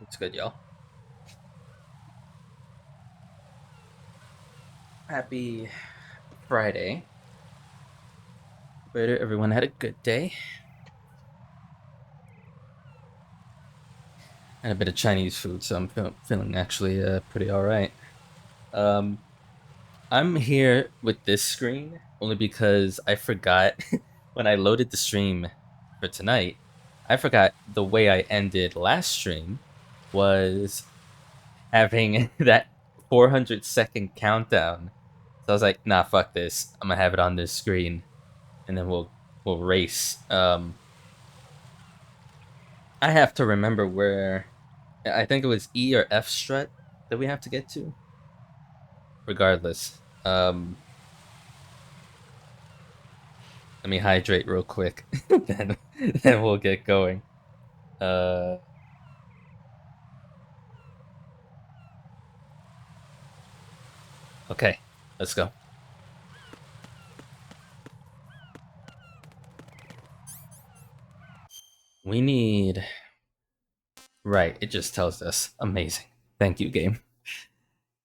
It's good, y'all. Happy Friday. Hope everyone had a good day. And a bit of Chinese food, so I'm feeling actually pretty alright. I'm here with this screen only because I forgot when I loaded the stream for tonight, I forgot the way I ended last stream was having that 400-second countdown. So I was like, nah, fuck this. I'm gonna have it on this screen, and then we'll race. I have to remember where. I think it was E or F strut that we have to get to. Regardless, let me hydrate real quick, then we'll get going. Okay, let's go. We need. Right, it just tells us. Amazing. Thank you, game.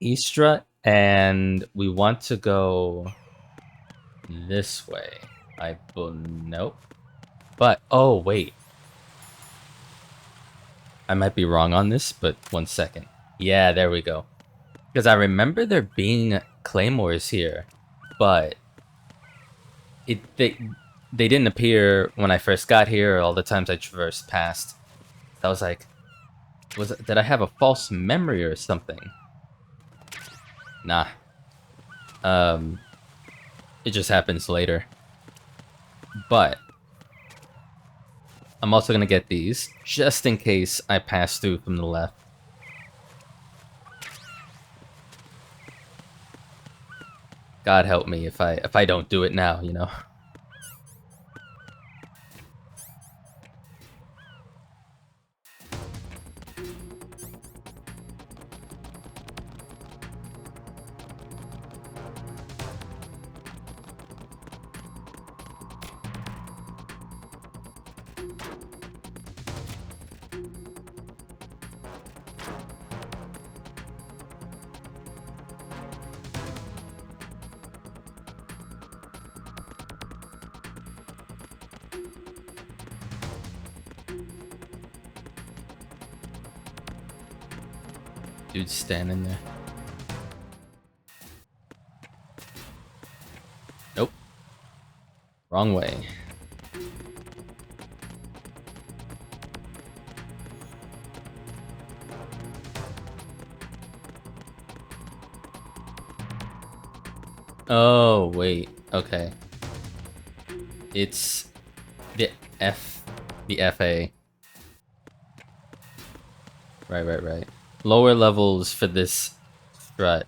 E strut, and we want to go this way. Nope. But oh wait, I might be wrong on this, but 1 second. Yeah, there we go. Because I remember there being claymores here, but they didn't appear when I first got here or all the times I traversed past. I was like, did I have a false memory or something? Nah. It just happens later. But I'm also gonna get these just in case I pass through from the left. God help me if I don't do it now, you know. Dude's standing there. Nope. Wrong way. Oh, wait. Okay. It's the FA. Right. Lower levels for this strut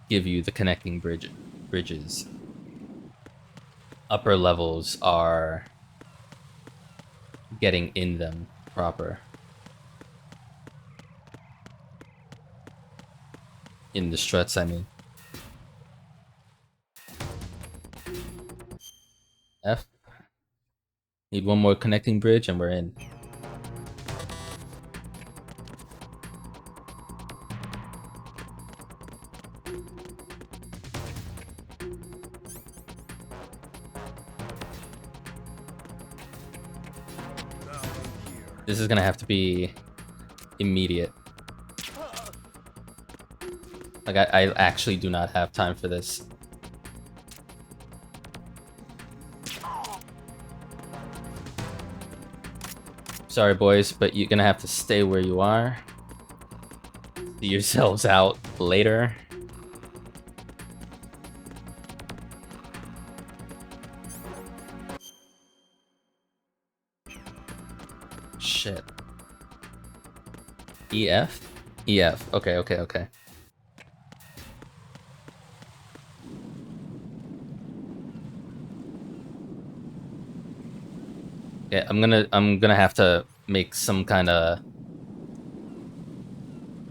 give you the connecting bridges. Upper levels are getting in them proper. In the struts, I mean. F. Need one more connecting bridge and we're in. This is gonna have to be immediate. Like, I actually do not have time for this. Sorry, boys, but you're gonna have to stay where you are. See yourselves out later. Shit. EF? EF. Okay. Okay, I'm gonna have to make some kind of,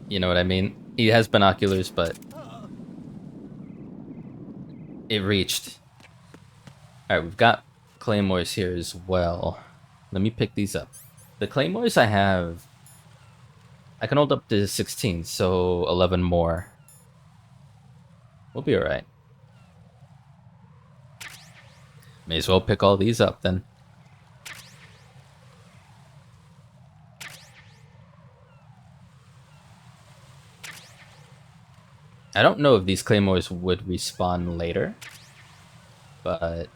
you know what I mean? He has binoculars, but it reached. Alright, we've got claymores here as well. Let me pick these up. The claymores I have I can hold up to 16, so 11 more. We'll be alright. May as well pick all these up then. I don't know if these claymores would respawn later, but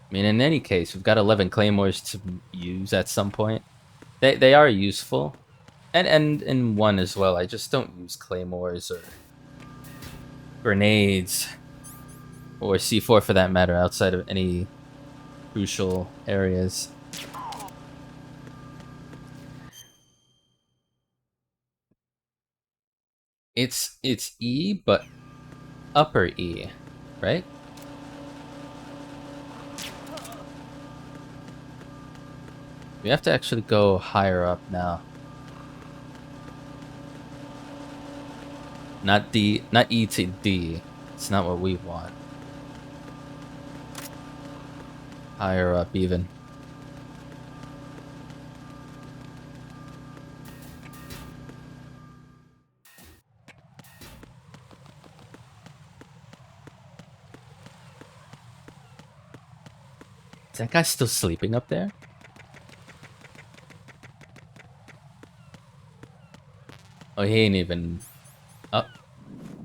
I mean, in any case, we've got 11 claymores to use at some point. They are useful, and in one as well. I just don't use claymores or grenades or C4 for that matter outside of any crucial areas. It's E, but upper E, right? We have to actually go higher up now. Not D, not E to D. It's not what we want. Higher up even. Is that guy still sleeping up there? Oh, he ain't even up.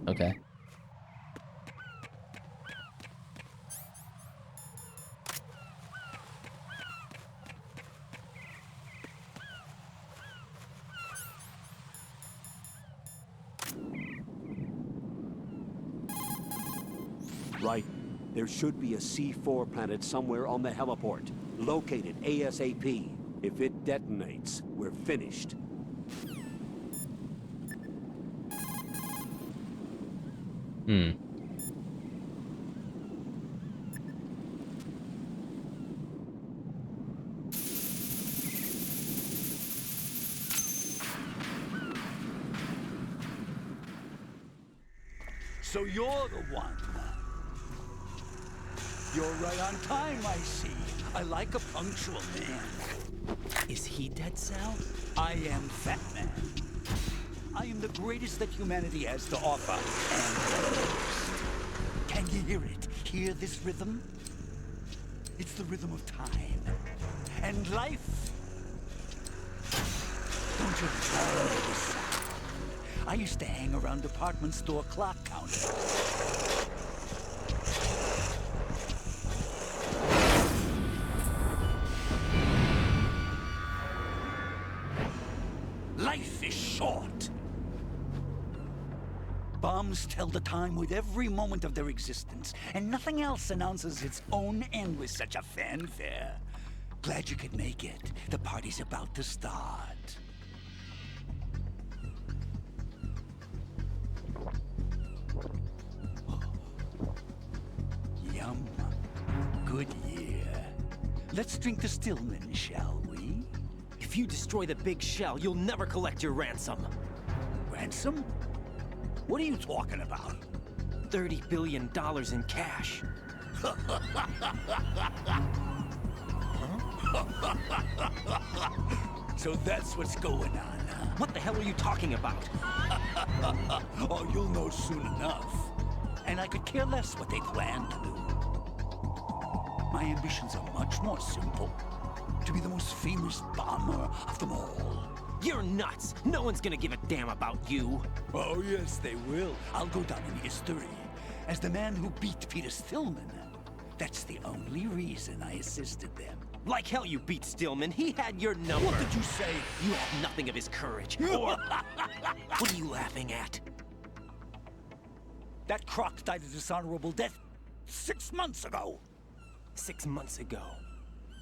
Okay. Right. There should be a C4 planted somewhere on the heliport. Locate it ASAP. If it detonates, we're finished. So you're the one. You're right on time, I see. I like a punctual man. Is he Dead Cell? I am Fat Man. I am the greatest that humanity has to offer, and the worst. Can you hear it? Hear this rhythm? It's the rhythm of time. And life. Don't you love this sound? I used to hang around department store clock counters. Life is short. Bombs tell the time with every moment of their existence, and nothing else announces its own end with such a fanfare. Glad you could make it. The party's about to start. Yum. Good year. Let's drink to Stillman, shall we? If you destroy the big shell, you'll never collect your ransom. Ransom? What are you talking about? $30 billion in cash. So that's what's going on, huh? What the hell are you talking about? Oh, you'll know soon enough. And I could care less what they plan to do. My ambitions are much more simple. To be the most famous bomber of them all. You're nuts! No one's gonna give a damn about you. Oh, yes, they will. I'll go down in history as the man who beat Peter Stillman. That's the only reason I assisted them. Like hell you beat Stillman. He had your number. What did you say? You have nothing of his courage. Or... What are you laughing at? That croc died a dishonorable death 6 months ago. 6 months ago.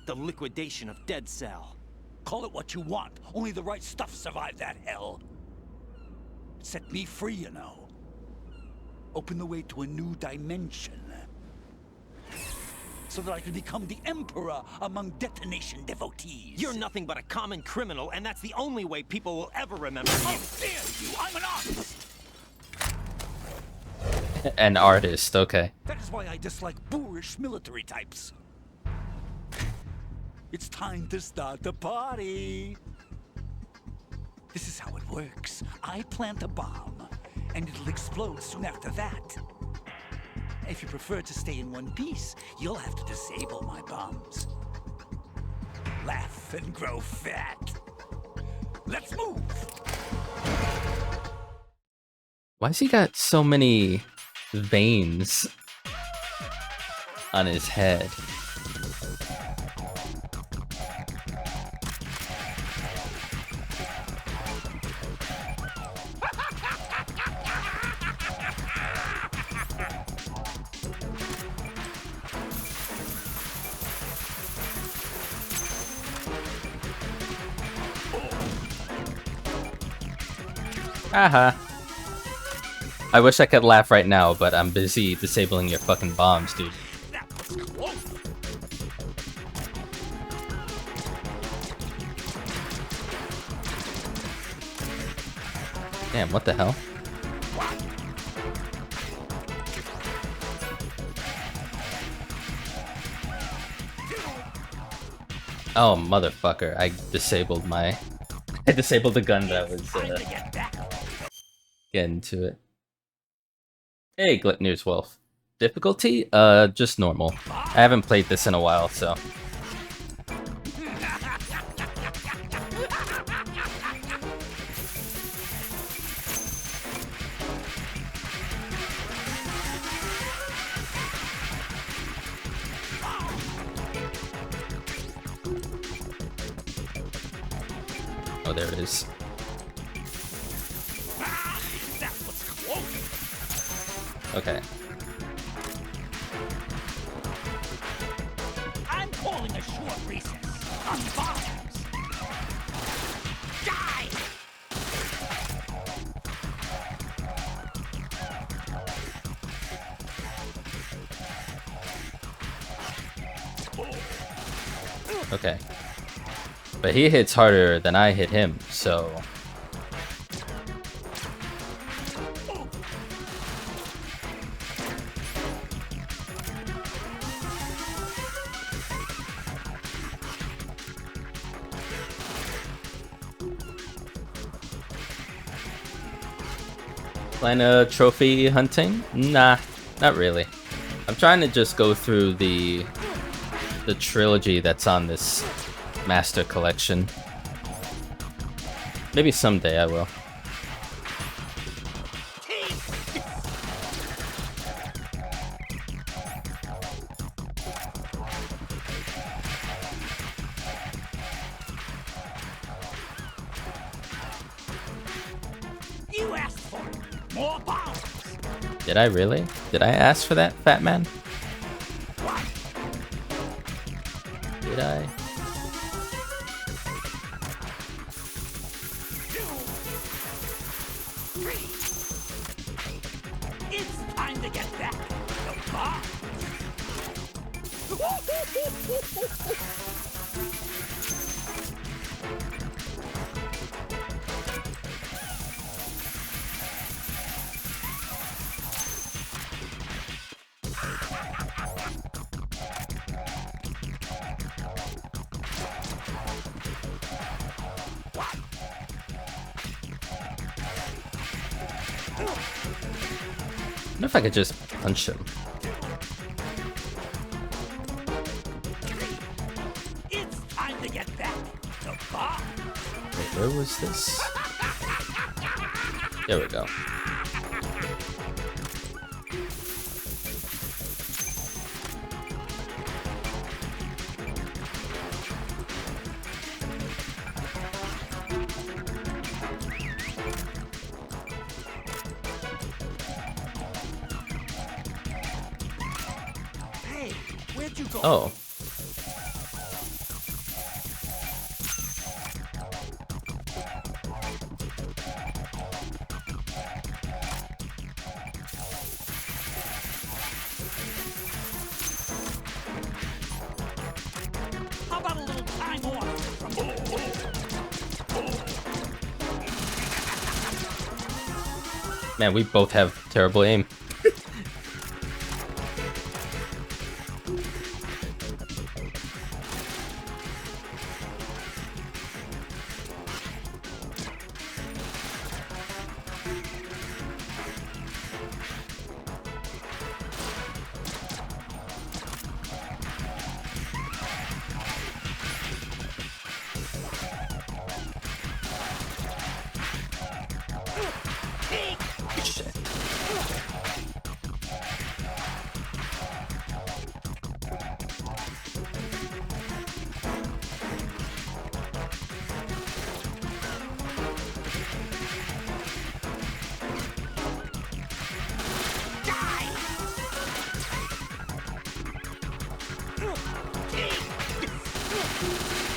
The liquidation of Dead Cell. Call it what you want. Only the right stuff survived that hell. It set me free, you know. Opened the way to a new dimension. So that I could become the Emperor among detonation devotees. You're nothing but a common criminal, and that's the only way people will ever remember you. How dare you! I'm an artist! An artist, okay. That is why I dislike boorish military types. It's time to start the party. This is how it works. I plant a bomb, and it'll explode soon after that. If you prefer to stay in one piece, you'll have to disable my bombs. Laugh and grow fat. Let's move! Why's he got so many veins on his head? Haha. I wish I could laugh right now, but I'm busy disabling your fucking bombs, dude. Damn, what the hell? Oh, motherfucker. I disabled my... I disabled the gun that was, getting to it. Hey, Glitnews Wolf. Difficulty? Just normal. I haven't played this in a while, so... Oh, there it is. Okay. I'm calling a short recess on bombs. Die! Okay. But he hits harder than I hit him, so... Plan trophy hunting? Nah, not really. I'm trying to just go through the trilogy that's on this master collection. Maybe someday I will. You asked for more bombs. Did I really? Did I ask for that, fat man? Did I? It's time to get back the bomb. I wonder if I could just punch him. It's time to get back the bomb. Wait, where was this? There we go. Hey, where'd you go? Oh. How about a little time off from Man, we both have terrible aim.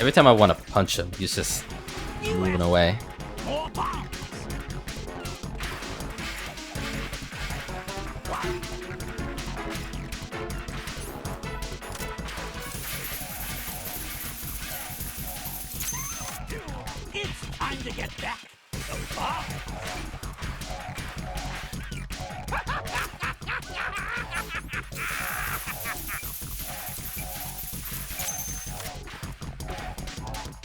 Every time I want to punch him, he's just moving away. More bombs. It's time to get back the bomb.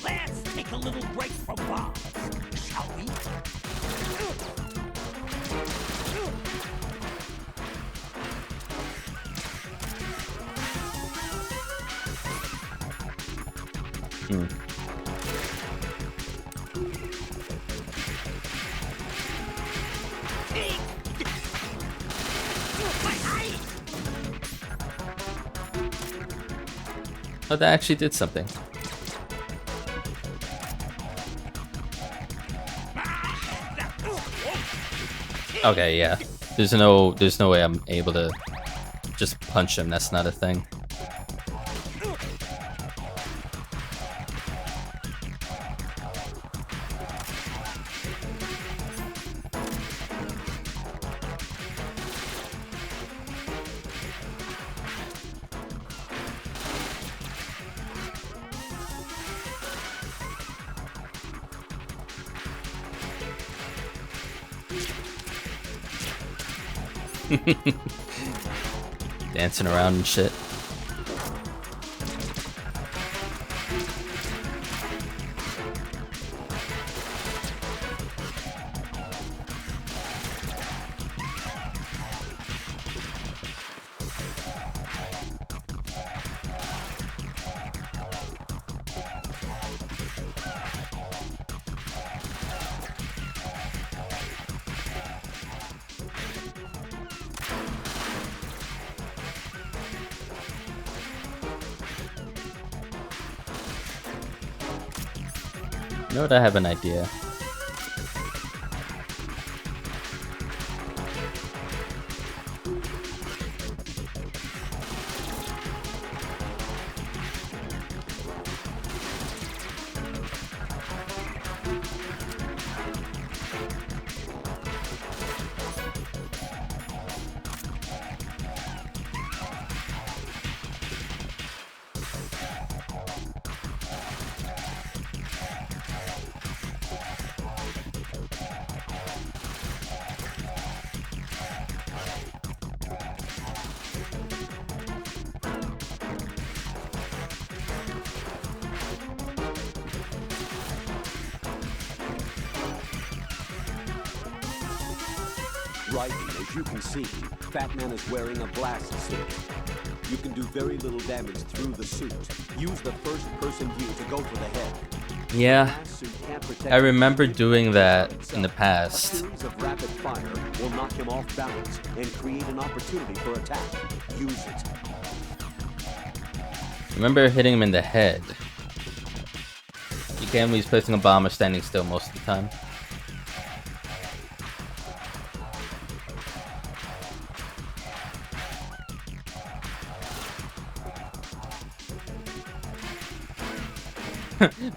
Let's take a little break from bombs, shall we? Oh, that actually did something. Okay, yeah. There's no way I'm able to just punch him. That's not a thing. Dancing around and shit. You know what? I have an idea. Right, as you can see, Fat Man is wearing a blast suit. You can do very little damage through the suit. Use the first-person view to go for the head. Yeah, Blast suit can't protect I remember him. doing that in the A past. series of rapid fire will knock him off balance and create an opportunity for attack. Use it. Remember hitting him in the head. You can't lose placing a bomb or standing still most of the time.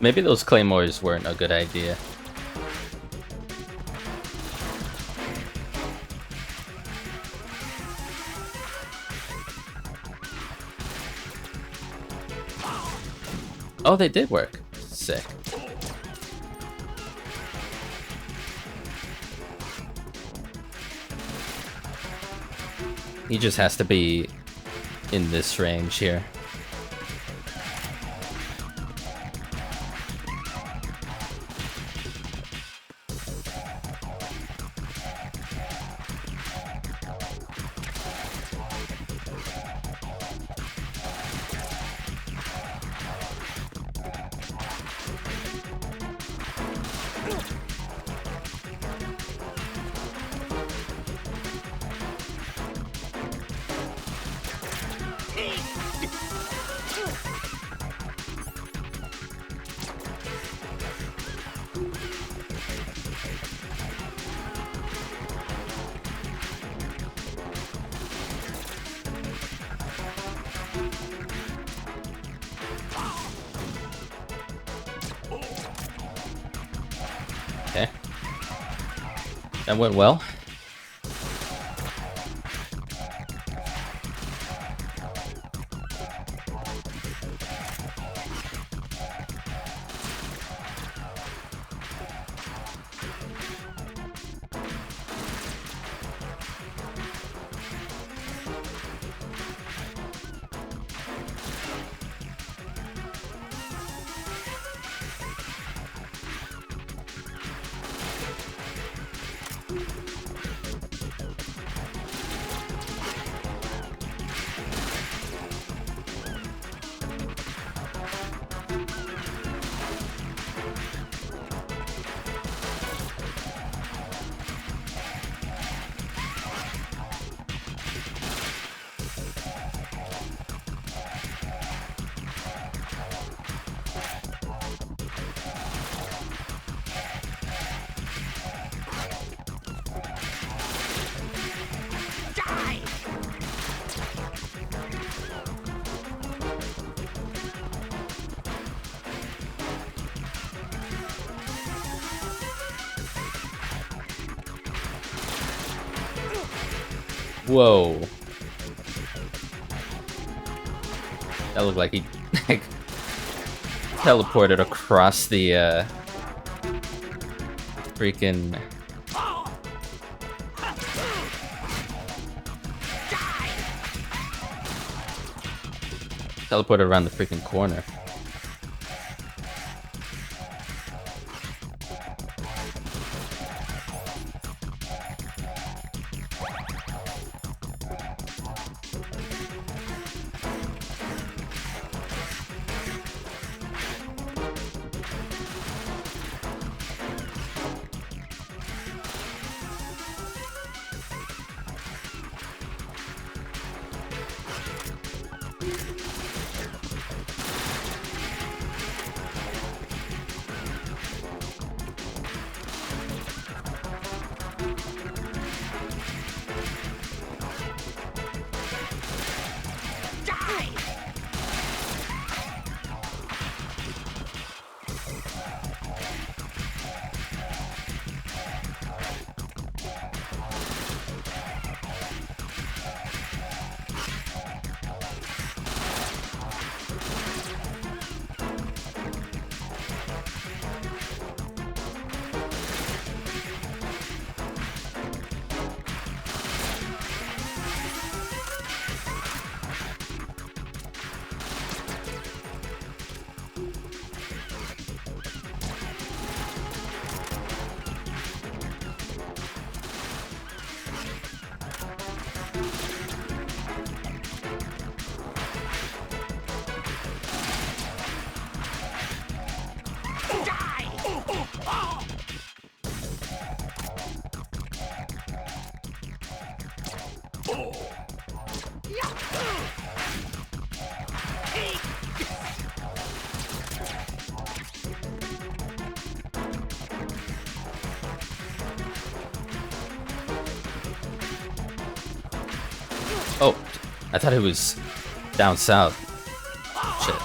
Maybe those claymores weren't a good idea. Oh, they did work. Sick. He just has to be in this range here. That went well. Whoa. That looked like he like, teleported across the freaking teleported around the freaking corner. Oh, I thought it was down south. Shit.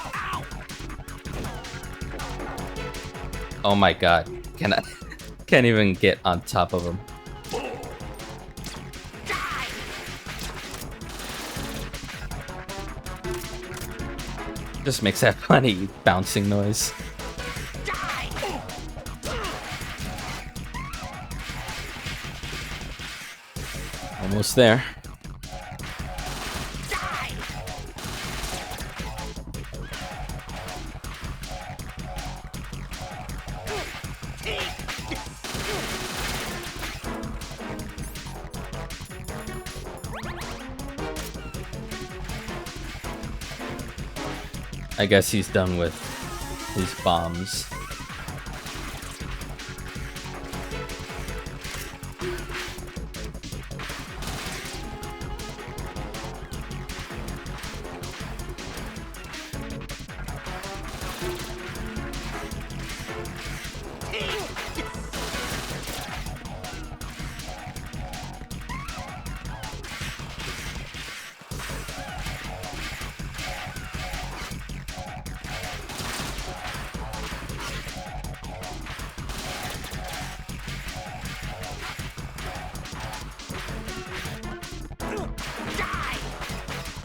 Oh my god. Can't even get on top of him. Just makes that funny bouncing noise. Almost there. I guess he's done with his bombs.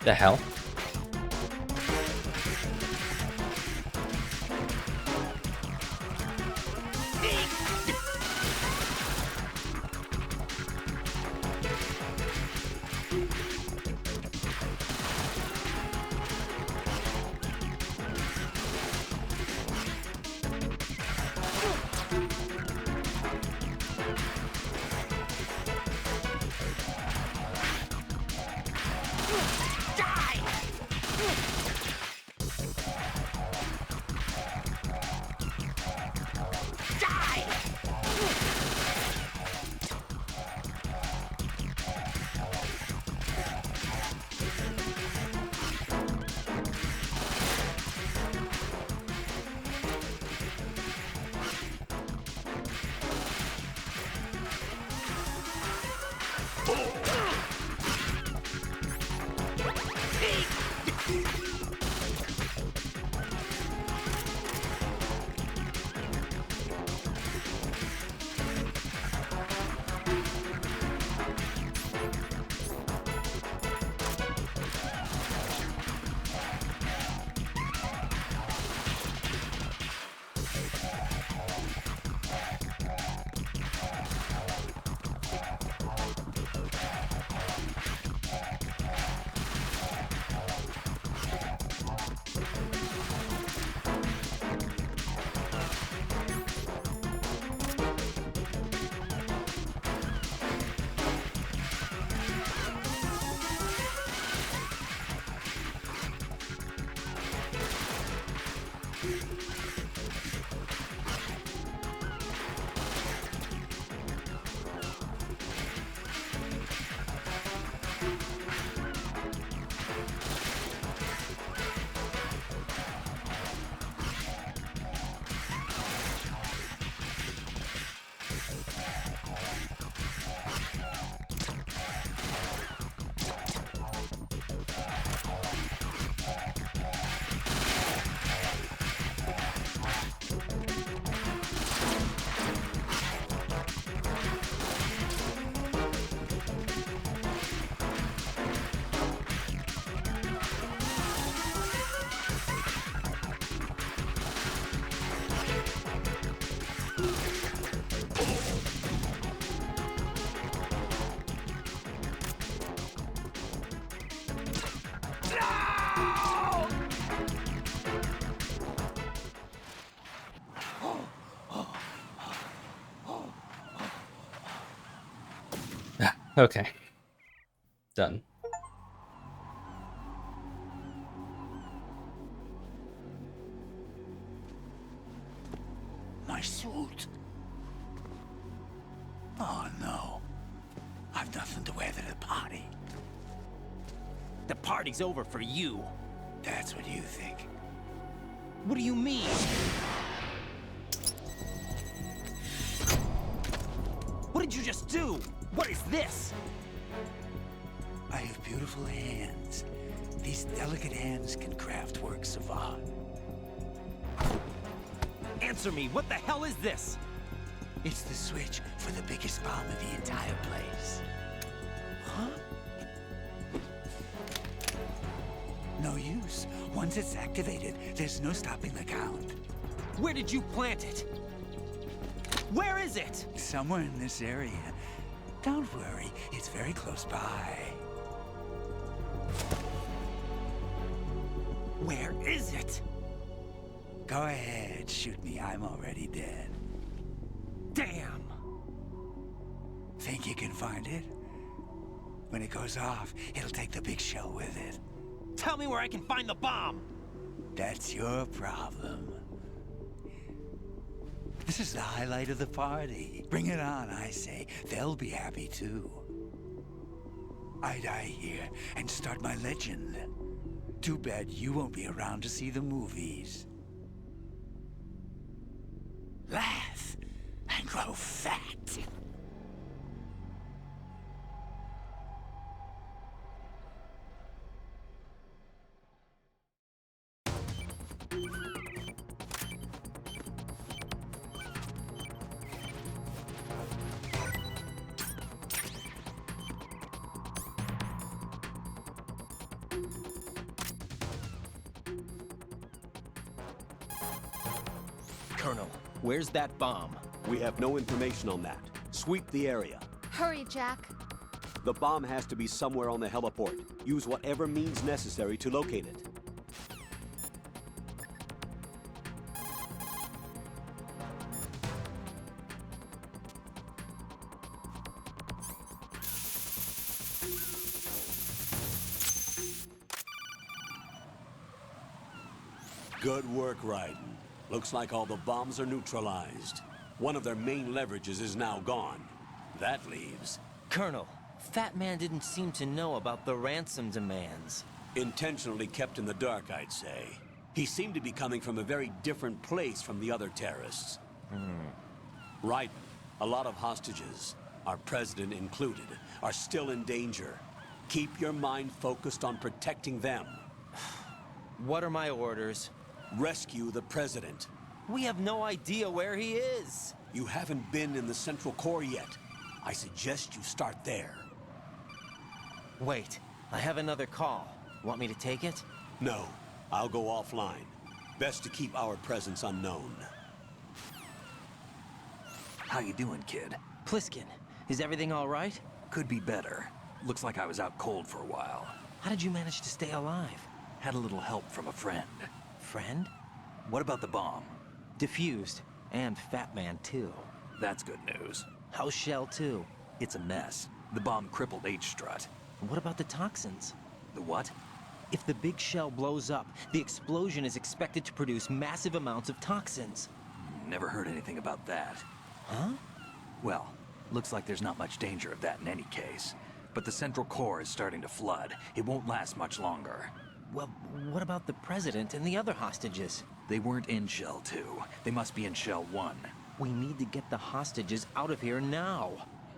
The hell? Okay. Done. My suit. Oh no. I've nothing to wear to the party. The party's over for you. That's what you think. What do you mean? What did you just do? What is this? I have beautiful hands. These delicate hands can craft works of art. Answer me, what the hell is this? It's the switch for the biggest bomb in the entire place. Huh? No use. Once it's activated, there's no stopping the count. Where did you plant it? Where is it? Somewhere in this area. Don't worry, it's very close by. Where is it? Go ahead, shoot me. I'm already dead. Damn! Think you can find it? When it goes off, it'll take the big show with it. Tell me where I can find the bomb! That's your problem. This is the highlight of the party. Bring it on, I say. They'll be happy too. I die here and start my legend. Too bad you won't be around to see the movies. Laugh and grow fat. Colonel, where's that bomb? We have no information on that. Sweep the area. Hurry, Jack. The bomb has to be somewhere on the heliport. Use whatever means necessary to locate it. Good work, Raiden. Looks like all the bombs are neutralized. One of their main leverages is now gone. That leaves... Colonel, Fat Man didn't seem to know about the ransom demands. intentionally kept in the dark, I'd say. He seemed to be coming from a very different place from the other terrorists. Right. A lot of hostages, our president included, are still in danger. Keep your mind focused on protecting them. What are my orders? Rescue the president. We have no idea where he is. You haven't been in the Central Core yet. I suggest you start there. Wait, I have another call. Want me to take it? No, I'll go offline. Best to keep our presence unknown. How you doing, kid? Pliskin, is everything all right? Could be better. Looks like I was out cold for a while. How did you manage to stay alive? Had a little help from a friend. Friend? What about the bomb? Diffused. And Fat Man, too. That's good news. How's Shell, too? It's a mess. The bomb crippled H-Strut. What about the toxins? The what? If the big shell blows up, the explosion is expected to produce massive amounts of toxins. Never heard anything about that. Huh? Well, looks like there's not much danger of that in any case. But the Central Core is starting to flood. It won't last much longer. Well, what about the president and the other hostages? They weren't in Shell 2. They must be in Shell 1. We need to get the hostages out of here now.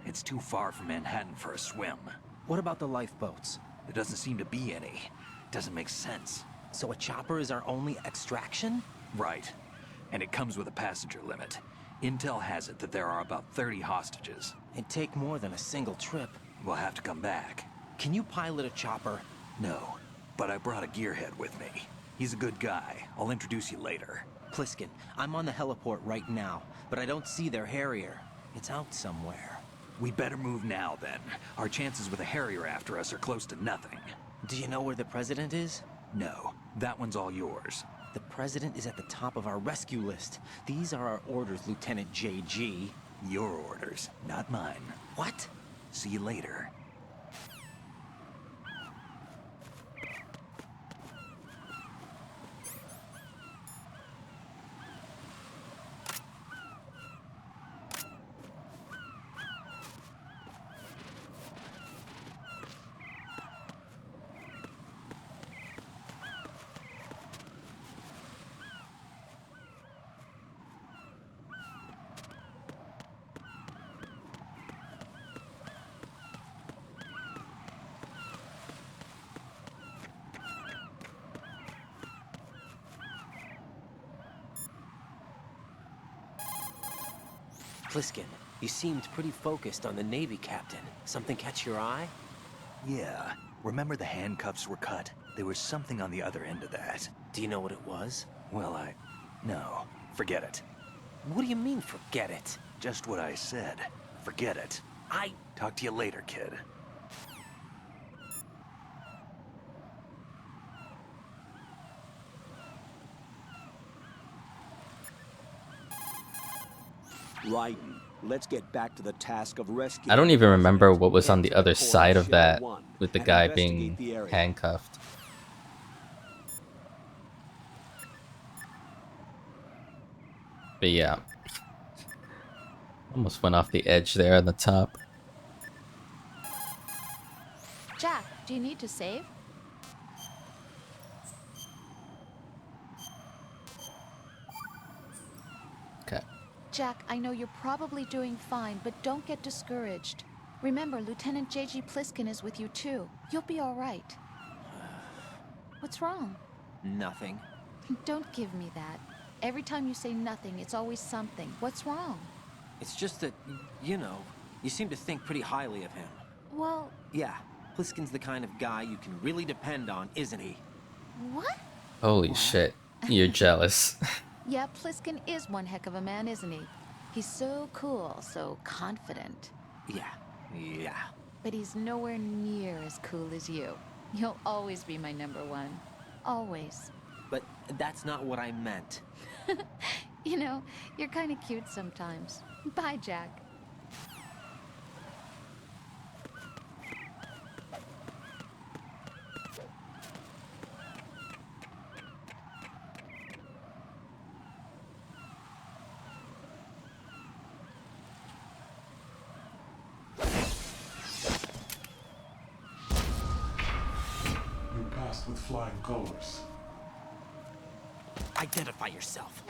It's too far from Manhattan for a swim. What about the lifeboats? There doesn't seem to be any. Doesn't make sense. So a chopper is our only extraction? Right. And it comes with a passenger limit. Intel has it that there are about 30 hostages. It'd take more than a single trip. We'll have to come back. Can you pilot a chopper? No, but I brought a gearhead with me. He's a good guy. I'll introduce you later. Pliskin, I'm on the heliport right now, but I don't see their Harrier. It's out somewhere. We better move now, then. Our chances with a Harrier after us are close to nothing. Do you know where the president is? No, that one's all yours. The president is at the top of our rescue list. These are our orders, Lieutenant JG. Your orders, not mine. What? See you later. Pliskin, you seemed pretty focused on the Navy captain. Something catch your eye? Yeah, remember the handcuffs were cut? There was something on the other end of that. Do you know what it was? Well, no, forget it. What do you mean, forget it? Just what I said. Forget it. Talk to you later, kid. Raiden, let's get back to the task of rescue. I don't even remember what was on the other side of that with the guy being handcuffed. But yeah. Almost went off the edge there on the top. Jack, do you need to save? Okay. Jack, I know you're probably doing fine, but don't get discouraged. Remember, Lieutenant JG Pliskin is with you too. You'll be all right. What's wrong? Nothing. Don't give me that. Every time you say nothing, it's always something. What's wrong? It's just that, you know, you seem to think pretty highly of him. Well, Yeah, Pliskin's the kind of guy you can really depend on, isn't he? what? Holy shit. You're jealous. Yeah, Pliskin is one heck of a man, isn't he? He's so cool, so confident. Yeah. But he's nowhere near as cool as you. You'll always be my number one. Always. But that's not what I meant. You know, you're kind of cute sometimes. Bye, Jack. You passed with flying colors. Identify yourself.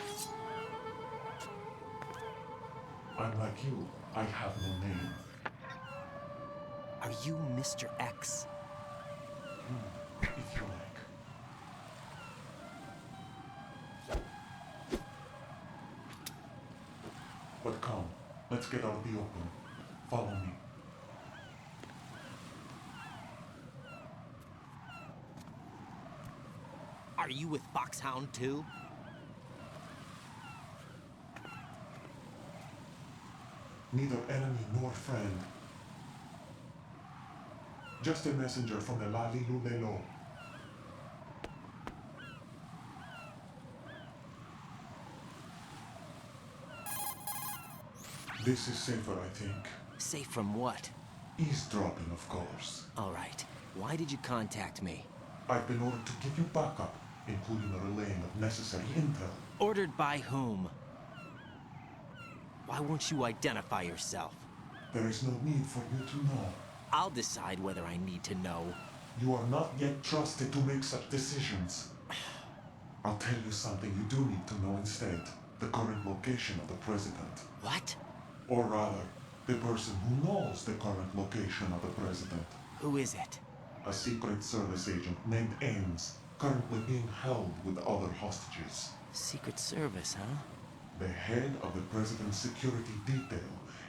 I'm like you. I have no name. Are you Mr. X? If you like. But come, let's get out of the open. Follow me. Are you with Foxhound too? Neither enemy nor friend. Just a messenger from the Lali Lulelo. This is safer, I think. Safe from what? Eavesdropping, of course. All right. Why did you contact me? I've been ordered to give you backup, including the relaying of necessary intel. Ordered by whom? Why won't you identify yourself? There is no need for you to know. I'll decide whether I need to know. You are not yet trusted to make such decisions. I'll tell you something you do need to know instead. The current location of the president. What? Or rather, the person who knows the current location of the president. Who is it? A Secret Service agent named Ames, currently being held with other hostages. Secret Service, huh? The head of the president's security detail,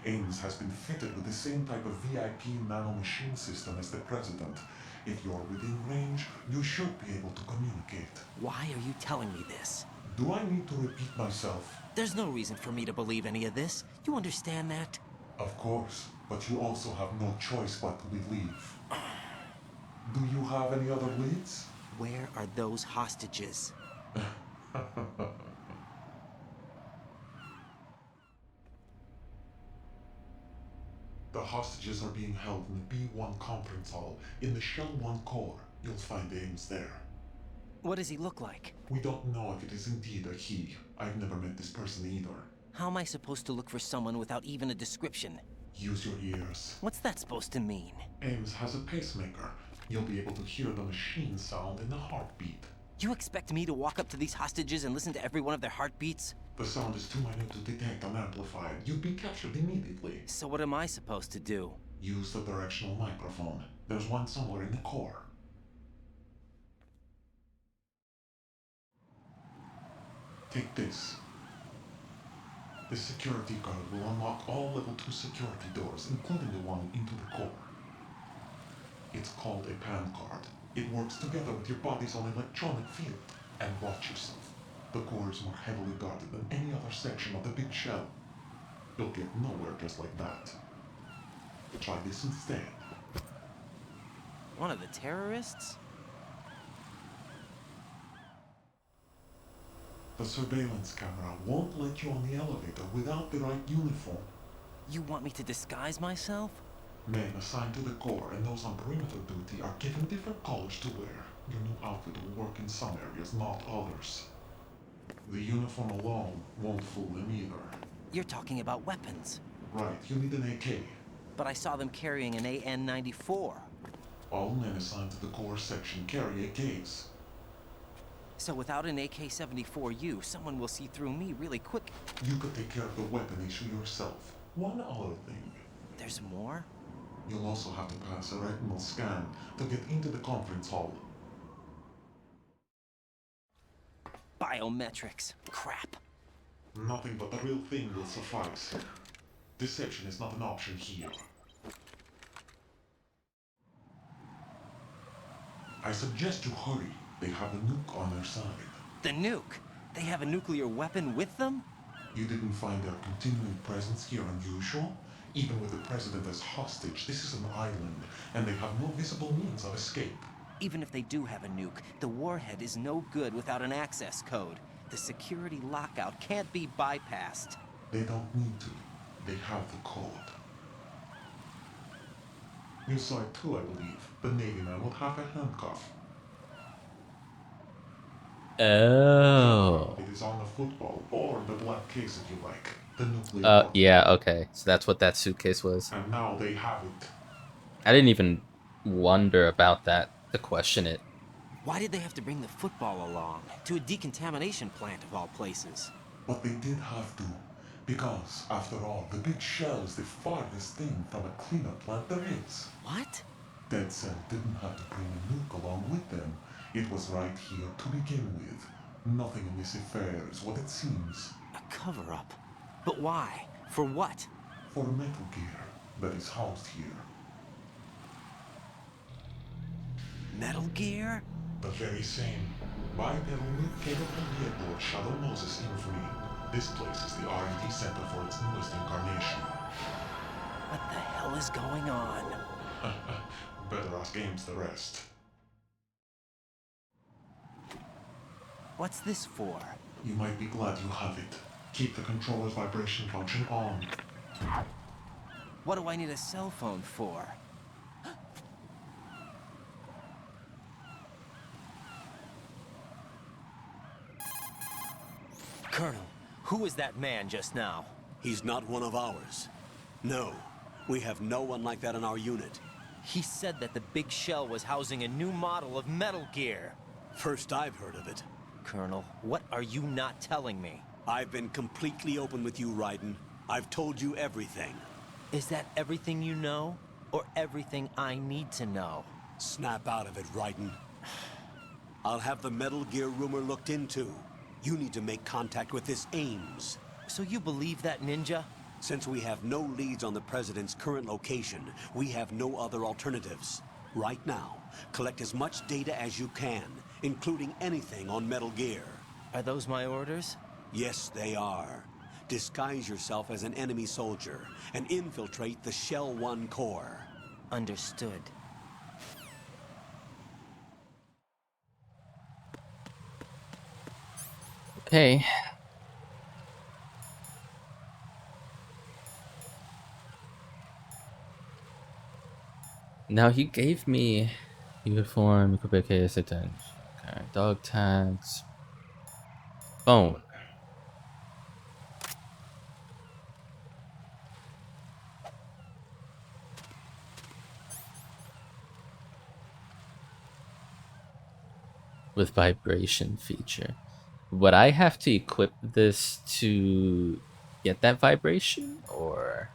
Ames has been fitted with the same type of VIP nanomachine system as the president. If you're within range, you should be able to communicate. Why are you telling me this? Do I need to repeat myself? There's no reason for me to believe any of this. You understand that? Of course, but you also have no choice but to believe. Do you have any other leads? Where are those hostages? The hostages are being held in the B1 conference hall. In the Shell 1 core, you'll find Ames there. What does he look like? We don't know if it is indeed a he. I've never met this person either. How am I supposed to look for someone without even a description? Use your ears. What's that supposed to mean? Ames has a pacemaker. You'll be able to hear the machine sound in the heartbeat. You expect me to walk up to these hostages and listen to every one of their heartbeats? The sound is too minute to detect and amplify. You'd be captured immediately. So what am I supposed to do? Use the directional microphone. There's one somewhere in the core. Take this. The security card will unlock all level 2 security doors, including the one into the core. It's called a PAN card. It works together with your body's own electronic field. And watch yourself. The core is more heavily guarded than any other section of the big shell. You'll get nowhere just like that. Try this instead. One of the terrorists? The surveillance camera won't let you on the elevator without the right uniform. You want me to disguise myself? Men assigned to the core and those on perimeter duty are given different colors to wear. Your new outfit will work in some areas, not others. The uniform alone won't fool them either. You're talking about weapons. Right, you need an AK. But I saw them carrying an AN-94. All men assigned to the core section carry AKs. So without an AK-74U, someone will see through me really quick. You could take care of the weapon issue yourself. One other thing. There's more? You'll also have to pass a retinal scan to get into the conference hall. Biometrics. Crap. Nothing but the real thing will suffice. Deception is not an option here. I suggest you hurry. They have a nuke on their side. The nuke? They have a nuclear weapon with them? You didn't find their continuing presence here unusual? Even with the president as hostage, this is an island, and they have no visible means of escape. Even if they do have a nuke, the warhead is no good without an access code. The security lockout can't be bypassed. They don't need to. They have the code. You saw it too, I believe. The Navy man would have a handcuff. Oh. It is on the football, or the black case if you like. The nuclear button. Yeah, okay. So that's what that suitcase was. And now they have it. I didn't even wonder about that to question it. Why did they have to bring the football along? To a decontamination plant of all places. But they did have to. Because, after all, the big shell is the farthest thing from a cleanup plant there is. What? Dead Cell didn't have to bring a nuke along with them. It was right here to begin with. Nothing in this affair is what it seems. A cover-up? But why? For what? For Metal Gear that is housed here. Metal Gear? The very same. Bipedal nuke-capable vehicle Shadow Moses Infamy. This place is the R&D center for its newest incarnation. What the hell is going on? Better ask Ames the rest. What's this for? You might be glad you have it. Keep the controller's vibration function on. What do I need a cell phone for? Colonel, who was that man just now? He's not one of ours. No, we have no one like that in our unit. He said that the big shell was housing a new model of Metal Gear. First I've heard of it. Colonel, what are you not telling me? I've been completely open with you, Raiden. I've told you everything. Is that everything you know? Or everything I need to know? Snap out of it, Raiden. I'll have the Metal Gear rumor looked into. You need to make contact with this Ames. So you believe that ninja? Since we have no leads on the President's current location, we have no other alternatives. Right now, collect as much data as you can, including anything on Metal Gear. Are those my orders? Yes, they are. Disguise yourself as an enemy soldier and infiltrate the Shell 1 core. Understood. Okay. Now he gave me uniform, equipment case, attention. Okay, dog tags. Phone. With vibration feature. Would I have to equip this to get that vibration, or?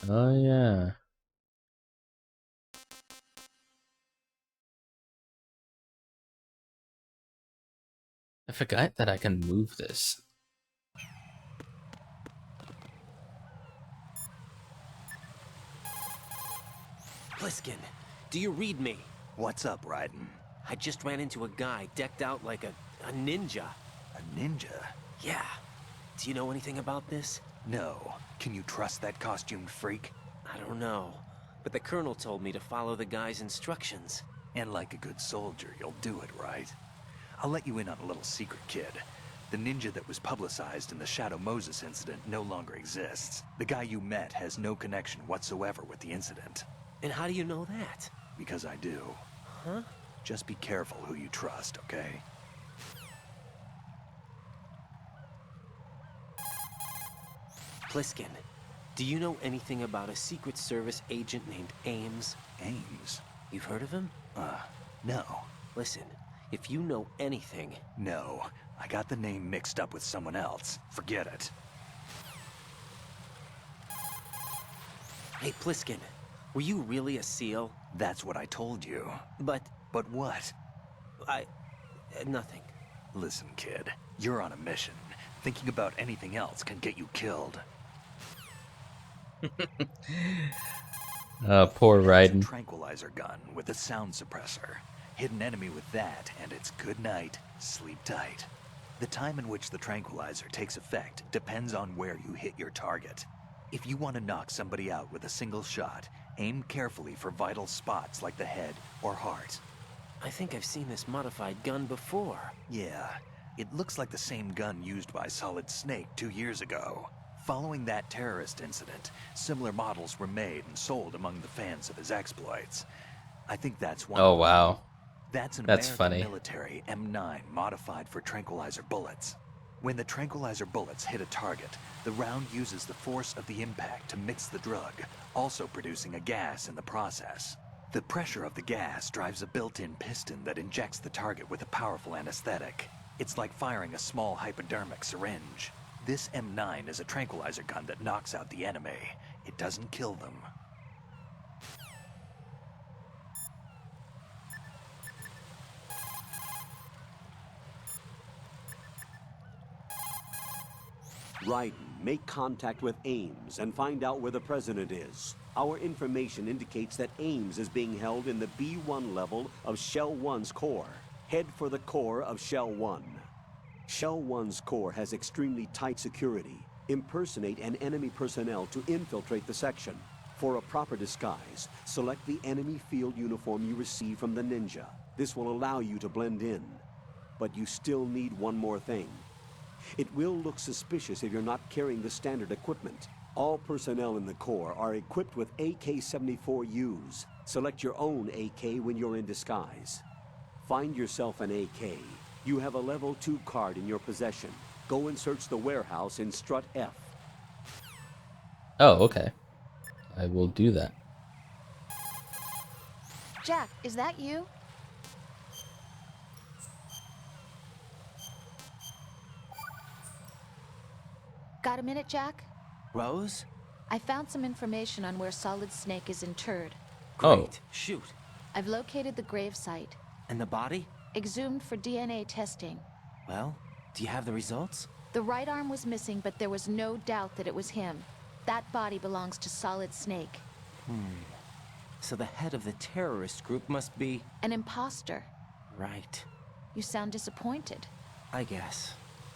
Oh yeah. I forgot that I can move this. Pliskin, do you read me? What's up, Raiden? I just ran into a guy decked out like a ninja. A ninja? Yeah. Do you know anything about this? No. Can you trust that costumed freak? I don't know. But the colonel told me to follow the guy's instructions. And like a good soldier, you'll do it, right? I'll let you in on a little secret, kid. The ninja that was publicized in the Shadow Moses incident no longer exists. The guy you met has no connection whatsoever with the incident. And how do you know that? Because I do. Huh? Just be careful who you trust, okay? Pliskin, do you know anything about a Secret Service agent named Ames? Ames? You've heard of him? No. Listen, if you know anything... No. I got the name mixed up with someone else. Forget it. Hey, Pliskin, were you really a SEAL? That's what I told you. But... But what? Nothing. Listen, kid, you're on a mission. Thinking about anything else can get you killed. Poor It's a Raiden. tranquilizer gun with a sound suppressor. Hit an enemy with that, and it's good night. Sleep tight. The time in which the tranquilizer takes effect depends on where you hit your target. If you want to knock somebody out with a single shot, aim carefully for vital spots like the head or heart. I think I've seen this modified gun before. Yeah, it looks like the same gun used by Solid Snake 2 years ago. Following that terrorist incident, similar models were made and sold among the fans of his exploits. I think that's one Oh of them. wow, That's an that's American funny. military M9 modified for tranquilizer bullets. When the tranquilizer bullets hit a target, the round uses the force of the impact to mix the drug, also producing a gas in the process. The pressure of the gas drives a built-in piston that injects the target with a powerful anesthetic. It's like firing a small hypodermic syringe. This M9 is a tranquilizer gun that knocks out the enemy. It doesn't kill them. Raiden, make contact with Ames and find out where the president is. Our information indicates that Ames is being held in the B1 level of Shell 1's core. Head for the core of Shell 1. Shell 1's core has extremely tight security. Impersonate an enemy personnel to infiltrate the section. For a proper disguise, select the enemy field uniform you receive from the ninja. This will allow you to blend in. But you still need one more thing. It will look suspicious if you're not carrying the standard equipment. All personnel in the Corps are equipped with AK-74Us. Select your own AK when you're in disguise. Find yourself an AK. You have a level 2 card in your possession. Go and search the warehouse in Strut F. Oh, okay. I will do that. Jack, is that you? Got a minute, Jack? Rose? I found some information on where Solid Snake is interred. Oh. Great. Shoot. I've located the grave site. And the body? Exhumed for DNA testing. Well, do you have the results? The right arm was missing, but there was no doubt that it was him. That body belongs to Solid Snake. So the head of the terrorist group must be... An imposter. Right. You sound disappointed. I guess.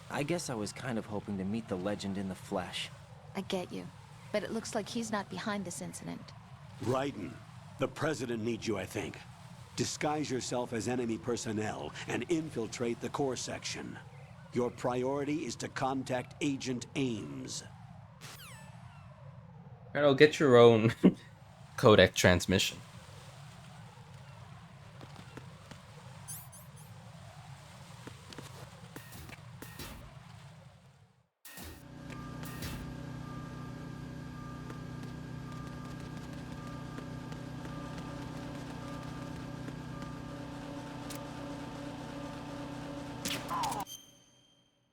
I guess I was kind of hoping to meet the legend in the flesh. I get you. But it looks like he's not behind this incident. Raiden, the president needs you, I think. Disguise yourself as enemy personnel and infiltrate the core section. Your priority is to contact Agent Ames. Colonel, get your own codec transmission.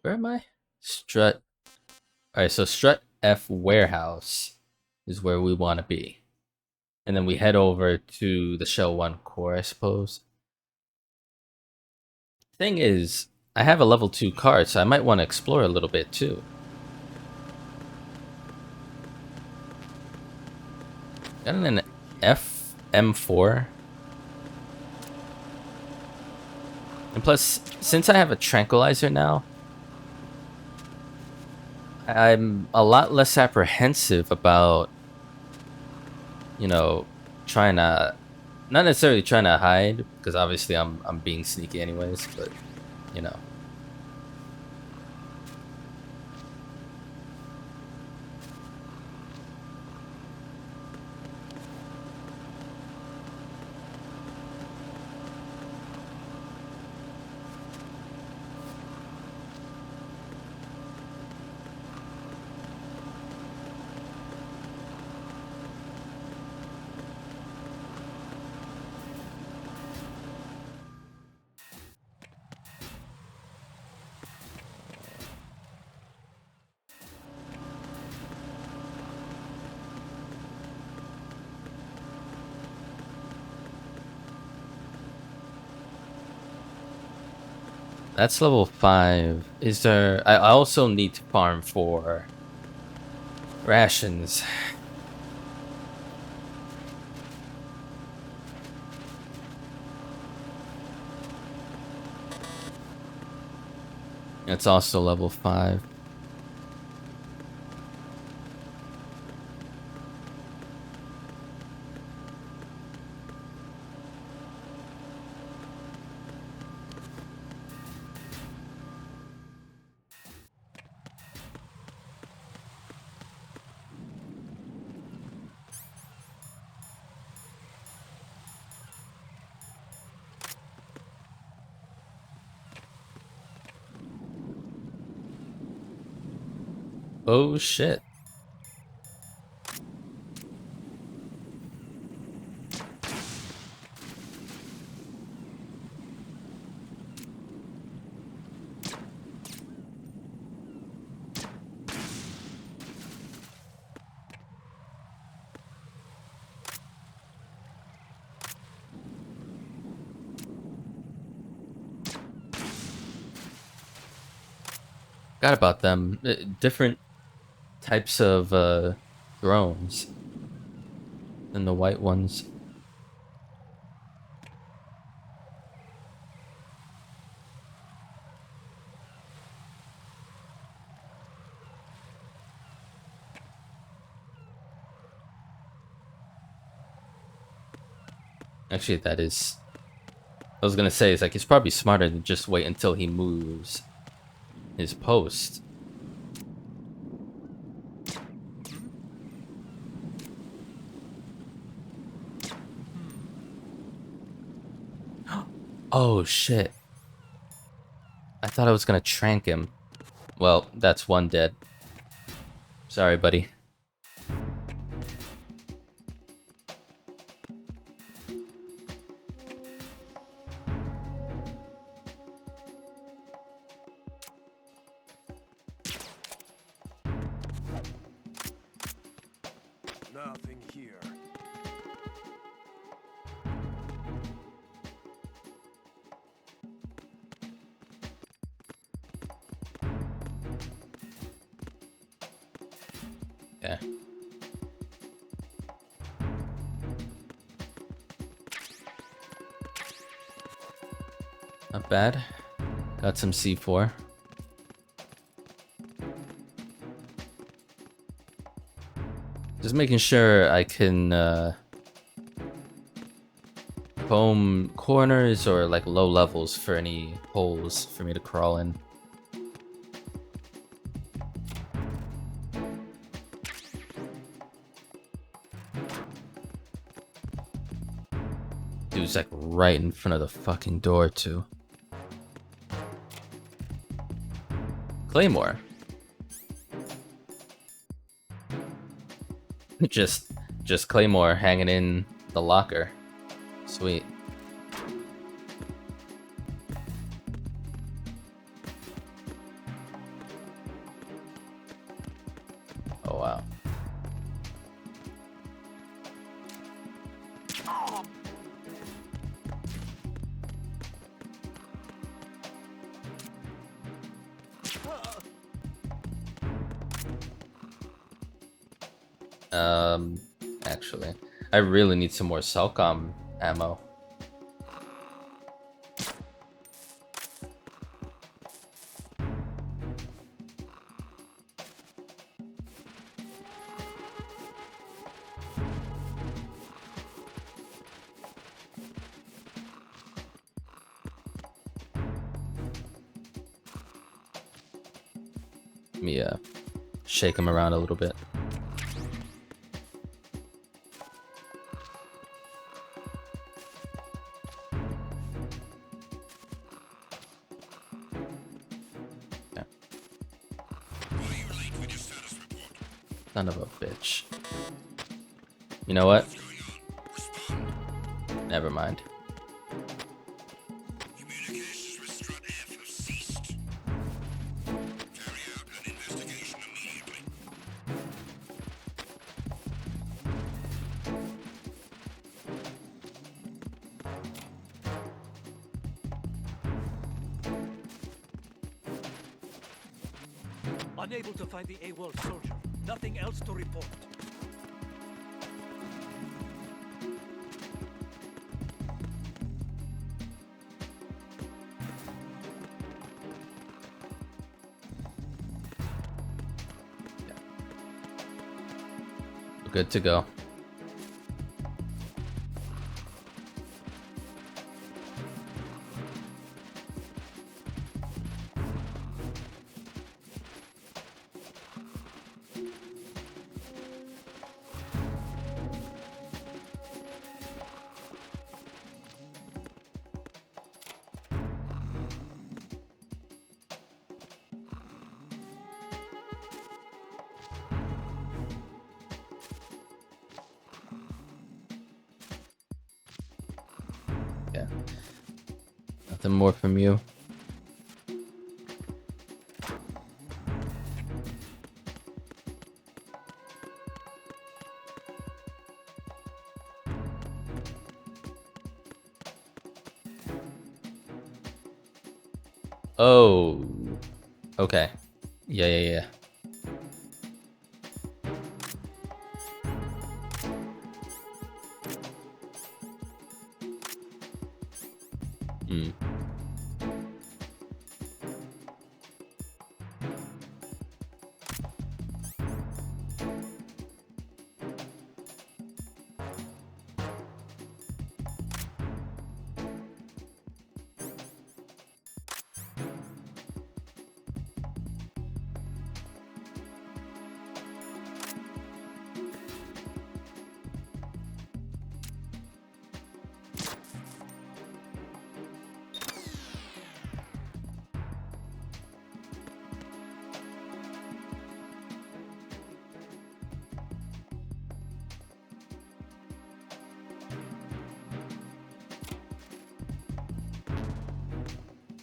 Where am I? Strut. Alright, so Strut F warehouse is where we want to be. And then we head over to the Shell 1 core, I suppose. Thing is, I have a level 2 card, so I might want to explore a little bit too. Got an FM4. And plus, since I have a tranquilizer now, I'm a lot less apprehensive about, you know, trying to, not necessarily trying to hide, because obviously I'm being sneaky anyways, but, you know. That's level 5. Is there... I also need to farm for rations. It's also level 5. Oh shit. Forgot about them. Different types of drones than the white ones. Actually, that is... I was gonna say, it's like, it's probably smarter to just wait until he moves his post. Oh shit. I thought I was gonna trank him. Well, that's one dead. Sorry, buddy. Nothing here. Yeah. Not bad. Got some C4. Just making sure I can comb corners or like low levels for any holes for me to crawl in. Dude's like right in front of the fucking door too. Claymore. Just Claymore hanging in the locker. Sweet. Oh wow. Actually, I really need some more Celcom ammo. Let me shake them around a little bit. Son of a bitch. You know what? Never mind. Communications with Strut F have ceased. Carry out an investigation immediately. Unable to find the AWOL soldier. Nothing else to report. Good to go. Yeah. Nothing more from you. Oh. Okay. Yeah. Hmm.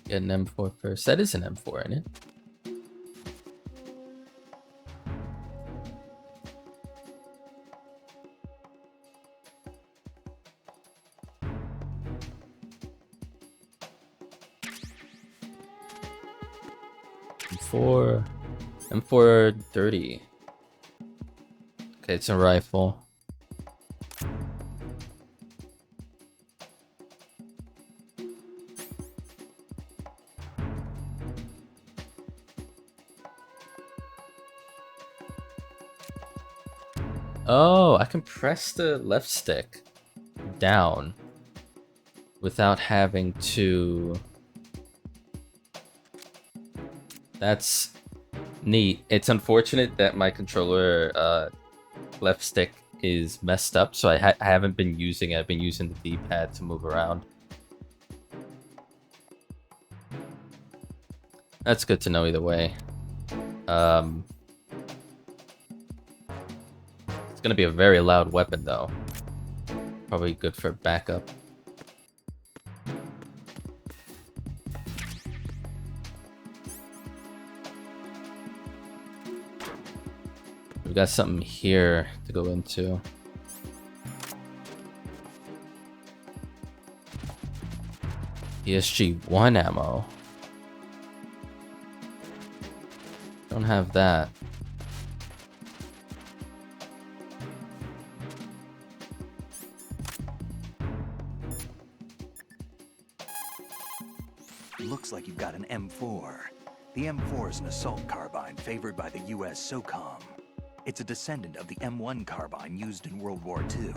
Get an M4 first. That is an M4, isn't it? M4. M4 30. Okay, it's a rifle. Oh, I can press the left stick down without having to... That's neat. It's unfortunate that my controller left stick is messed up, so I haven't been using it. I've been using the D-pad to move around. That's good to know either way. It's gonna be a very loud weapon though. Probably good for backup. We've got something here to go into. ESG-1 ammo. Don't have that. Looks like you've got an M4. The M4 is an assault carbine favored by the US SOCOM. It's a descendant of the M1 carbine used in World War II.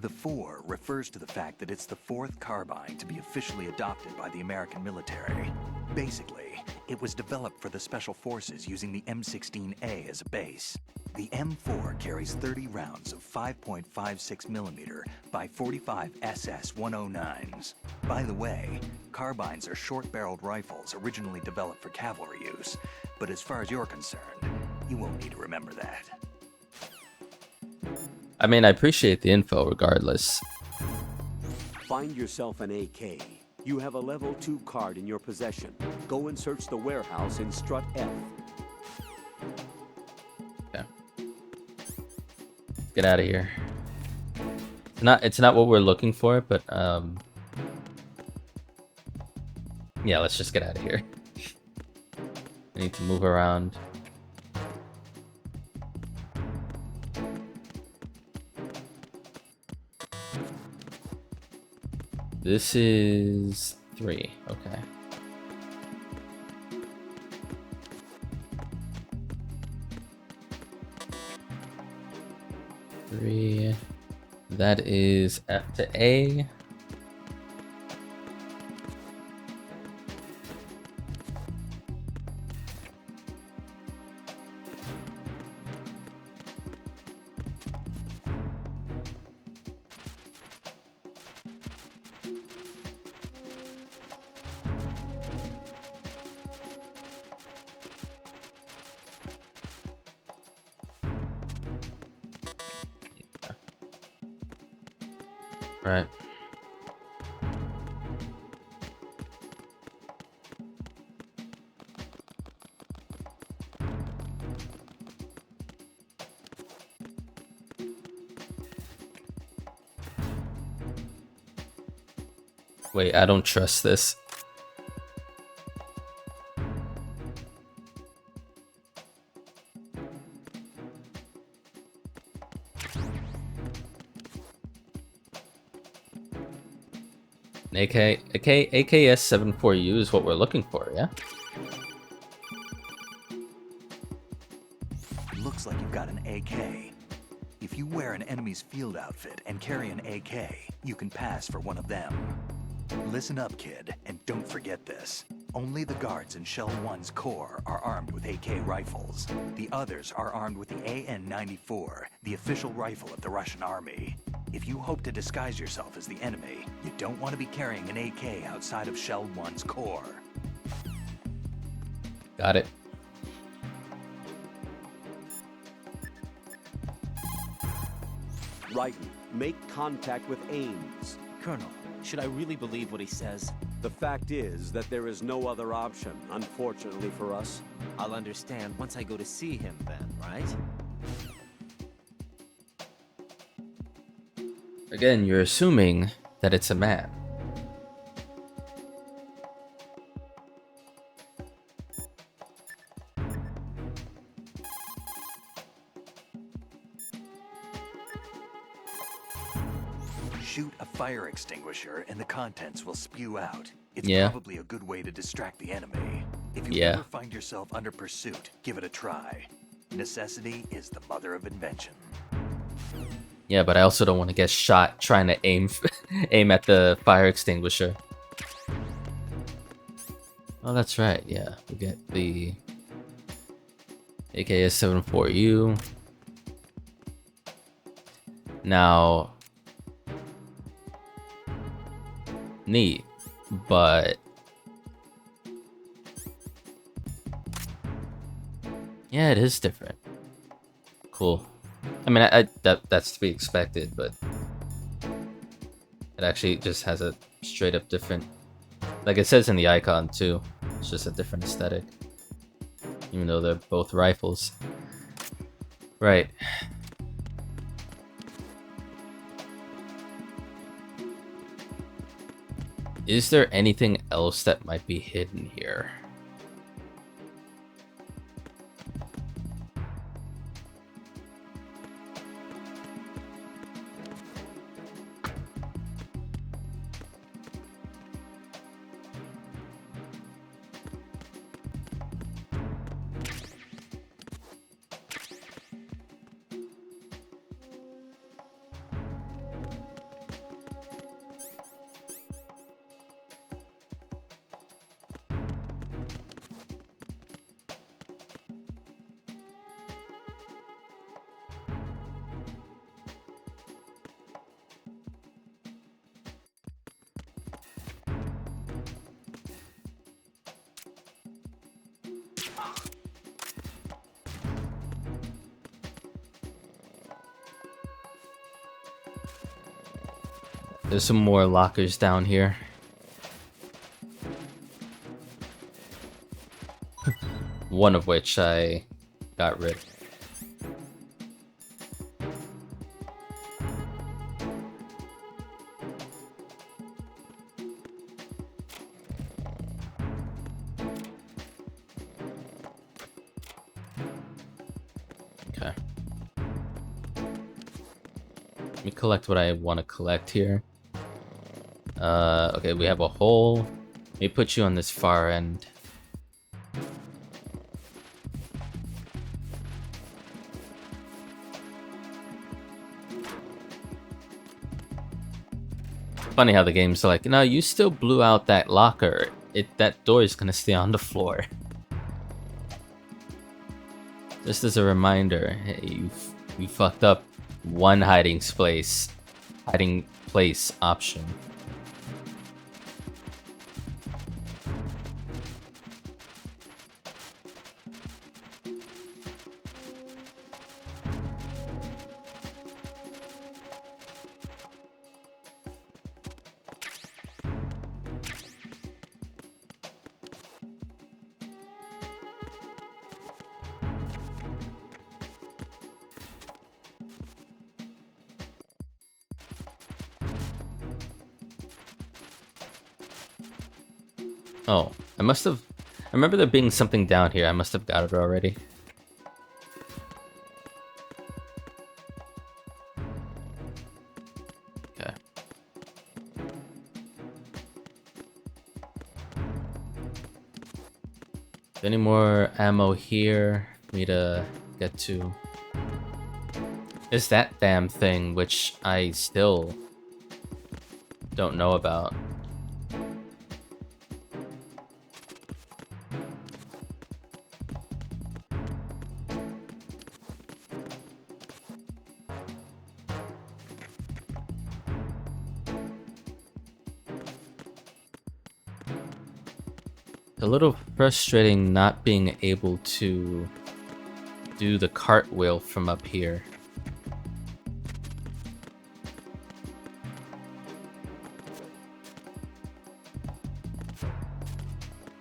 The 4 refers to the fact that it's the 4th carbine to be officially adopted by the American military. Basically, it was developed for the Special Forces using the M16A as a base. The M4 carries 30 rounds of 5.56mm by 45 SS-109s. By the way, carbines are short-barreled rifles originally developed for cavalry use, but as far as you're concerned, you won't need to remember that. I mean, I appreciate the info regardless. Find yourself an AK. You have a level 2 card in your possession. Go and search the warehouse in Strut F. Okay. Get out of here. It's not what we're looking for, but yeah, let's just get out of here. We need to move around. This is 3. Okay. Three. That is F to A. Right. Wait, I don't trust this. An AKS-74U is what we're looking for, yeah? Looks like you've got an AK. If you wear an enemy's field outfit and carry an AK, you can pass for one of them. Listen up, kid, and don't forget this. Only the guards in Shell 1's core are armed with AK rifles. The others are armed with the AN-94, the official rifle of the Russian army. If you hope to disguise yourself as the enemy, you don't want to be carrying an AK outside of Shell 1's core. Got it. Raiden, make contact with Ames. Colonel, should I really believe what he says? The fact is that there is no other option, unfortunately for us. I'll understand once I go to see him then, right? Again, you're assuming that it's a man. Shoot a fire extinguisher and the contents will spew out. It's Yeah. probably a good way to distract the enemy. If you Yeah. ever find yourself under pursuit, give it a try. Necessity is the mother of invention. Yeah, but I also don't want to get shot trying to aim aim at the fire extinguisher. Oh, that's right. Yeah, we get the AKS-74U. Now, neat, but yeah, it is different. Cool. I mean, that's to be expected, but it actually just has a straight up different, like it says in the icon too. It's just a different aesthetic, even though they're both rifles. Right. Is there anything else that might be hidden here? There's some more lockers down here. One of which I got rid of. Okay. Let me collect what I want to collect here. Okay, we have a hole. Let me put you on this far end. Funny how the game's like, no, you still blew out that locker. That door is gonna stay on the floor. Just as a reminder, hey, you fucked up one hiding place option. Oh, I remember there being something down here. I must have got it already. Okay. Any more ammo here for me to get to? Is that damn thing, which I still don't know about. A little frustrating not being able to do the cartwheel from up here.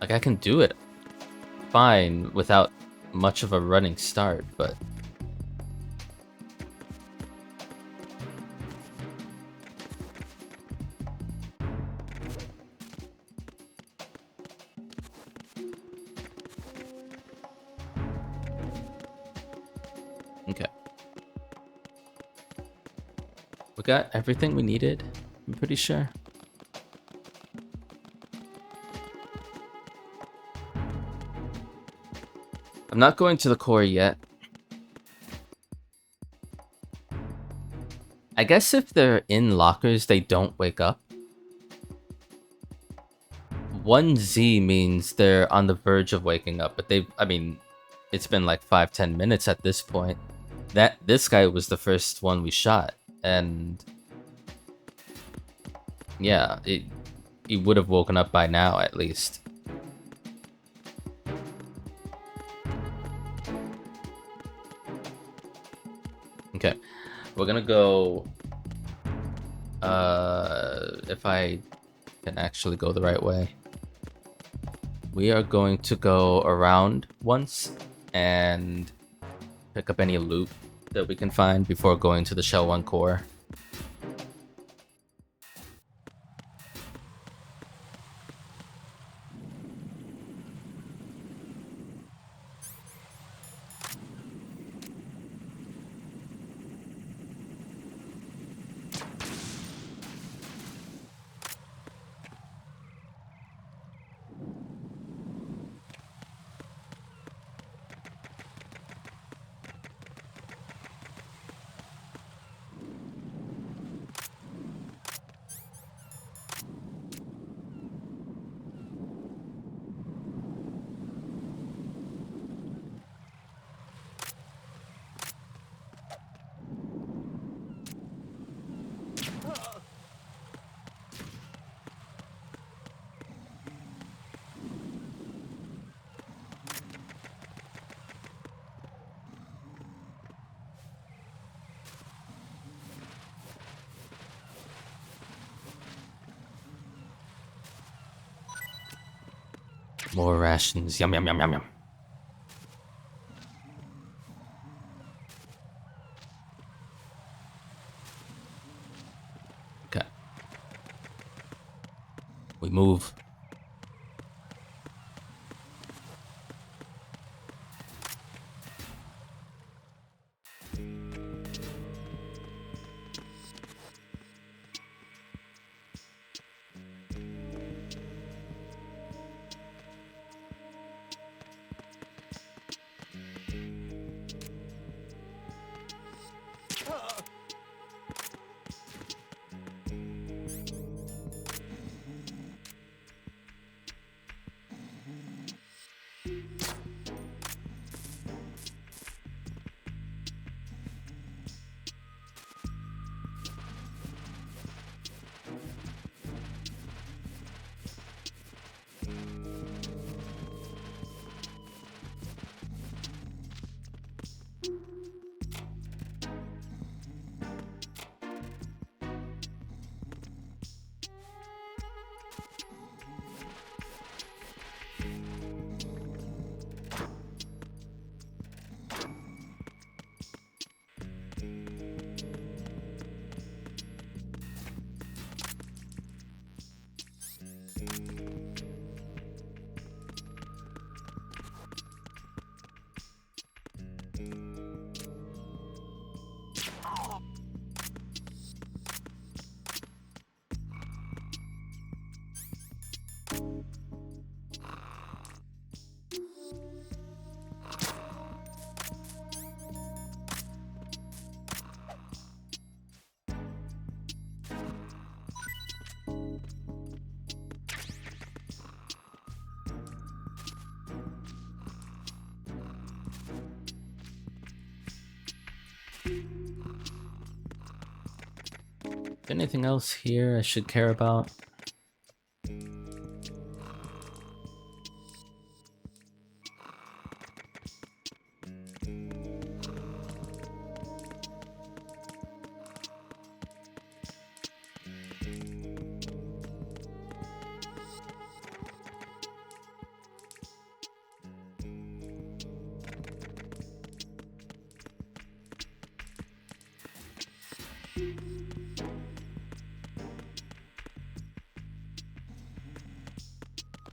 Like, I can do it fine without much of a running start, but... Okay. We got everything we needed, I'm pretty sure. I'm not going to the core yet. I guess if they're in lockers, they don't wake up. 1Z means they're on the verge of waking up, but I mean, it's been like 5-10 minutes at this point. This guy was the first one we shot, and yeah, he would have woken up by now at least. Okay, we're gonna go, if I can actually go the right way. We are going to go around once and pick up any loot that we can find before going to the Shell 1 core. More rations. Yum, yum, yum, yum, yum. Okay. We move. there anything else here I should care about?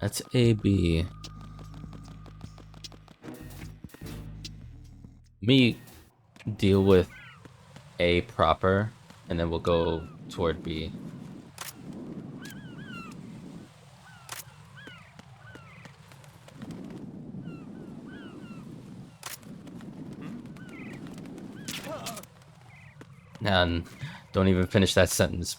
That's AB. Me deal with A proper, and then we'll go toward B. And don't even finish that sentence.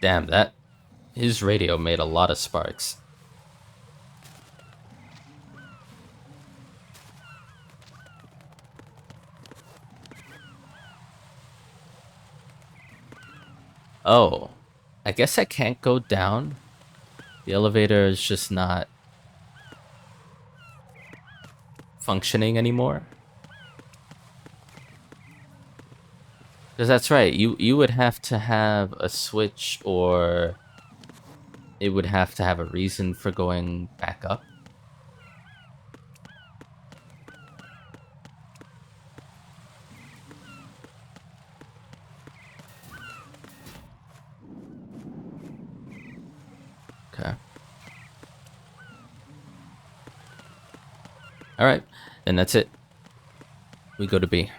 Damn, his radio made a lot of sparks. Oh, I guess I can't go down. The elevator is just not functioning anymore. Because that's right, you would have to have a switch, or it would have to have a reason for going back up. Okay. Alright, then that's it. We go to B.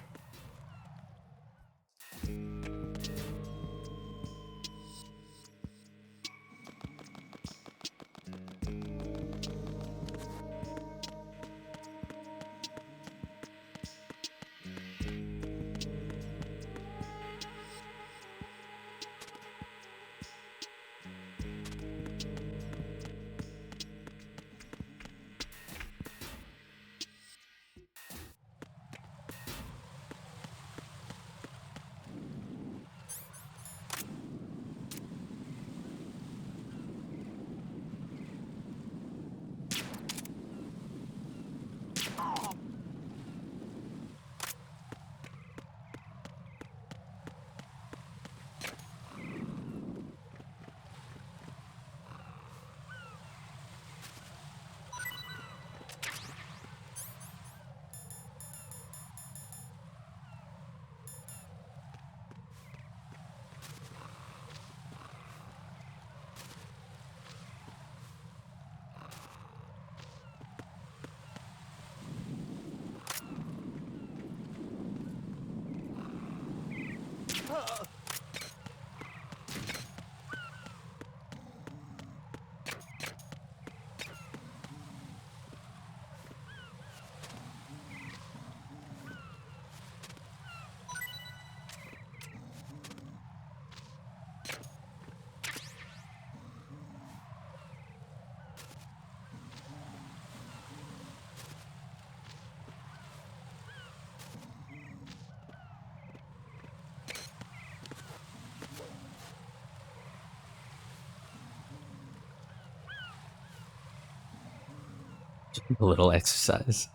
A little exercise.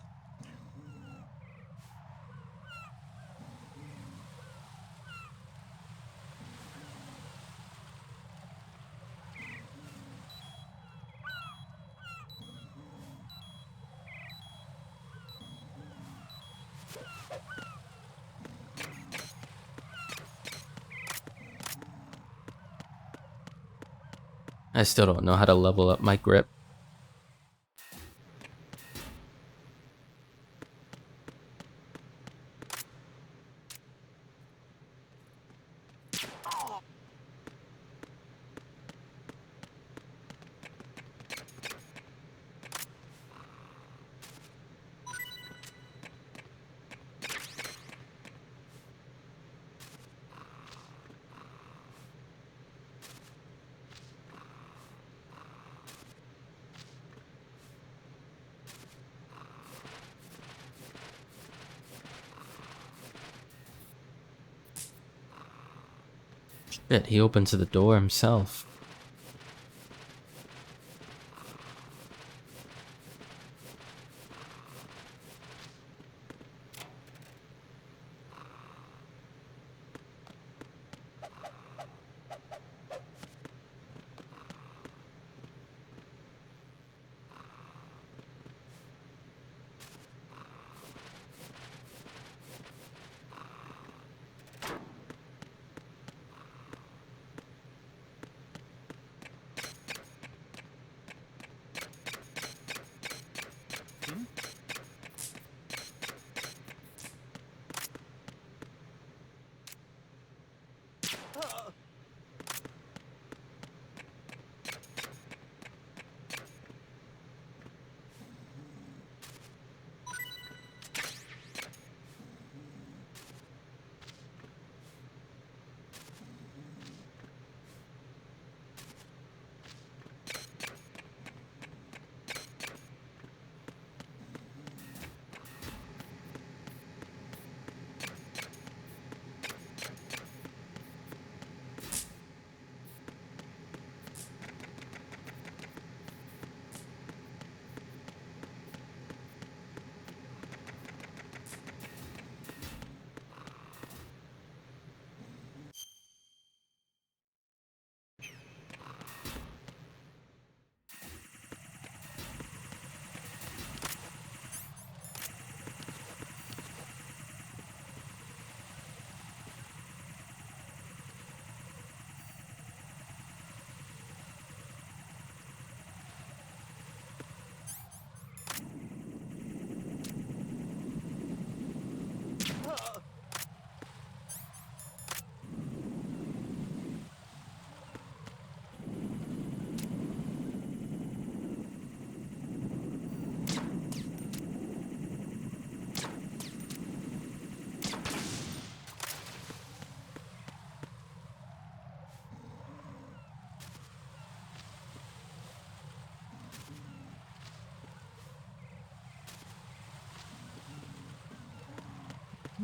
I still don't know how to level up my grip. Shit, he opened to the door himself.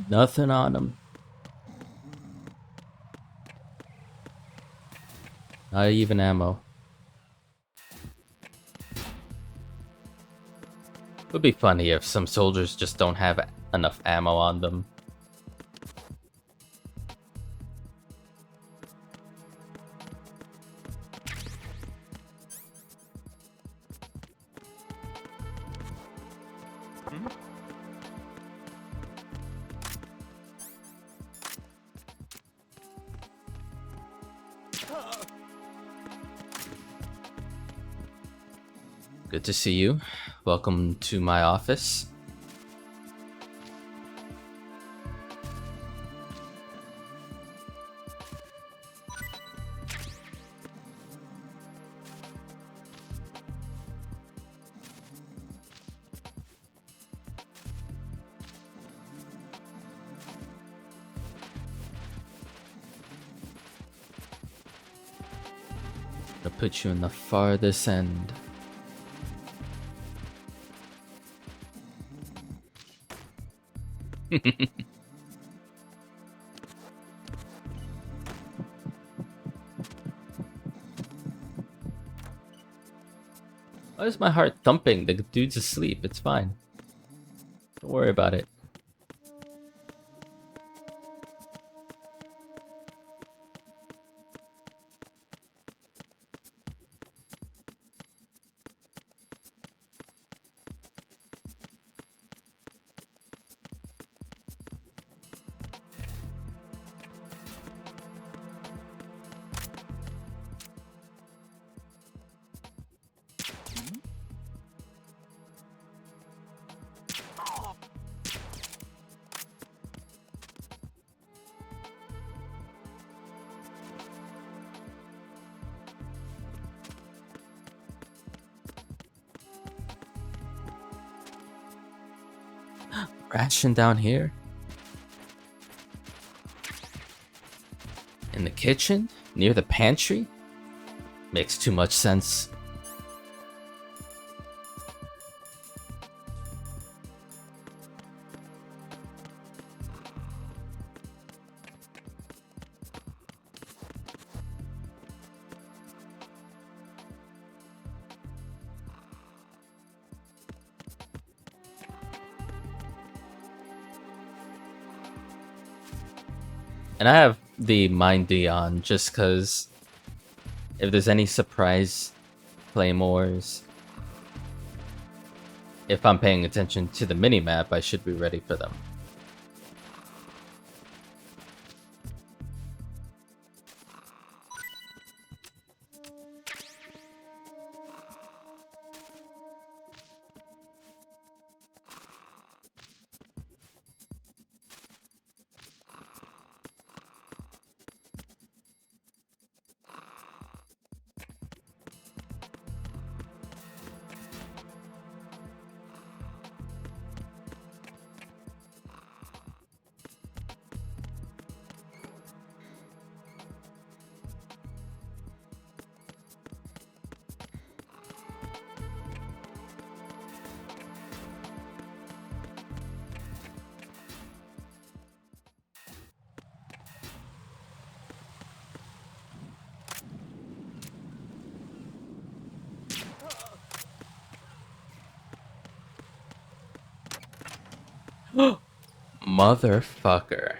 Nothing on him. Not even ammo. Would be funny if some soldiers just don't have enough ammo on them. Good to see you. Welcome to my office. I'll put you in the farthest end. Why is my heart thumping? The dude's asleep. It's fine. Don't worry about it. Ration down here? In the kitchen? Near the pantry? Makes too much sense. And I have the Mind D on just because if there's any surprise claymores, if I'm paying attention to the minimap, I should be ready for them. Motherfucker.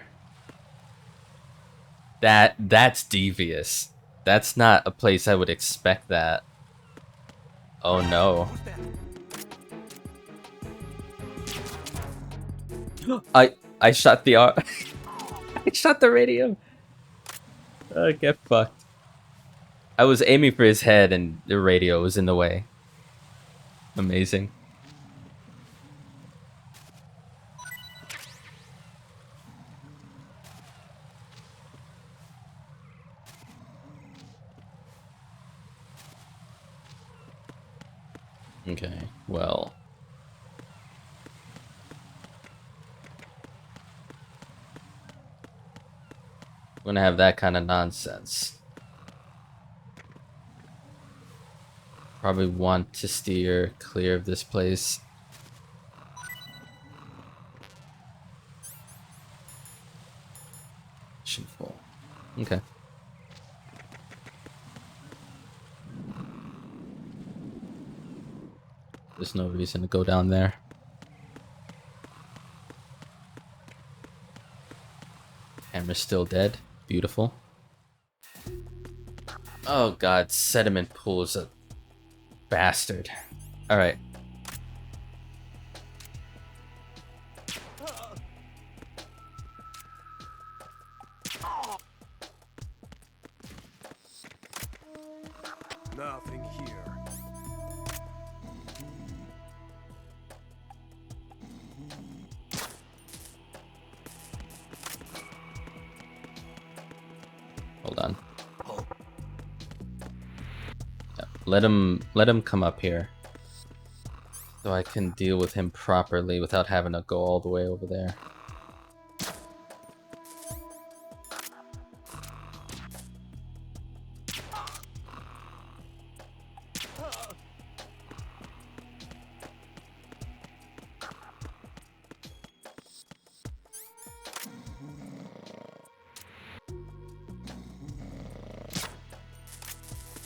That's devious. That's not a place I would expect that. Oh no. I shot the I shot the radio. Get fucked. I was aiming for his head and the radio was in the way. Amazing. Okay, well. I'm gonna have that kind of nonsense. Probably want to steer clear of this place. Mission full. Okay. There's no reason to go down there. Hammer's still dead. Beautiful. Oh god, sediment pool is a bastard. Alright. Nothing here. Hold on. Yeah, let him come up here. So I can deal with him properly without having to go all the way over there.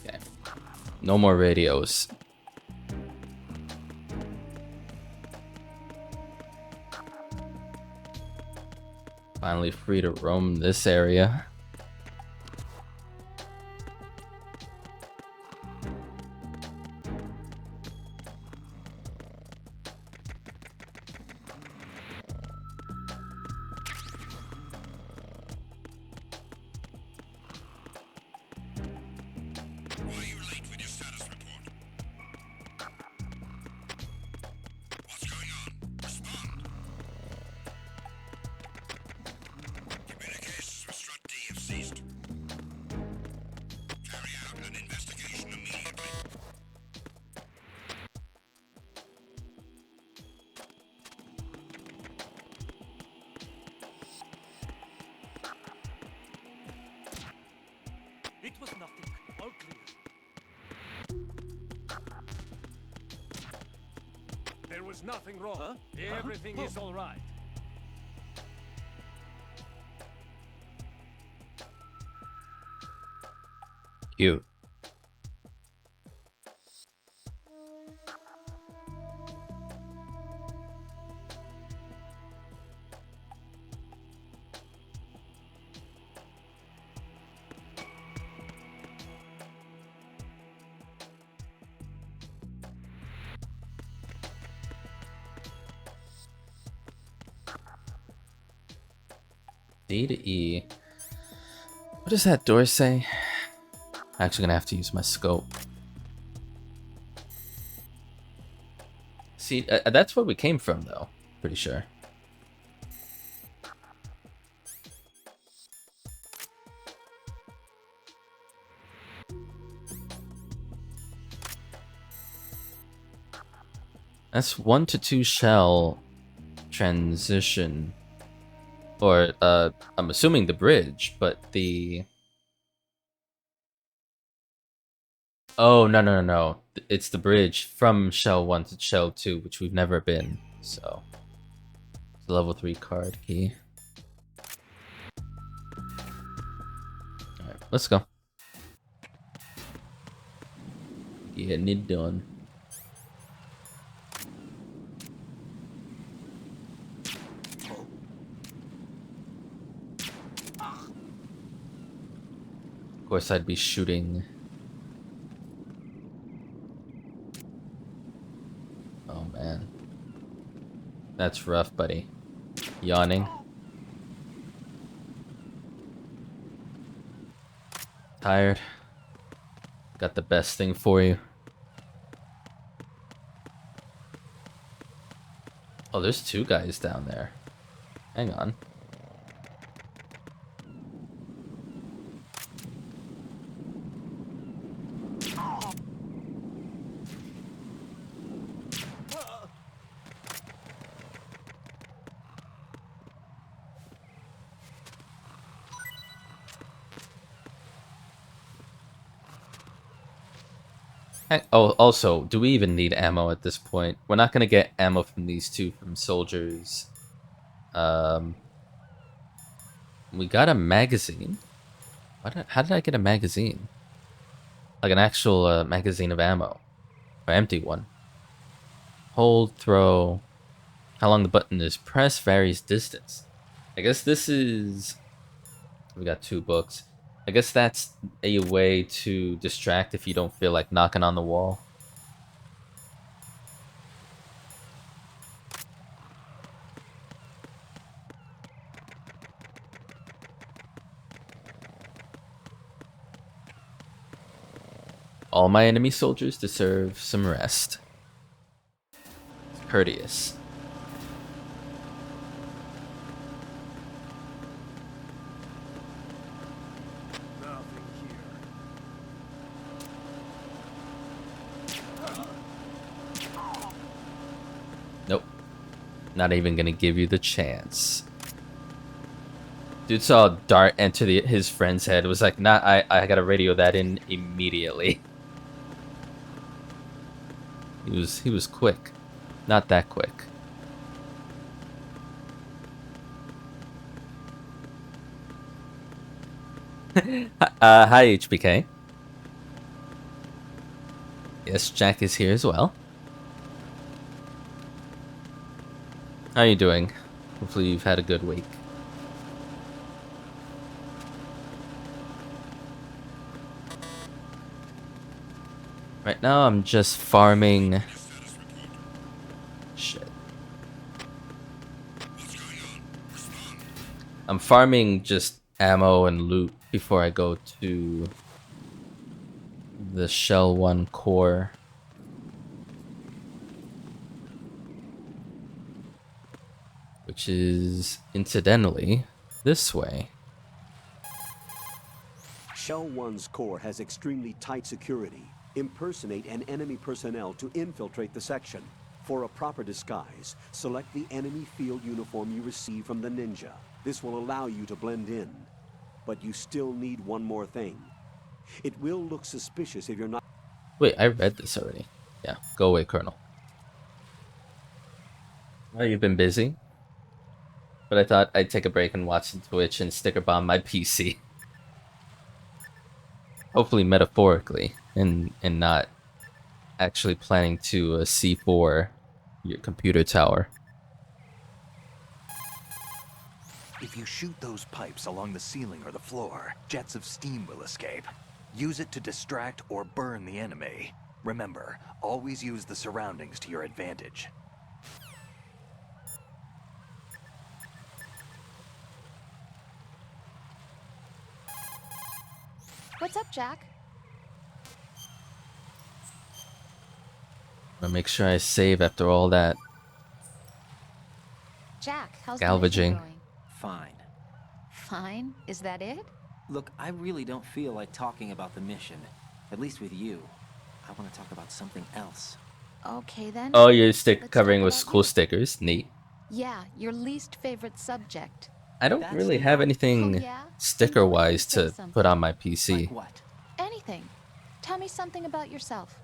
Okay. No more radios. Finally free to roam this area. Why are you late with your status report? What's going on? Respond. Communications with Strut D have ceased. Carry out an investigation immediately. It was nothing. All clear. There was nothing wrong. Huh? Everything is all right. Cute. D to E. What does that door say? I'm actually gonna have to use my scope. See, that's where we came from, though. Pretty sure. That's 1 to 2 shell transition. Or, I'm assuming the bridge, but the... Oh, no. It's the bridge from shell 1 to shell 2, which we've never been, so... It's a level 3 card key. Alright, let's go. Getting it done. Of course, I'd be shooting. Oh man, that's rough, buddy. Yawning. Tired. Got the best thing for you. Oh, there's 2 guys down there. Hang on. Oh, also, do we even need ammo at this point? We're not gonna get ammo from these 2 from soldiers. We got a magazine. How did I get a magazine? Like an actual magazine of ammo. Or empty one. Hold, throw. How long the button is pressed varies distance. I guess this is... We got 2 books. I guess that's a way to distract if you don't feel like knocking on the wall. All my enemy soldiers deserve some rest. Courteous. Nope. Not even gonna give you the chance. Dude saw a dart enter his friend's head. Was like, nah, I gotta radio that in immediately. He was quick. Not that quick. Hi HBK. Yes, Jack is here as well. How are you doing? Hopefully you've had a good week. Right now I'm just farming... Shit. I'm farming just ammo and loot before I go to the Shell 1 core. Which is, incidentally, this way. Shell 1's core has extremely tight security. Impersonate an enemy personnel to infiltrate the section. For a proper disguise, select the enemy field uniform you receive from the ninja. This will allow you to blend in. But you still need one more thing. It will look suspicious if you're not... Wait, I read this already. Yeah, go away, Colonel. Well, you've been busy. But I thought I'd take a break and watch some Twitch and sticker bomb my PC. Hopefully metaphorically, and not actually planning to C4 your computer tower. If you shoot those pipes along the ceiling or the floor, jets of steam will escape. Use it to distract or burn the enemy. Remember, always use the surroundings to your advantage. What's up, Jack? I'm gonna make sure I save after all that Jack, how's the mission salvaging. going? Fine. Fine. Is that it? Look, I really don't feel like talking about the mission. At least with you. I want to talk about something else. Okay then. Oh, your stick Let's covering talk with about cool you. stickers. Neat. Yeah, your least favorite subject. I don't That's really have not- anything Oh, yeah? sticker Then go ahead and wise say to put on my Like PC. what? Anything. Tell me something about yourself.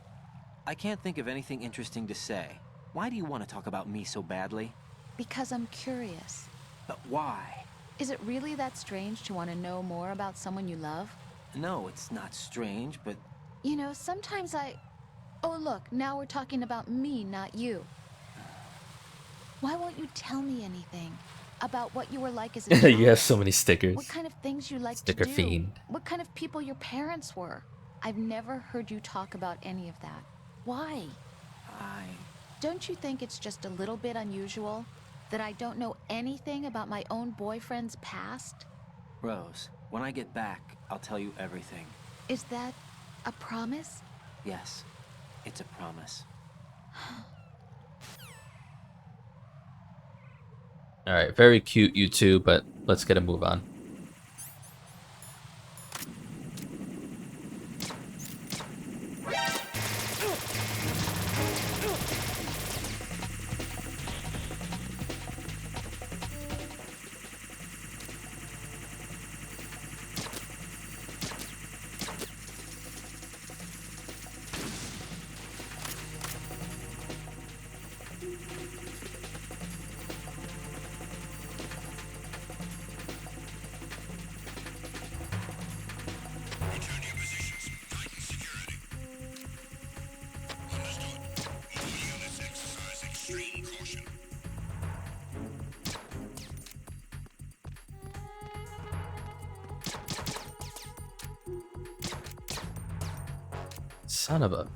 I can't think of anything interesting to say. Why do you want to talk about me so badly? Because I'm curious. But why? Is it really that strange to want to know more about someone you love? No, it's not strange, but You know, sometimes Oh, look, now we're talking about me, not you. Why won't you tell me anything about what you were like as a child? You have so many stickers. What kind of things you like Sticker to do? fiend. What kind of people your parents were? I've never heard you talk about any of that. Why? Don't you think it's just a little bit unusual that I don't know anything about my own boyfriend's past? Rose, when I get back, I'll tell you everything. Is that a promise? Yes, it's a promise. Alright, very cute you two, but let's get a move on. Return to your positions. Tighten security. Understood. All units exercise extreme caution. Son of a...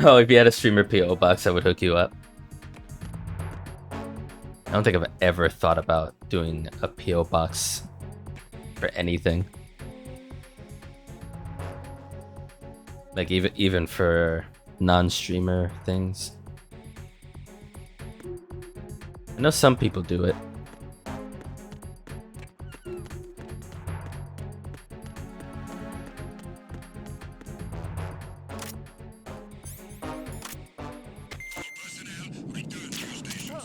Oh, if you had a streamer PO box, I would hook you up. I don't think I've ever thought about doing a PO box for anything. Like even for non-streamer things. I know some people do it. Personnel, return to your stations.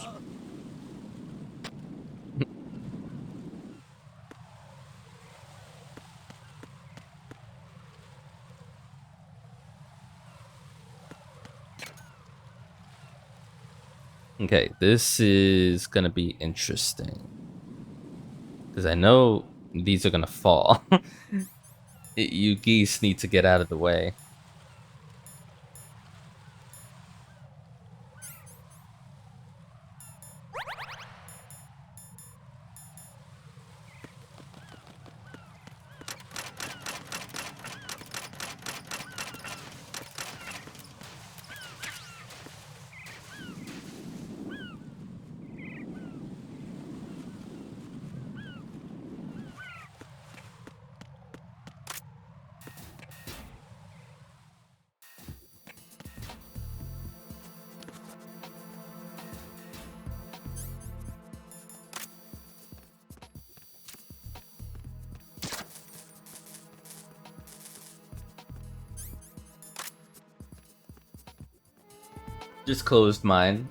Okay, this is gonna be interesting. Because I know these are gonna fall. You geese need to get out of the way. Just closed mine.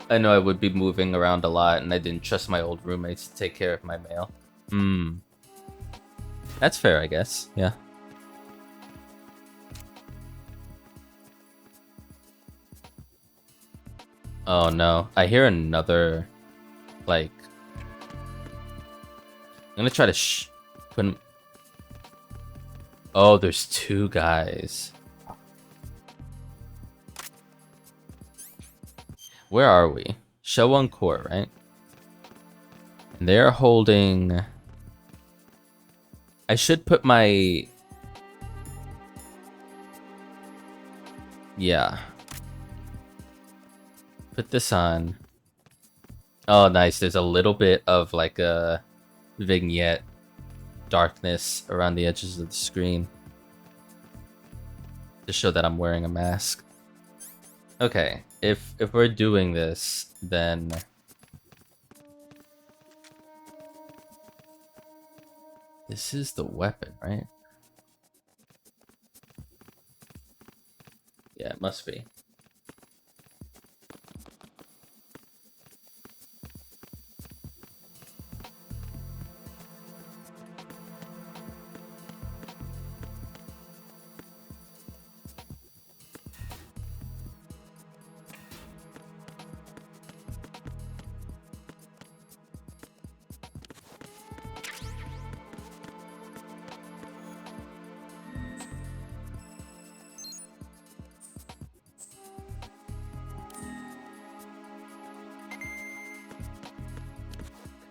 I know I would be moving around a lot, and I didn't trust my old roommates to take care of my mail. That's fair, I guess. Yeah. Oh no. I hear another... Like... I'm gonna try to put him... Oh, there's two guys. Where are we? Show 1 core, right? And they're holding... I should put my... Yeah. put this on. Oh, nice. There's a little bit of like a vignette darkness around the edges of the screen to show that I'm wearing a mask. Okay, if we're doing this, then this is the weapon, right? Yeah, it must be.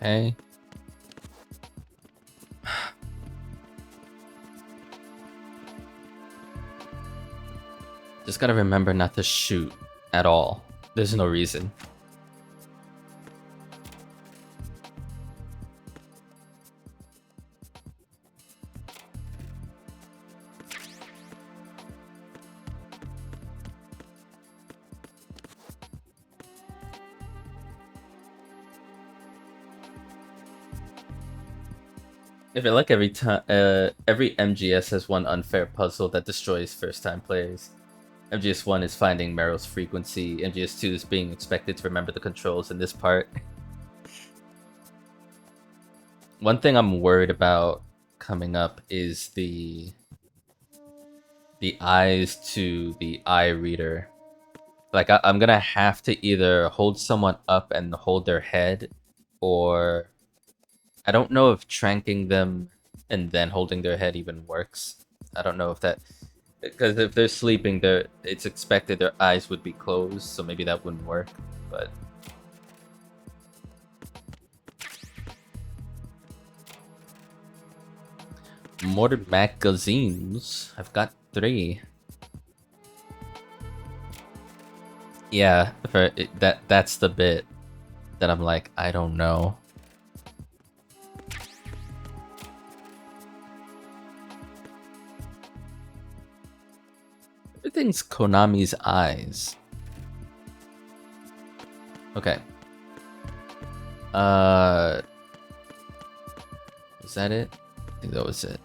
Okay. Just gotta remember not to shoot at all. There's no reason. I feel like every time, every MGS has one unfair puzzle that destroys first-time players. MGS 1 is finding Meryl's frequency. MGS 2 is being expected to remember the controls in this part. One thing I'm worried about coming up is the eyes to the eye reader. Like I'm gonna have to either hold someone up and hold their head, or I don't know if tranking them and then holding their head even works. I don't know if that, because if they're sleeping, it's expected their eyes would be closed, so maybe that wouldn't work. But more magazines. I've got 3. Yeah, that's the bit that I'm like, I don't know. Everything's Konami's eyes. Okay. Was that it? I think that was it.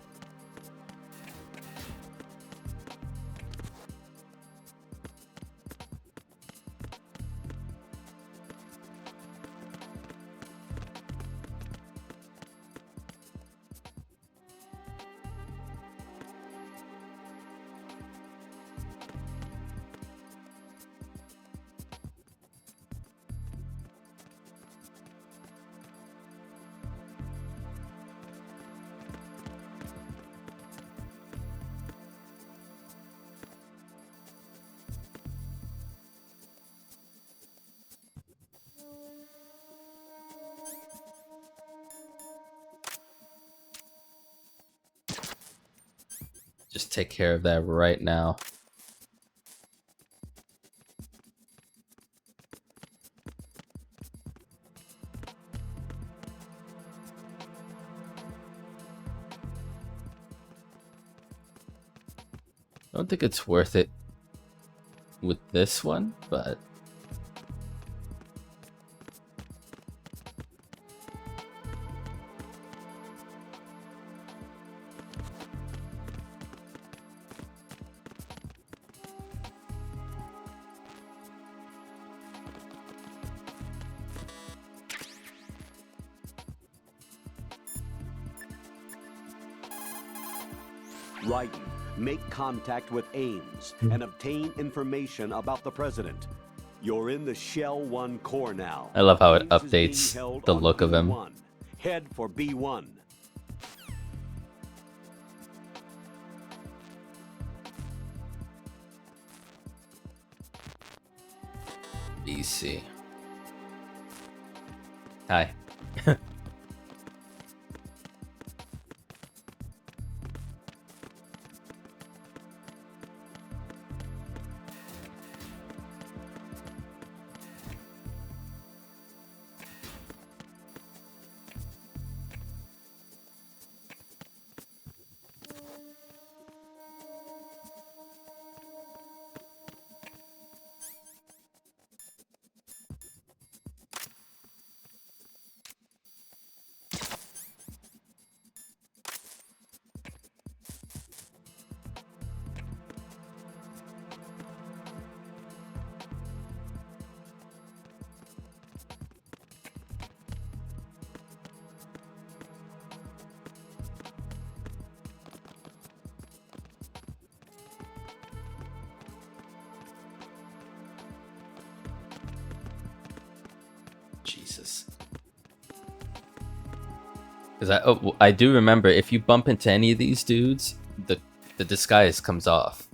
Just take care of that right now. I don't think it's worth it with this one, but Raiden, make contact with Ames and obtain information about the president. You're in the Shell 1 core now. I love how it Ames is being updates held the on look of him. B1. Head for B1. BC. Hi. Because I do remember if you bump into any of these dudes, the disguise comes off.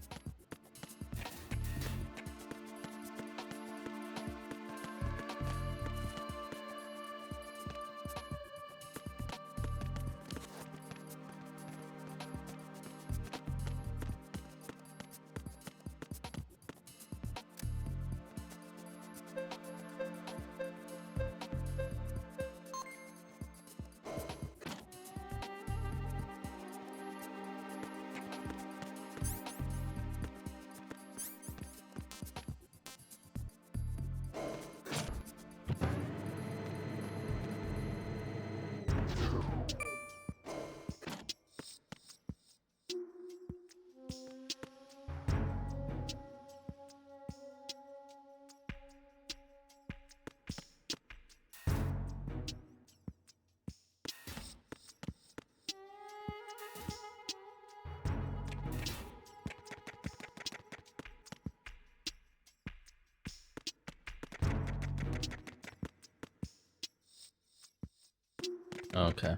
Okay.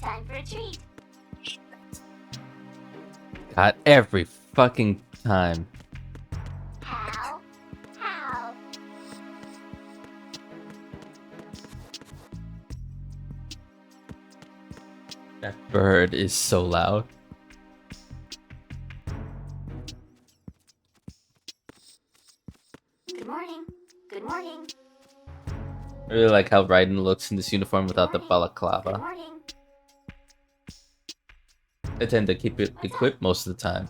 Time for a treat. God, every fucking time. How? How? That bird is so loud. Good morning. Good morning. I really like how Raiden looks in this uniform without the Good balaclava. morning. I tend to keep it equipped most of the time.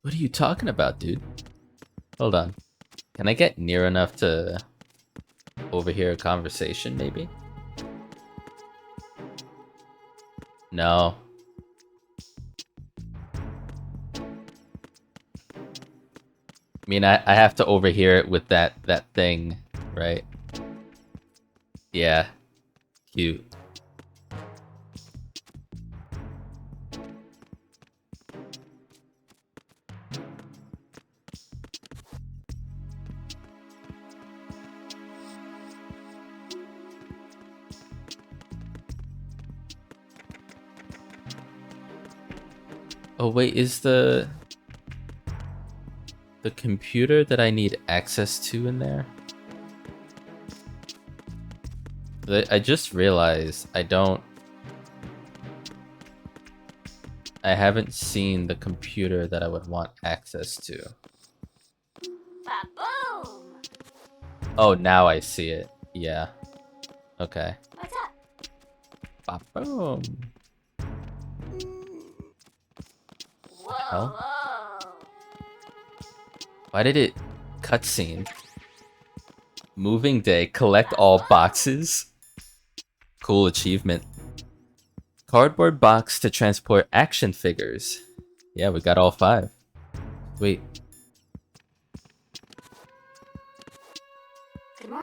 What are you talking about, dude? Hold on. Can I get near enough to overhear a conversation, maybe? No. I mean, I have to overhear it with that thing, right? Yeah. Cute. Oh wait, is the computer that I need access to in there? I just realized I haven't seen the computer that I would want access to. Ba-boom! Oh, now I see it. Yeah. Okay. What's up? Boom. Whoa, Hell? whoa. Why did it cutscene? Moving day. Collect all boxes. Cool achievement. Cardboard box to transport action figures. Yeah, we got all 5. Wait. Good morning.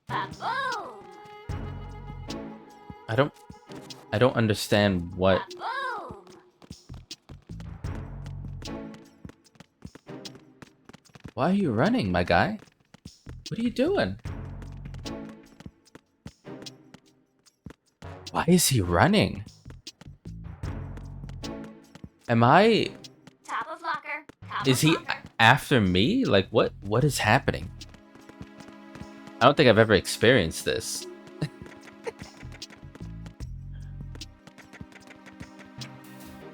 Ba-boom! I don't understand what. Boom! Why are you running, my guy? What are you doing? Why is he running? Am I... Top of locker. Top Is of he locker. after me? Like, what is happening? I don't think I've ever experienced this.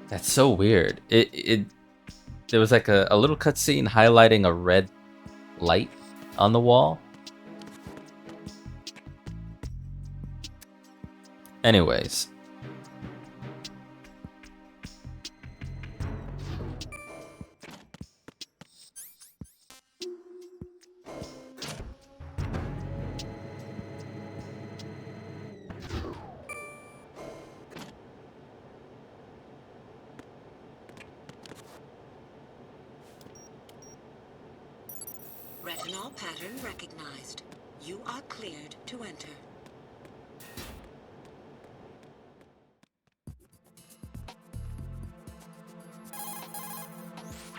That's so weird. There was like a little cutscene highlighting a red light on the wall. Anyways. Retinol pattern recognized. You are cleared to enter.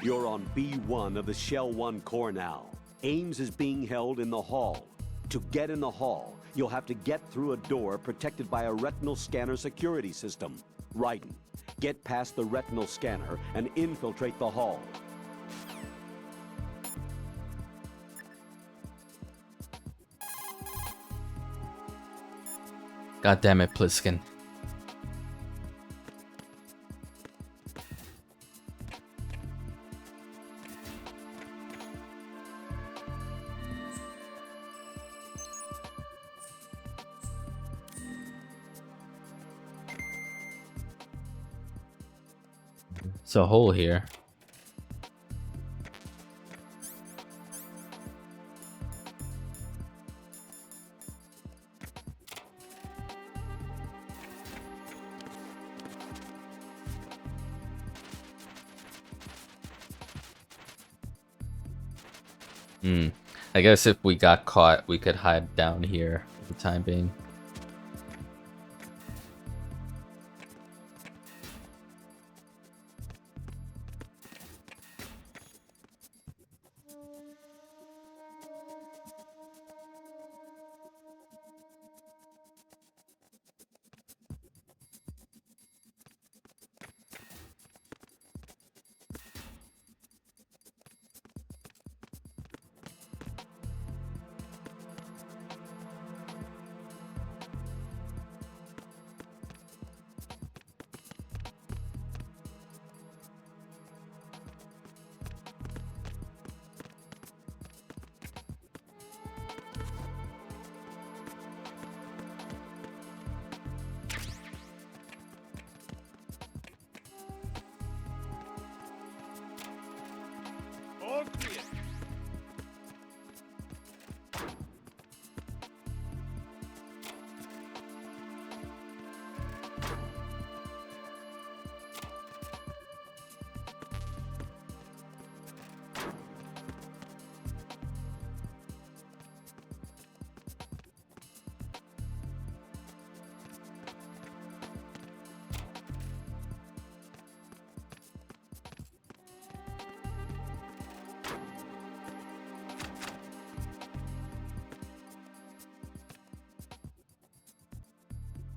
You're on B1 of the Shell 1 core now. Ames is being held in the hall. To get in the hall, you'll have to get through a door protected by a retinal scanner security system. Raiden, get past the retinal scanner and infiltrate the hall. God damn it, Pliskin. It's a hole here. I guess if we got caught, we could hide down here for the time being. All clear.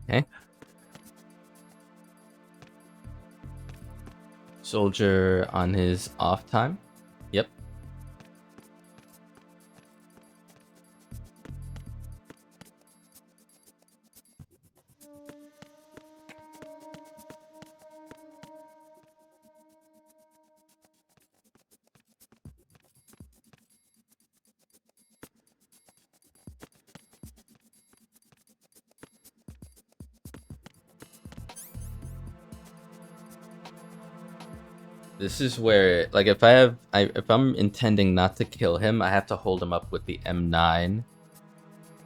Okay. Soldier on his off time. Yep. This is where, like, if I'm intending not to kill him, I have to hold him up with the M9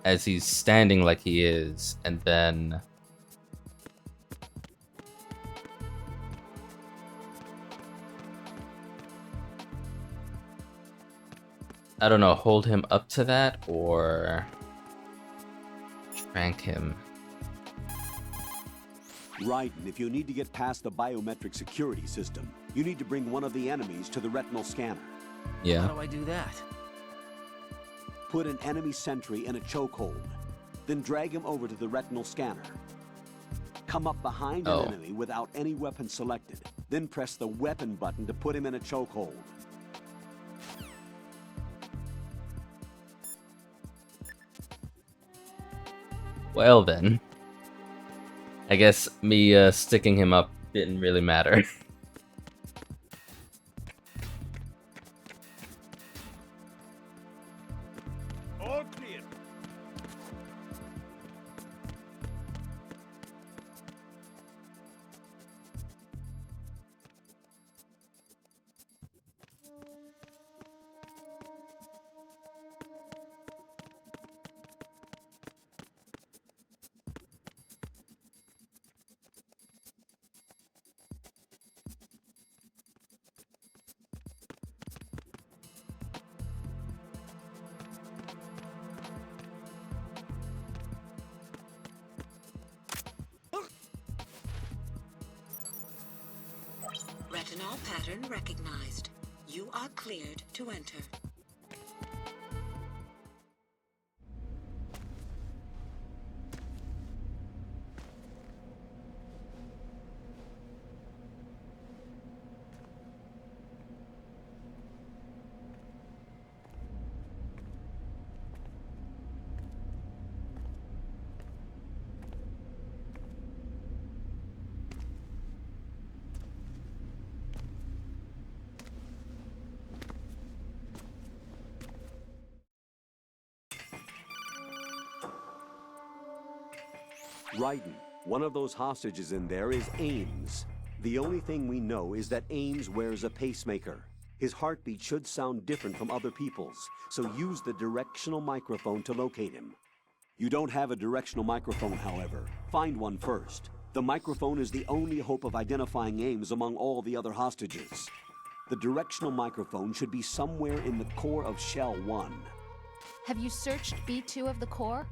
as he's standing like he is, and then I don't know, hold him up to that or trank him. Raiden, if you need to get past the biometric security system, you need to bring one of the enemies to the retinal scanner. Yeah. How do I do that? Put an enemy sentry in a chokehold, then drag him over to the retinal scanner. Come up behind an enemy without any weapon selected, then press the weapon button to put him in a chokehold. Well then. I guess me sticking him up didn't really matter. All clear. Retinol pattern recognized. You are cleared to enter. Raiden, one of those hostages in there is Ames. The only thing we know is that Ames wears a pacemaker. His heartbeat should sound different from other people's, so use the directional microphone to locate him. You don't have a directional microphone, however. Find one first. The microphone is the only hope of identifying Ames among all the other hostages. The directional microphone should be somewhere in the core of Shell 1. Have you searched B2 of the core?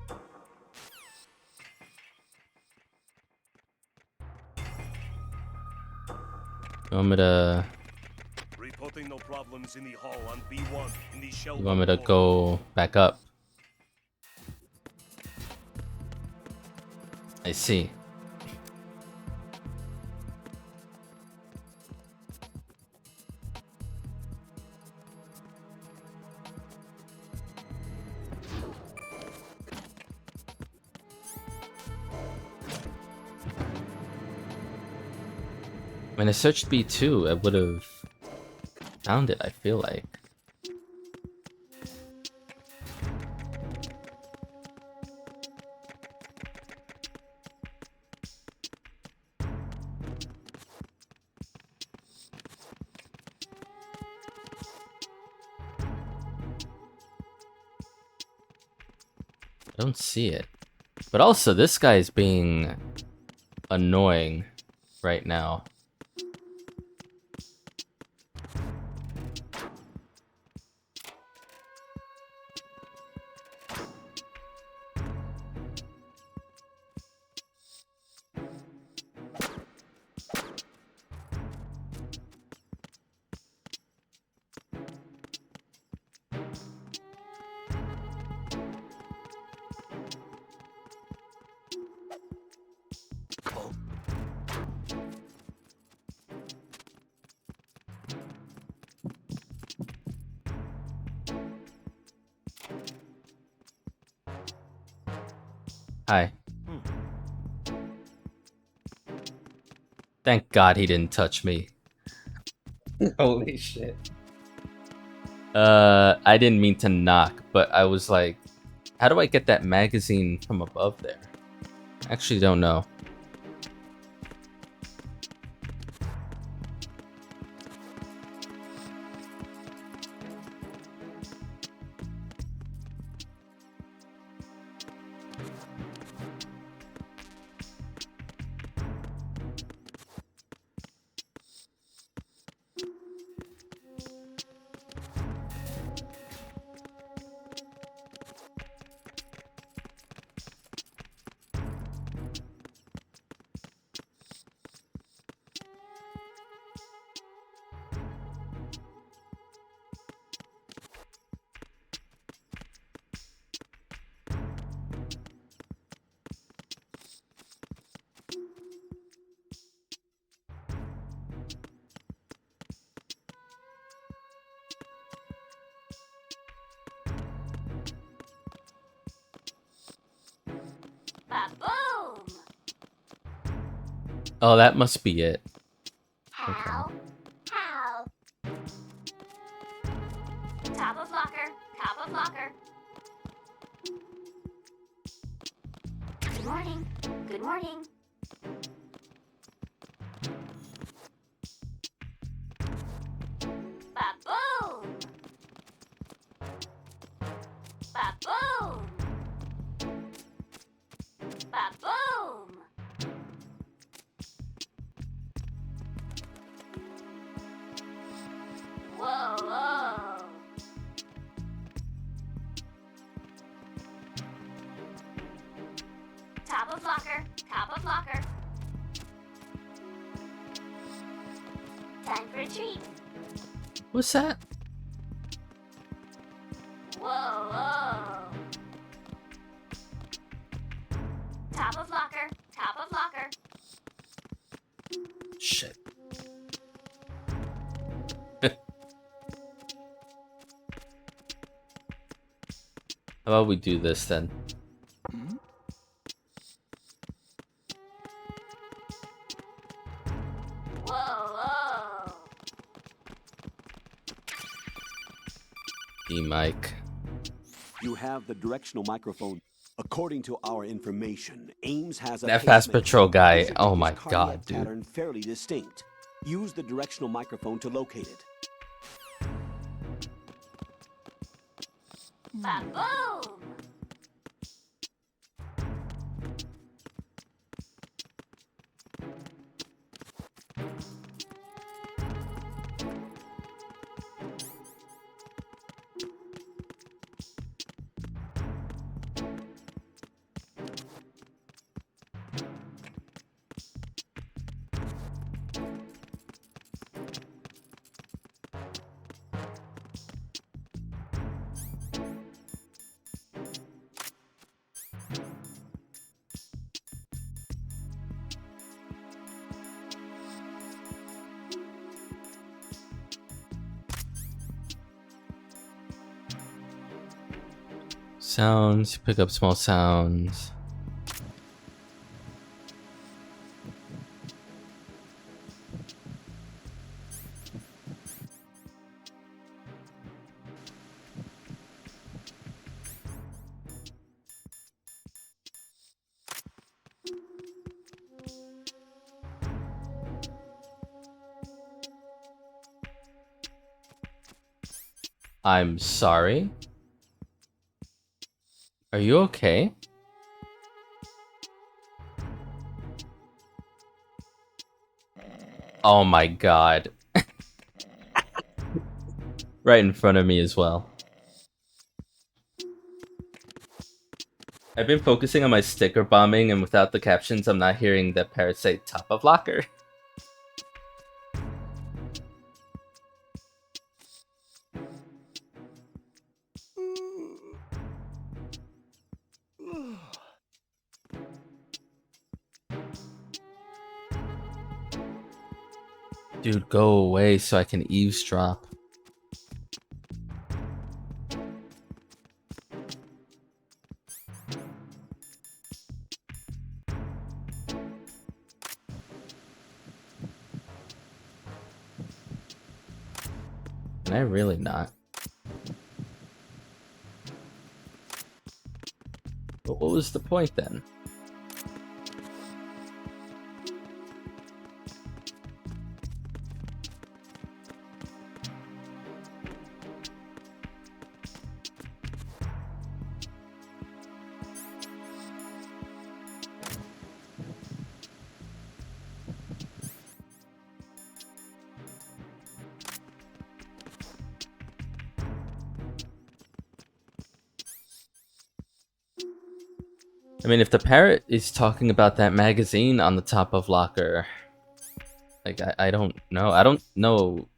You want me to... Reporting no problems in the hall on B1 in the shell. You want me to go back up? I see. When I searched B2, I would have found it, I feel like. I don't see it. But also, this guy's being annoying right now. Hi. Thank God he didn't touch me. Holy shit. I didn't mean to knock, but I was like, how do I get that magazine from above there? I actually don't know. Oh, that must be it. How? How? Top of locker. Top of locker. Good morning. Good morning. Ba-boom! Ba-boom! Ba-boom! Whoa, whoa! Top of locker. Top of locker. Time for a treat. What's that? Whoa, whoa! Top of locker. Top of locker. Shit. How about we do this then? Whoa, whoa! D-Mike. You have the directional microphone. According to our information, Ames has a That Fast pacemaker. Patrol guy. This should Oh make my his cardiac god, dude. pattern fairly distinct. Use the directional microphone to locate it. Ba-boom! Sounds. Pick up small sounds. I'm sorry. Are you okay? Oh my god. Right in front of me as well. I've been focusing on my sticker bombing, and without the captions, I'm not hearing the parrot say top of locker. Dude, go away so I can eavesdrop. Can I really not? But what was the point then? I mean, if the parrot is talking about that magazine on the top of locker, like, I don't know. I don't know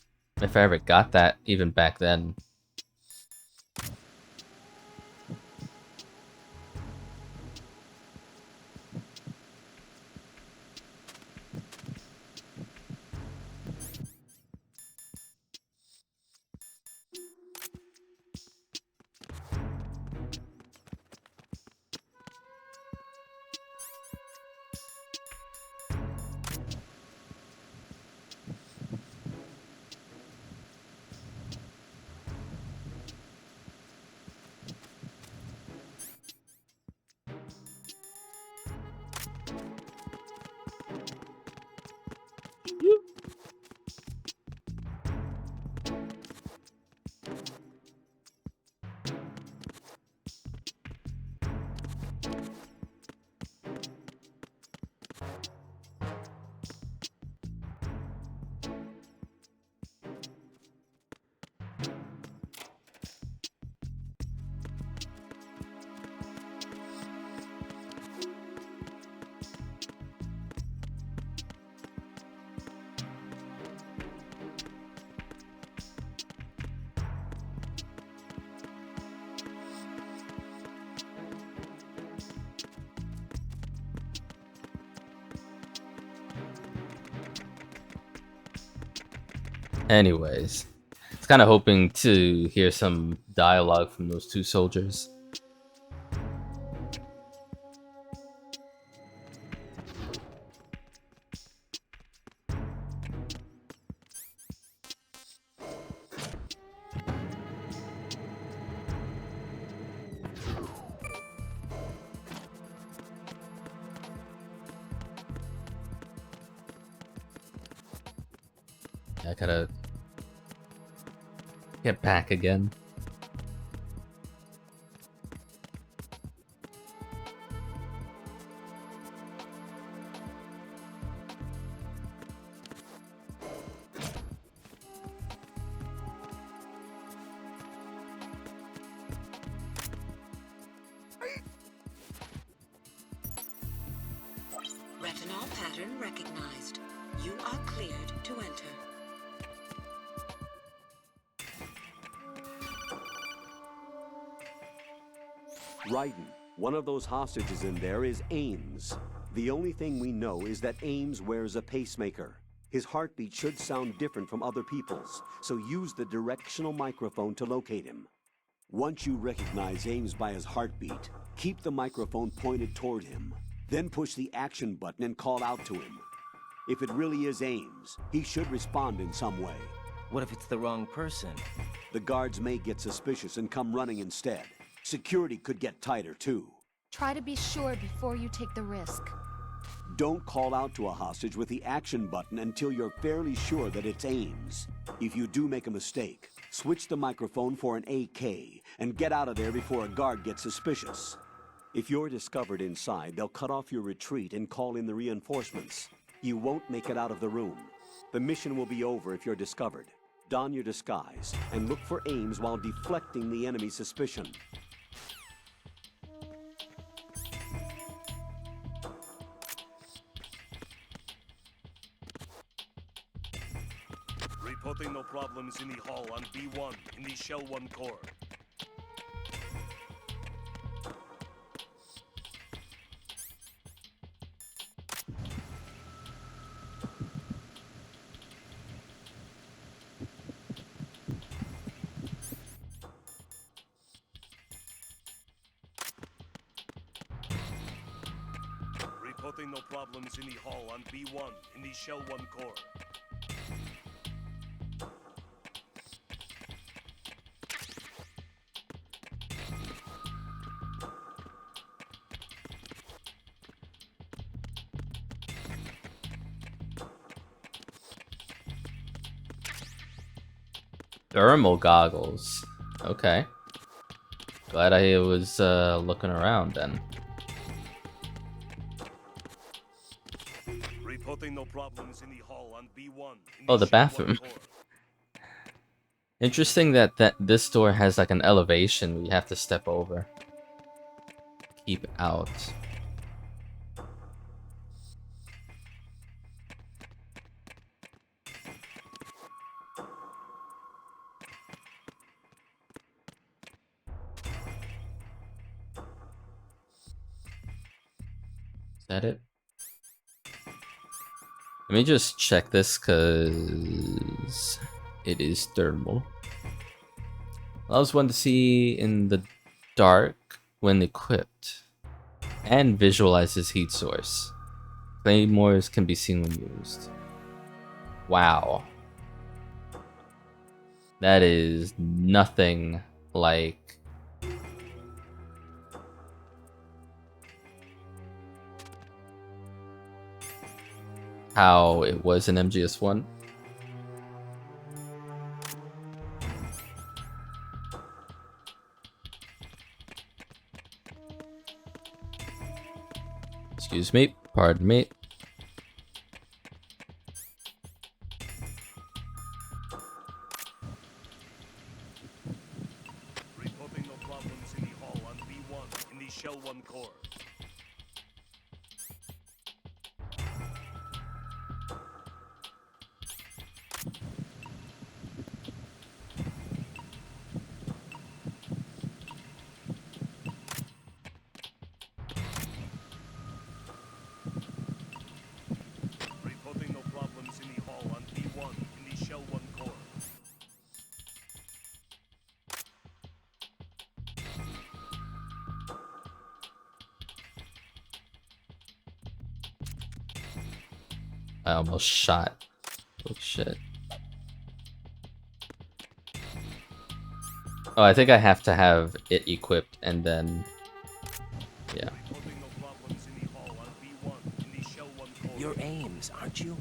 if I ever got that even back then. Anyways, it's kind of hoping to hear some dialogue from those two soldiers. I gotta get back again. Retinol pattern recognized. You are cleared to enter. Raiden, one of those hostages in there is Ames. The only thing we know is that Ames wears a pacemaker. His heartbeat should sound different from other people's, so use the directional microphone to locate him. Once you recognize Ames by his heartbeat, keep the microphone pointed toward him. Then push the action button and call out to him. If it really is Ames, he should respond in some way. What if it's the wrong person? The guards may get suspicious and come running instead. Security could get tighter, too. Try to be sure before you take the risk. Don't call out to a hostage with the action button until you're fairly sure that it's Ames. If you do make a mistake, switch the microphone for an AK and get out of there before a guard gets suspicious. If you're discovered inside, they'll cut off your retreat and call in the reinforcements. You won't make it out of the room. The mission will be over if you're discovered. Don your disguise and look for Ames while deflecting the enemy's suspicion. Reporting no problems in the hall on B1 in the Shell 1 core. Reporting no problems in the hall on B1 in the Shell 1 core. Thermal goggles. Okay. Glad I was looking around then. Reporting no problems in the hall on B1 in Oh, the Shell 1 bathroom. core. Interesting that this door has like an elevation we have to step over. Keep out. Is that it? Let me just check this because it is thermal. Allows one to see in the dark when equipped and visualizes heat source. Claymores can be seen when used. Wow. That is nothing like how it was in MGS1. Excuse me, pardon me. Reporting no problems in the hall on B1 in the Shell 1 core. I almost shot. Oh shit. Oh, I think I have to have it equipped and then... Yeah. Reporting no problems in the hall on B1 in the Shell 1 core. You're Ames, aren't you?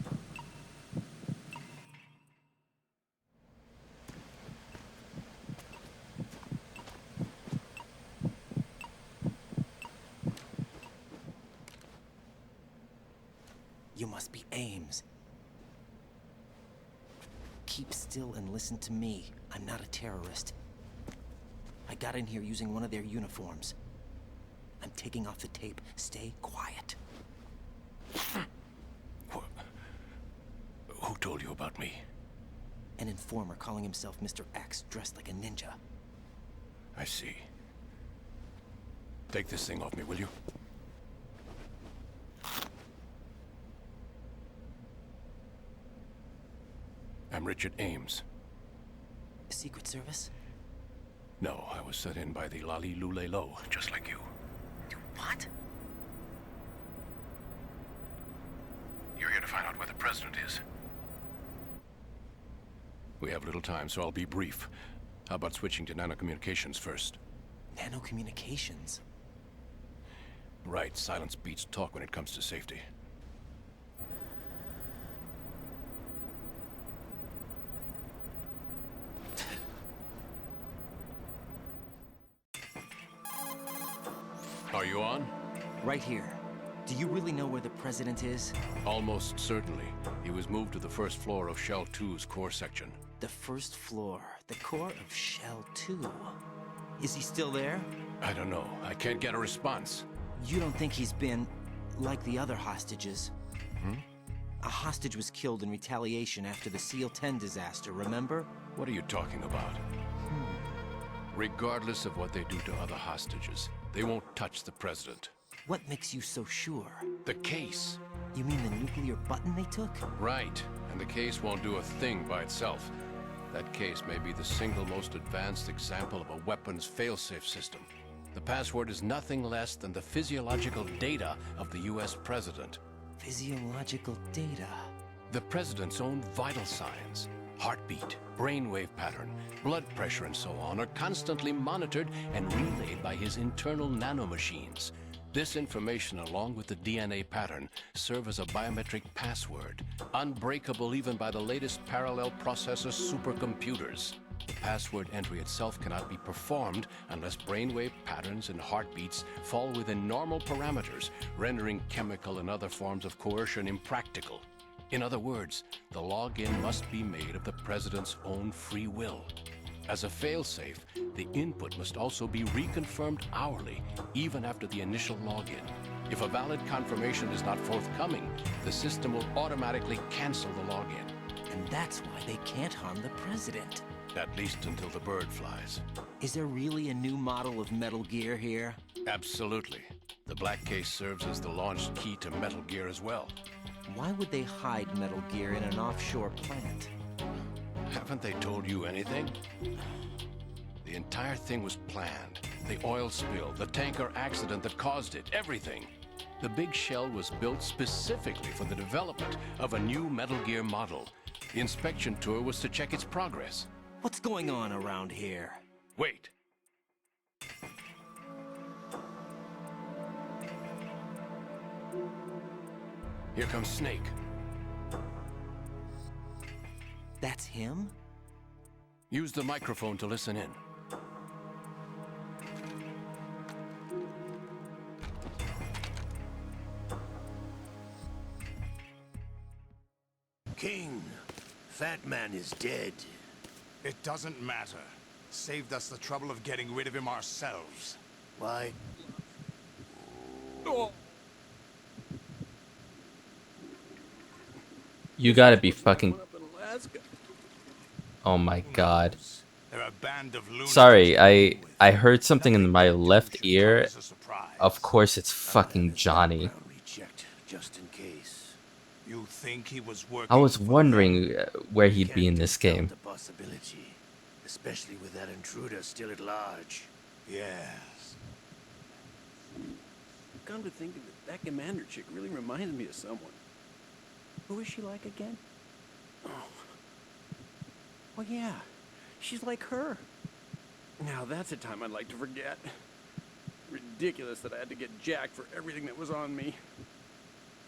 You must be Ames. Keep still and listen to me. I'm not a terrorist. I got in here using one of their uniforms. I'm taking off the tape. Stay quiet. Who told you about me? An informer calling himself Mr. X, dressed like a ninja. I see. Take this thing off me, will you? I'm Richard Ames. Secret Service? No, I was sent in by the Lali Lule Lo, just like you. What? You're here to find out where the president is. We have little time, so I'll be brief. How about switching to nanocommunications first? Nanocommunications? Right, silence beats talk when it comes to safety. Are you on? Right here. Do you really know where the president is? Almost certainly. He was moved to the first floor of Shell 2's core section. The first floor. The core of Shell 2. Is he still there? I don't know. I can't get a response. You don't think he's been like the other hostages? Hmm? A hostage was killed in retaliation after the SEAL 10 disaster, remember? What are you talking about? Regardless of what they do to other hostages, they won't touch the president. What makes you so sure? The case. You mean the nuclear button they took? Right. And the case won't do a thing by itself. That case may be the single most advanced example of a weapons failsafe system. The password is nothing less than the physiological data of the US president. Physiological data? The president's own vital signs, heartbeat, brainwave pattern, blood pressure and so on are constantly monitored and relayed by his internal nanomachines. This information, along with the DNA pattern, serve as a biometric password, unbreakable even by the latest parallel processor supercomputers. The password entry itself cannot be performed unless brainwave patterns and heartbeats fall within normal parameters, rendering chemical and other forms of coercion impractical. In other words, the login must be made of the president's own free will. As a failsafe, the input must also be reconfirmed hourly, even after the initial login. If a valid confirmation is not forthcoming, the system will automatically cancel the login. And that's why they can't harm the president. At least until the bird flies. Is there really a new model of Metal Gear here? Absolutely. The black case serves as the launch key to Metal Gear as well. Why would they hide Metal Gear in an offshore plant? Haven't they told you anything? The entire thing was planned. The oil spill, the tanker accident that caused it, everything. The big shell was built specifically for the development of a new Metal Gear model. The inspection tour was to check its progress. What's going on around here? Wait. Here comes Snake. That's him? Use the microphone to listen in. King, Fat Man is dead. It doesn't matter. Saved us the trouble of getting rid of him ourselves. Why? You gotta be fucking... Oh my god. They're a band of lunatics. Sorry, I heard something in my left ear. Of course it's fucking Johnny. Just in case. You think he was working? I was wondering where he'd be in this game. The possibility, especially with that intruder still at large. Yes. Come to think of it, that commander chick really reminded me of someone. Who is she like again? Oh. Well, yeah. She's like her. Now that's a time I'd like to forget. Ridiculous that I had to get jacked for everything that was on me.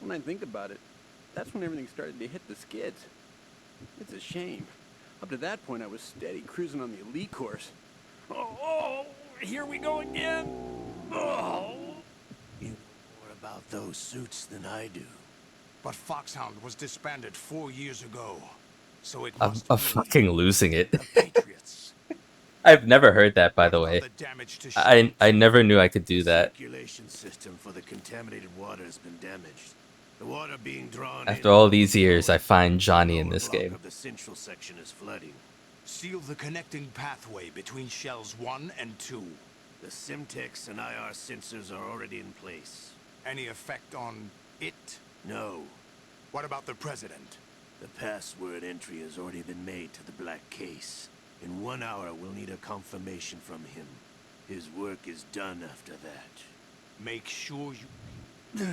When I think about it, that's when everything started to hit the skids. It's a shame. Up to that point, I was steady cruising on the elite course. Oh, here we go again. Oh. You know more about those suits than I do. But Foxhound was disbanded 4 years ago. So it I'm must be fucking losing it. the Patriots. I've never heard that, by the What way. about the damage to I never knew I could do that. Circulation system for the contaminated water has been damaged. The water being drawn After all these years, I find Johnny in lower this block game. of the central section is flooding. Seal the connecting pathway between shells 1 and 2. The Simtex and IR sensors are already in place. Any effect on it? No. What about the president? The password entry has already been made to the black case. In 1 hour, we'll need a confirmation from him. His work is done after that. Make sure you...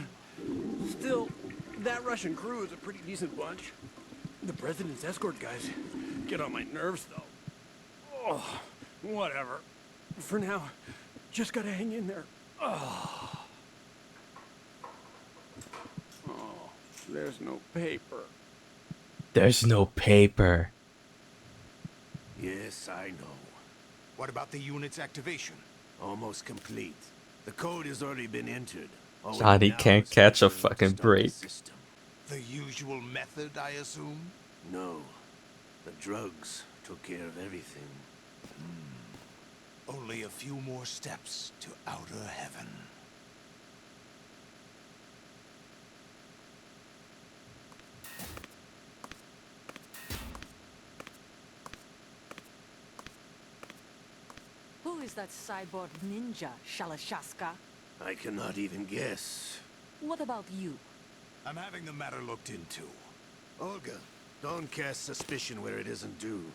Still, that Russian crew is a pretty decent bunch. The president's escort guys get on my nerves, though. Oh, whatever. For now, just gotta hang in there. Oh, there's no paper. There's no paper. Yes, I know. What about the unit's activation? Almost complete. The code has already been entered. All we Johnny now can't is catch a to fucking start the break. system. The usual method, I assume? No. The drugs took care of everything. Only a few more steps to outer heaven. Who is that cyborg ninja, Shalashaska? I cannot even guess. What about you? I'm having the matter looked into. Olga, don't cast suspicion where it isn't due.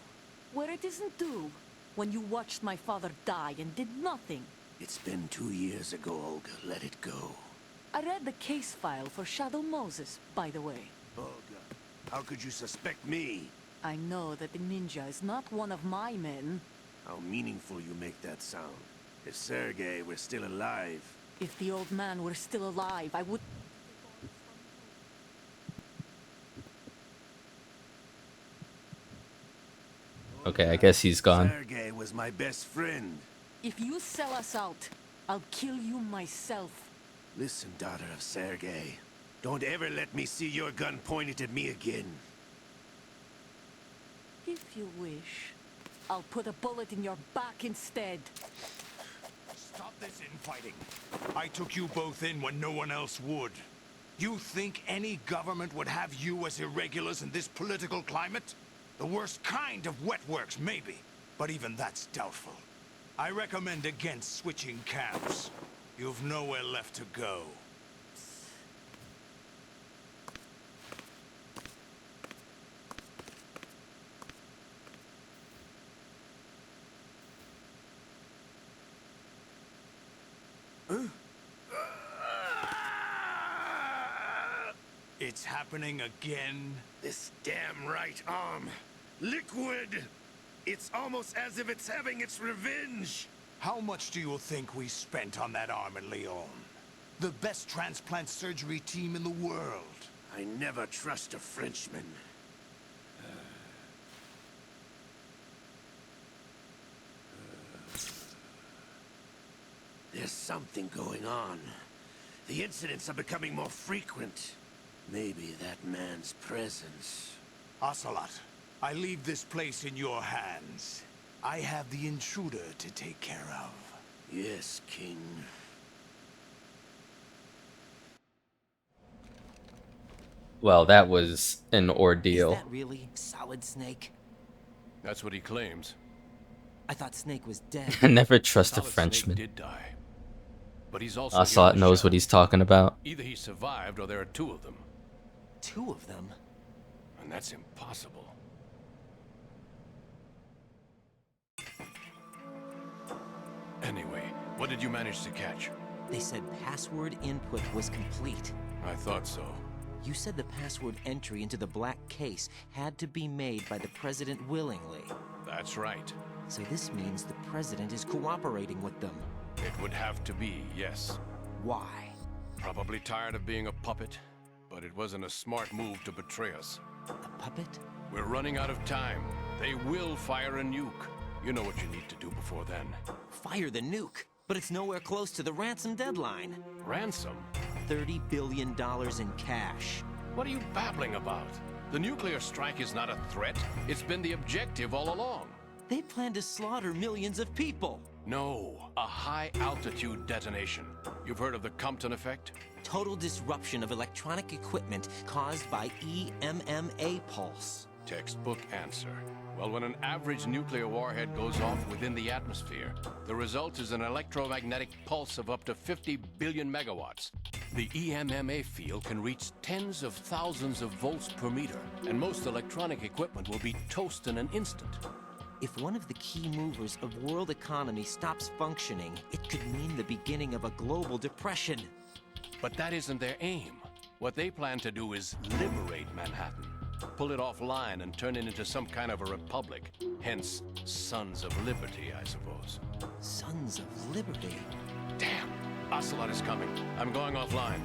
Where it isn't due, when you watched my father die and did nothing. It's been 2 years ago, Olga. Let it go. I read the case file for Shadow Moses, by the way. Olga, how could you suspect me? I know that the ninja is not one of my men. How meaningful you make that sound. If Sergei were still alive... If the old man were still alive, I would... Okay, I guess he's gone. Sergei was my best friend. If you sell us out, I'll kill you myself. Listen, daughter of Sergei. Don't ever let me see your gun pointed at me again. If you wish, I'll put a bullet in your back instead. Stop this infighting. I took you both in when no one else would. You think any government would have you as irregulars in this political climate? The worst kind of wet works, maybe. But even that's doubtful. I recommend against switching camps. You've nowhere left to go. It's happening again. This damn right arm. Liquid! It's almost as if it's having its revenge! How much do you think we spent on that arm in Lyon? The best transplant surgery team in the world. I never trust a Frenchman. There's something going on. The incidents are becoming more frequent. Maybe that man's presence. Ocelot, I leave this place in your hands. I have the intruder to take care of. Yes, King. Well, that was an ordeal. Is that really Solid Snake? That's what he claims. I thought Snake was dead. I never trust a Solid Frenchman. Snake did die. But he's also Ocelot knows what he's talking about. Either he survived or there are two of them. Two of them? And that's impossible. Anyway, what did you manage to catch? They said password input was complete. I thought so. You said the password entry into the black case had to be made by the president willingly. That's right. So this means the president is cooperating with them. It would have to be, yes. Why? Probably tired of being a puppet, but it wasn't a smart move to betray us. A puppet? We're running out of time. They will fire a nuke. You know what you need to do before then. Fire the nuke? But it's nowhere close to the ransom deadline. Ransom? $30 billion in cash. What are you babbling about? The nuclear strike is not a threat. It's been the objective all along. They plan to slaughter millions of people. No, a high-altitude detonation. You've heard of the Compton effect? Total disruption of electronic equipment caused by EMMA pulse. Textbook answer. Well, when an average nuclear warhead goes off within the atmosphere, the result is an electromagnetic pulse of up to 50 billion megawatts. The EMMA field can reach tens of thousands of volts per meter, and most electronic equipment will be toast in an instant. If one of the key movers of world economy stops functioning, it could mean the beginning of a global depression. But that isn't their aim. What they plan to do is liberate Manhattan. Pull it offline and turn it into some kind of a republic. Hence, Sons of Liberty, I suppose. Sons of Liberty? Damn! Ocelot is coming. I'm going offline.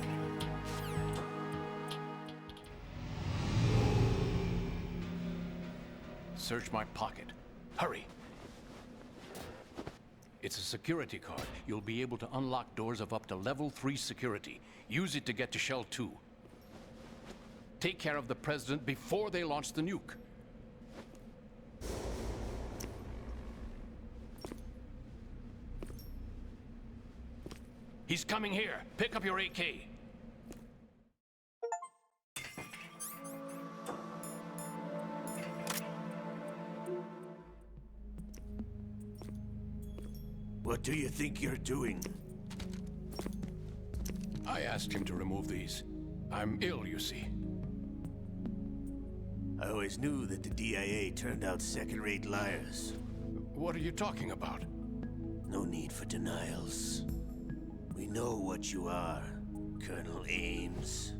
Search my pocket. Hurry! It's a security card. You'll be able to unlock doors of up to level 3 security. Use it to get to Shell 2. Take care of the president before they launch the nuke. He's coming here. Pick up your AK. What do you think you're doing? I asked him to remove these. I'm ill, you see. I always knew that the DIA turned out second-rate liars. What are you talking about? No need for denials. We know what you are, Colonel Ames.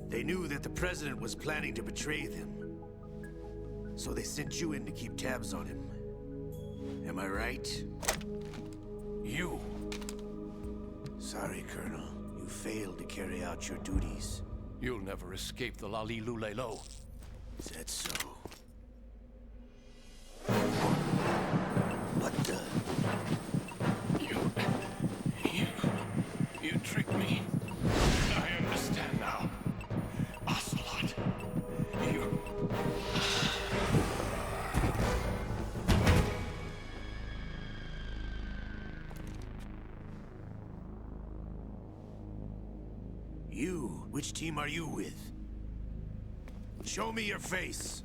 They knew that the president was planning to betray them. So they sent you in to keep tabs on him. Am I right? You? Sorry, Colonel. You failed to carry out your duties. You'll never escape the Lali-Lulelo. Is that so? What the? You tricked me. I understand now. Ocelot. You... You? Which team are you with? Show me your face.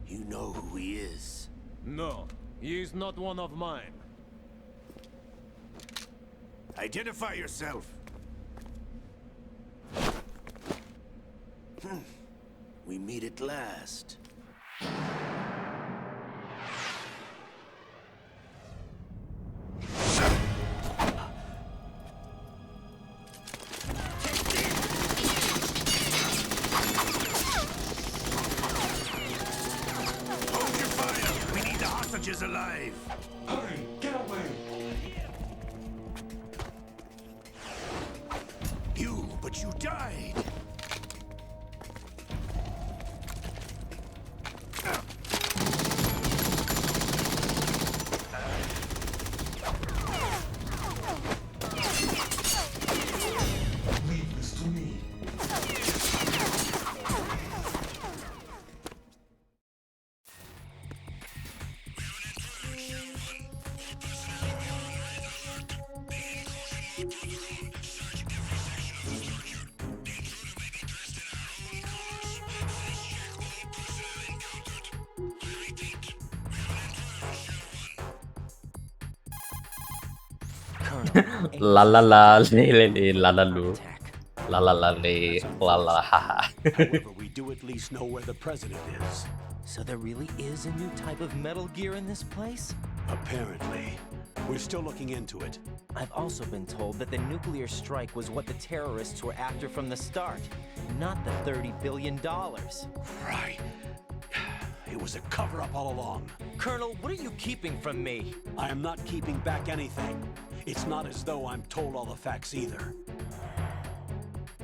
You know who he is. No, he is not one of mine. Identify yourself. We meet at last. Hold your fire! We need the hostages alive! Hurry! Get away! But you died! Leave this to me. La la la le le la la lu. La la la le la la ha ha. However, we do at least know where the president is. So there really is a new type of Metal Gear in this place? Apparently. We're still looking into it. I've also been told that the nuclear strike was what the terrorists were after from the start, not the $30 billion. Right. It was a cover-up all along. Colonel, what are you keeping from me? I am not keeping back anything. It's not as though I'm told all the facts either.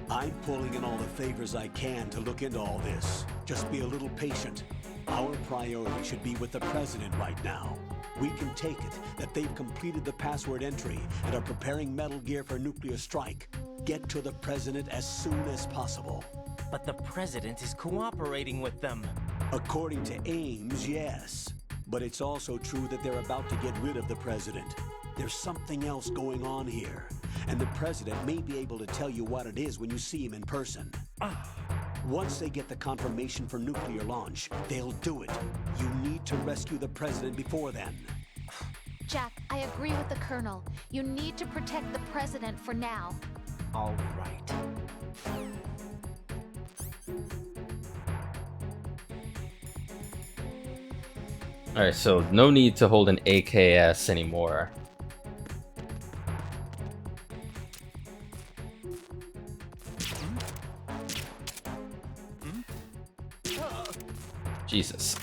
I'm pulling in all the favors I can to look into all this. Just be a little patient. Our priority should be with the President right now. We can take it that they've completed the password entry and are preparing Metal Gear for nuclear strike. Get to the President as soon as possible. But the President is cooperating with them. According to Ames, yes. But it's also true that they're about to get rid of the President. There's something else going on here. And the President may be able to tell you what it is when you see him in person. Once they get the confirmation for nuclear launch, they'll do it. You need to rescue the President before then. Jack, I agree with the Colonel. You need to protect the President for now. All right. Alright, so no need to hold an AKS anymore. Jesus.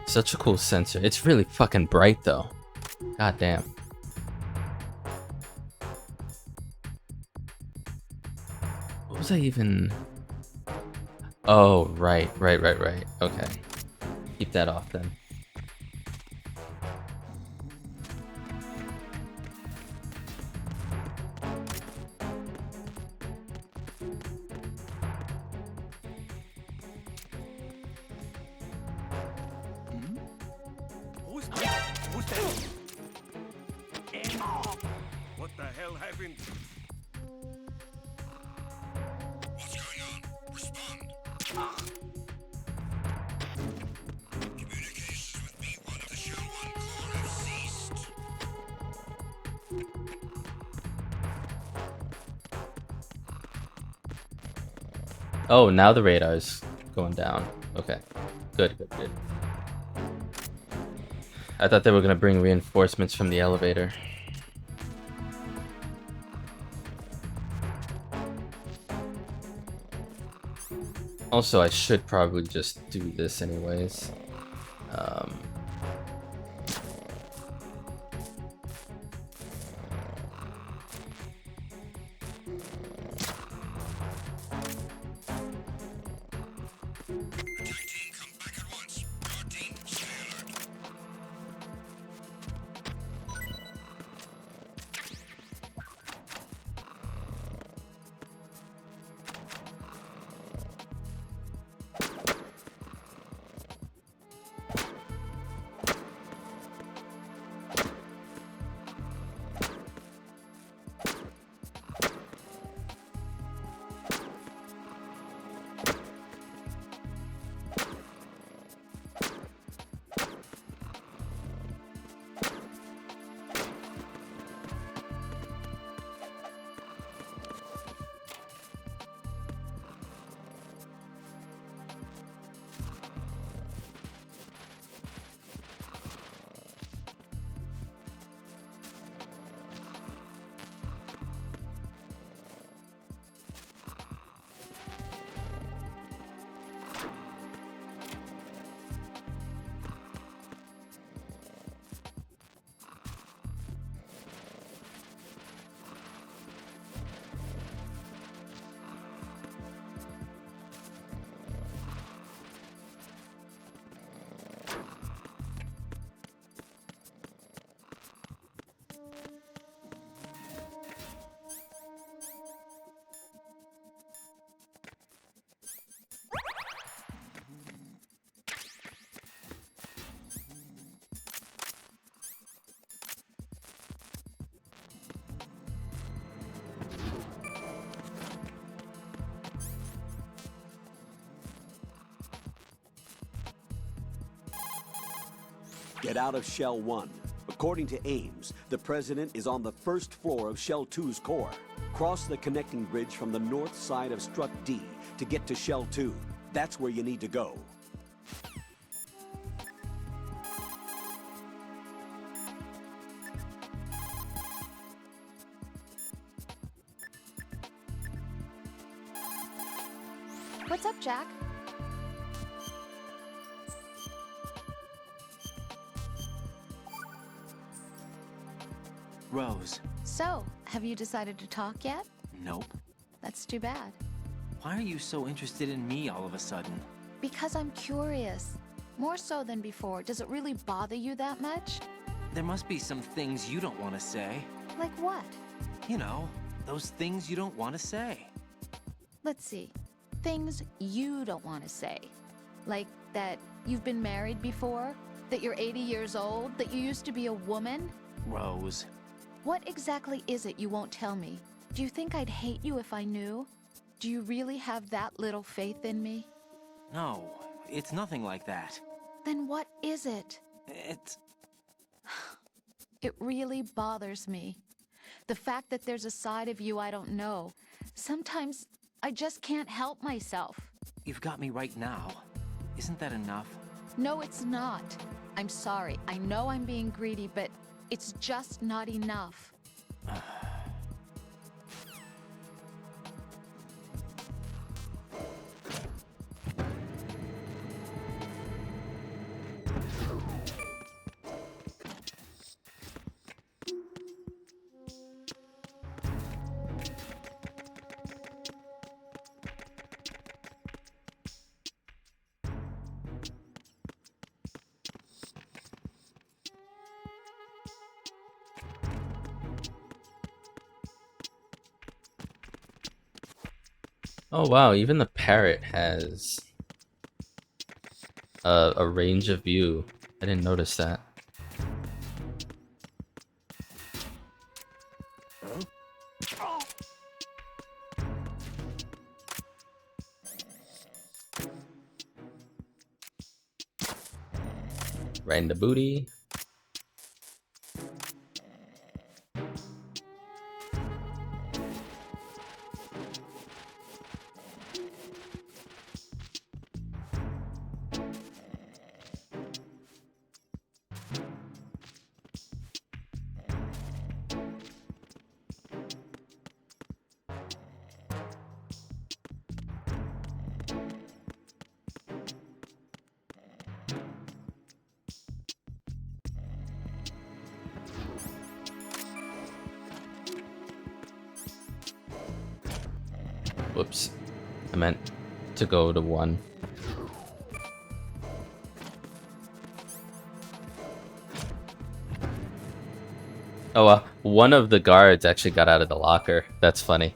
Such a cool sensor. It's really fucking bright though. God damn. What was I even... Oh, right. Okay. Keep that off then. Who's that? What the hell happened? What's going on? Respond. Communications with B1 of the Shell 1 core have ceased. Oh, now the radar's going down. Okay. Good. I thought they were gonna bring reinforcements from the elevator. Also, I should probably just do this anyways. Get out of Shell 1. According to Ames, the President is on the first floor of Shell 2's core. Cross the connecting bridge from the north side of Strut D to get to Shell 2. That's where you need to go. What's up, Jack? Rose. So, have you decided to talk yet? Nope. That's too bad. Why are you so interested in me all of a sudden? Because I'm curious. More so than before. Does it really bother you that much? There must be some things you don't want to say. Like what? You know, those things you don't want to say. Let's see. Things you don't want to say. Like that you've been married before? That you're 80 years old? That you used to be a woman? Rose. What exactly is it you won't tell me? Do you think I'd hate you if I knew? Do you really have that little faith in me? No, it's nothing like that. Then what is it? It's... It really bothers me. The fact that there's a side of you I don't know. Sometimes I just can't help myself. You've got me right now. Isn't that enough? No, it's not. I'm sorry. I know I'm being greedy, but it's just not enough. Oh wow, even the parrot has a range of view. I didn't notice that. Right in the booty. Whoops. I meant to go to 1. Oh, one of the guards actually got out of the locker. That's funny.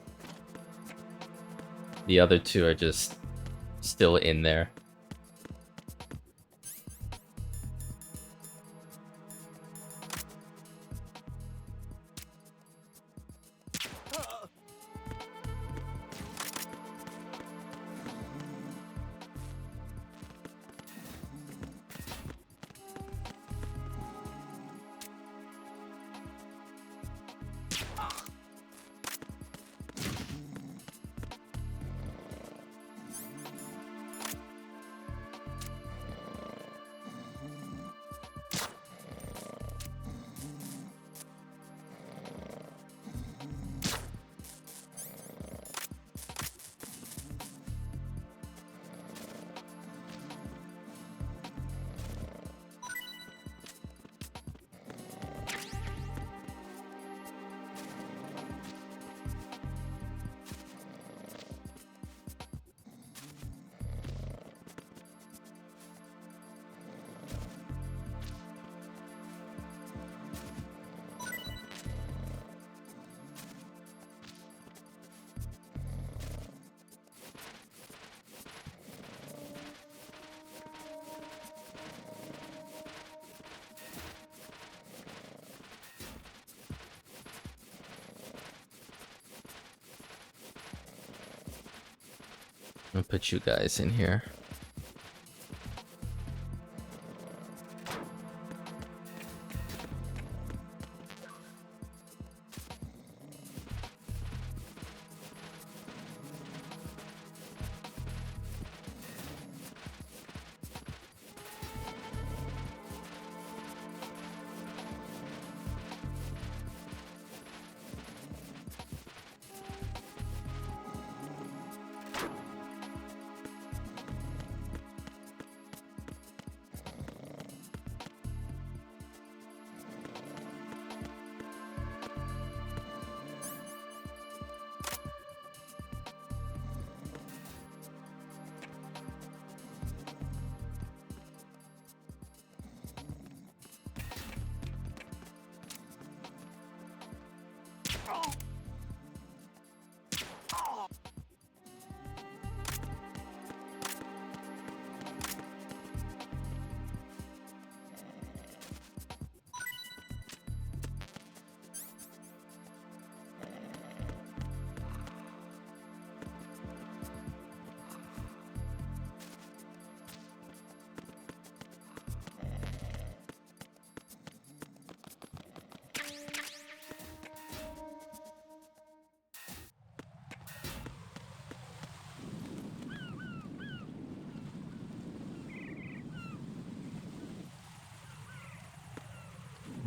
The other 2 are just still in there. I'm gonna put you guys in here.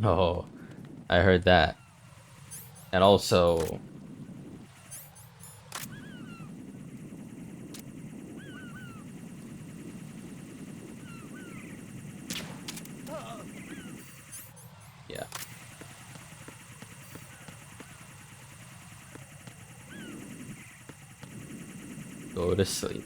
Oh, I heard that. And also, yeah. Go to sleep.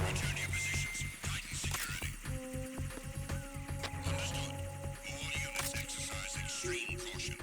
Return to your positions. Tighten security. Understood. All units exercise extreme caution.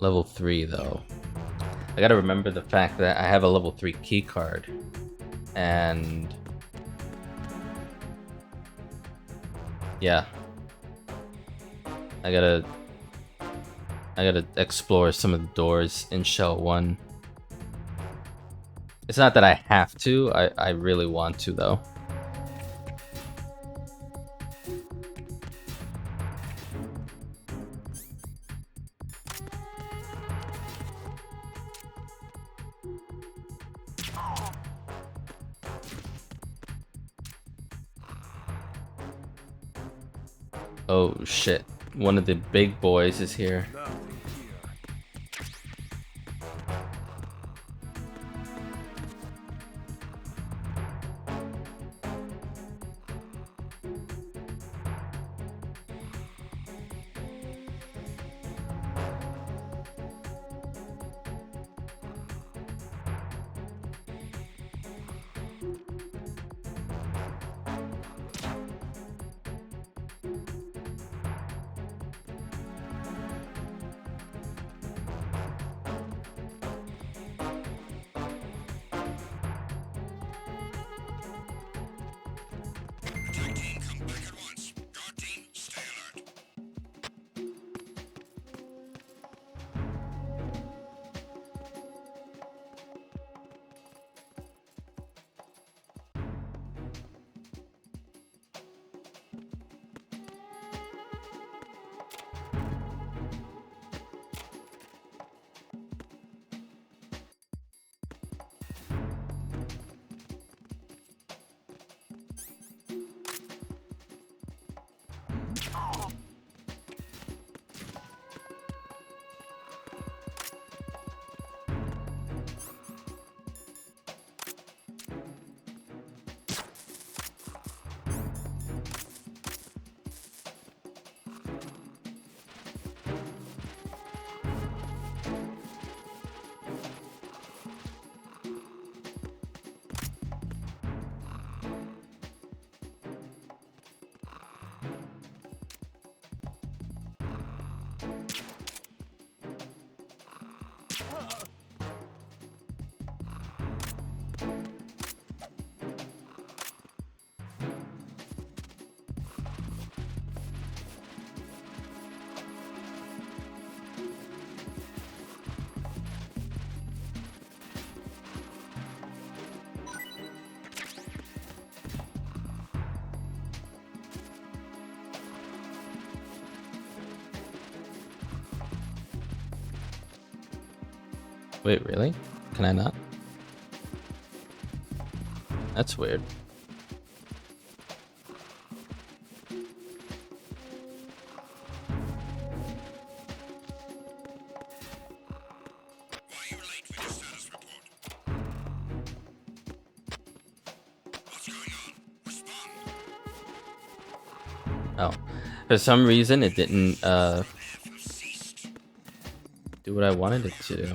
Level 3 though. I gotta remember the fact that I have a level 3 key card. And yeah. I gotta explore some of the doors in Shell 1. It's not that I have to, I really want to though. Oh shit, one of the big boys is here. Wait, really? Can I not? That's weird. Oh, for some reason it didn't do what I wanted it to do.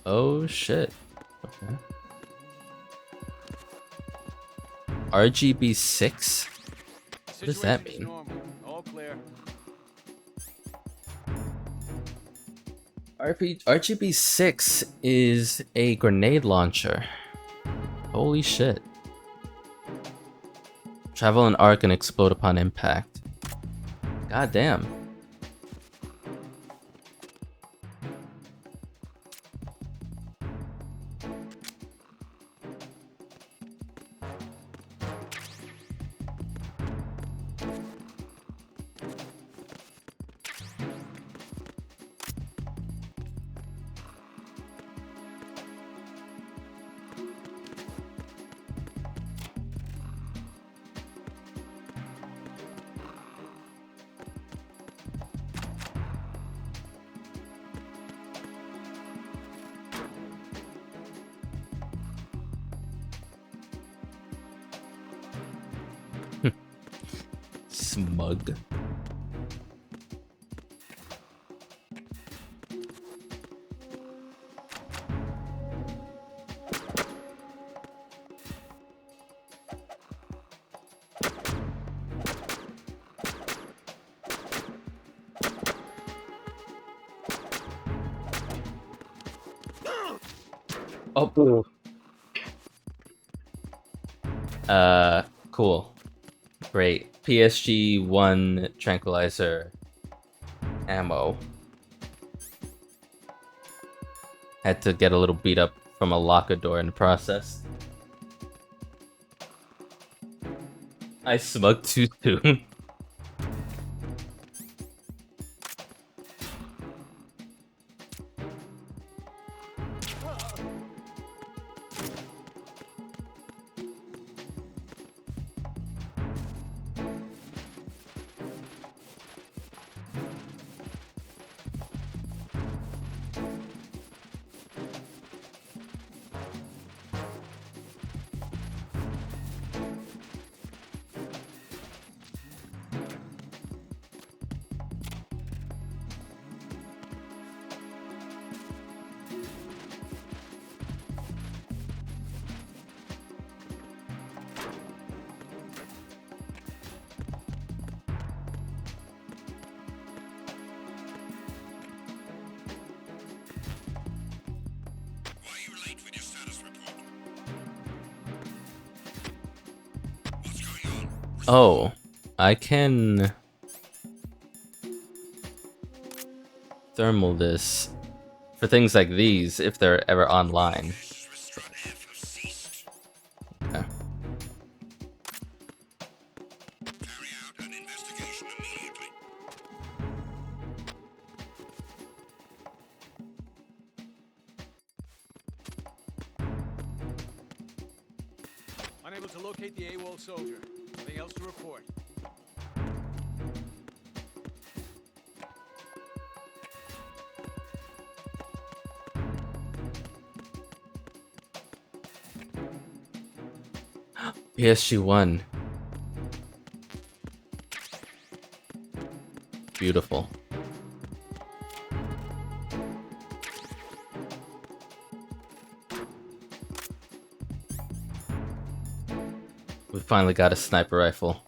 Oh shit. Okay. RGB 6? What does that mean? All clear. RGB 6 is a grenade launcher. Holy shit. Travel an arc and explode upon impact. God damn. Smug. Oh. Cool. Great. PSG 1 tranquilizer ammo. Had to get a little beat up from a locker door in the process. I smug too soon. Oh, I can thermal this for things like these if they're ever online. Okay. Unable to locate the AWOL soldier. Nothing else to report. PSG1. Beautiful. We finally got a sniper rifle.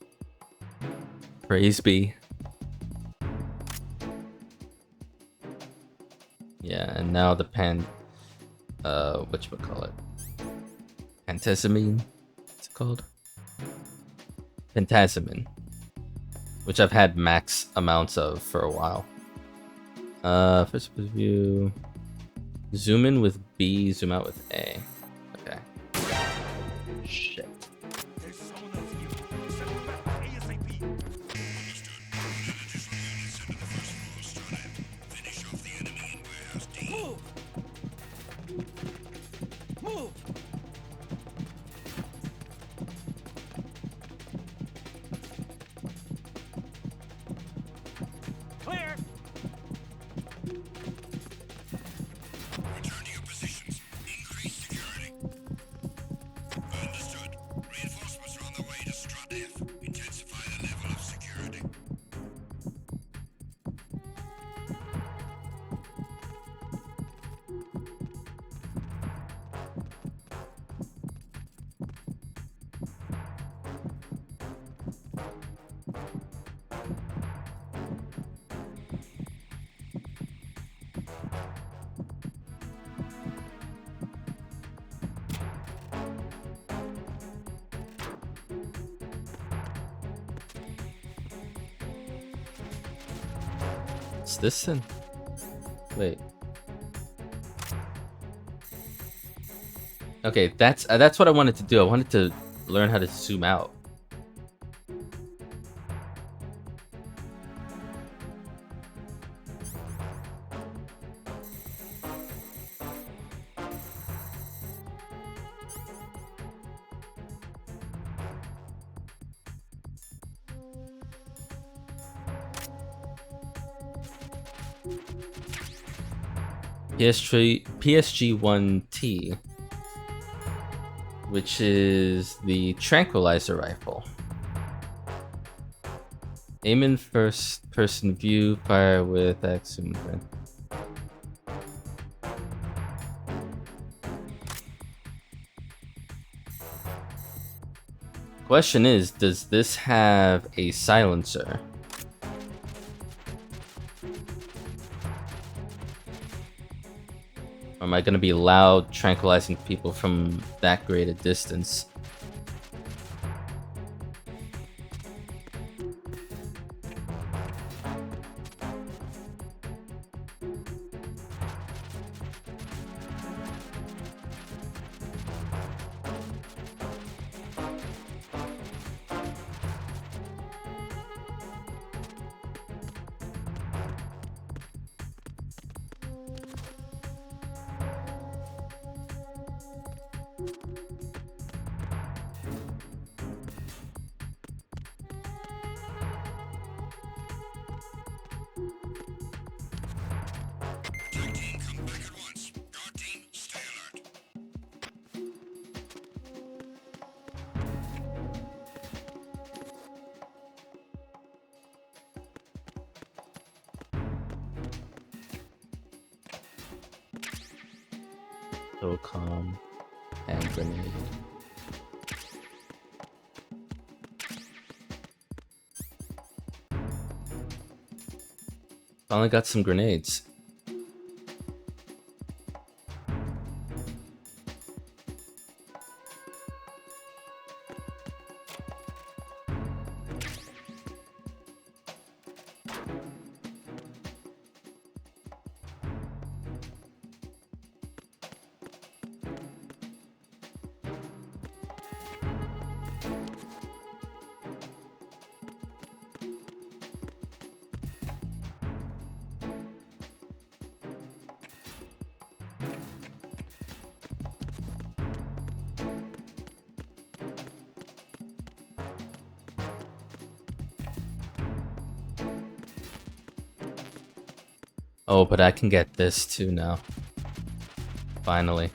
Praise be. Yeah, and now the whatchamacallit? Pentasamine? What's it called? Pentasamine. Which I've had max amounts of for a while. First view. Zoom in with B, zoom out with A. Okay. Shit. What's this then? Wait. Okay, that's what I wanted to do. I wanted to learn how to zoom out. PSG-1T, which is the tranquilizer rifle. Aim in first-person view, fire with X zoom in. Question is, does this have a silencer? Or am I going to be loud, tranquilizing people from that great a distance? So calm and grenade. Finally got some grenades. Oh, but I can get this too now. Finally.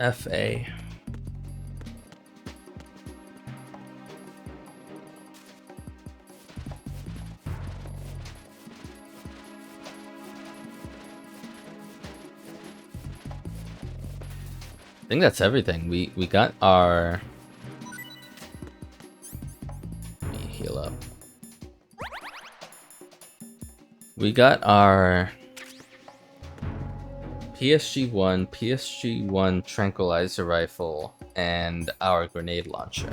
FA. think that's everything. We got our... Let me heal up. We got our PSG-1 tranquilizer rifle, and our grenade launcher.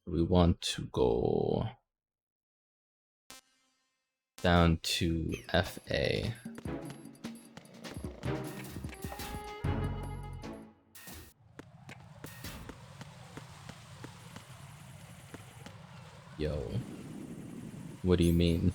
We want to go down to FA. Yo, what do you mean?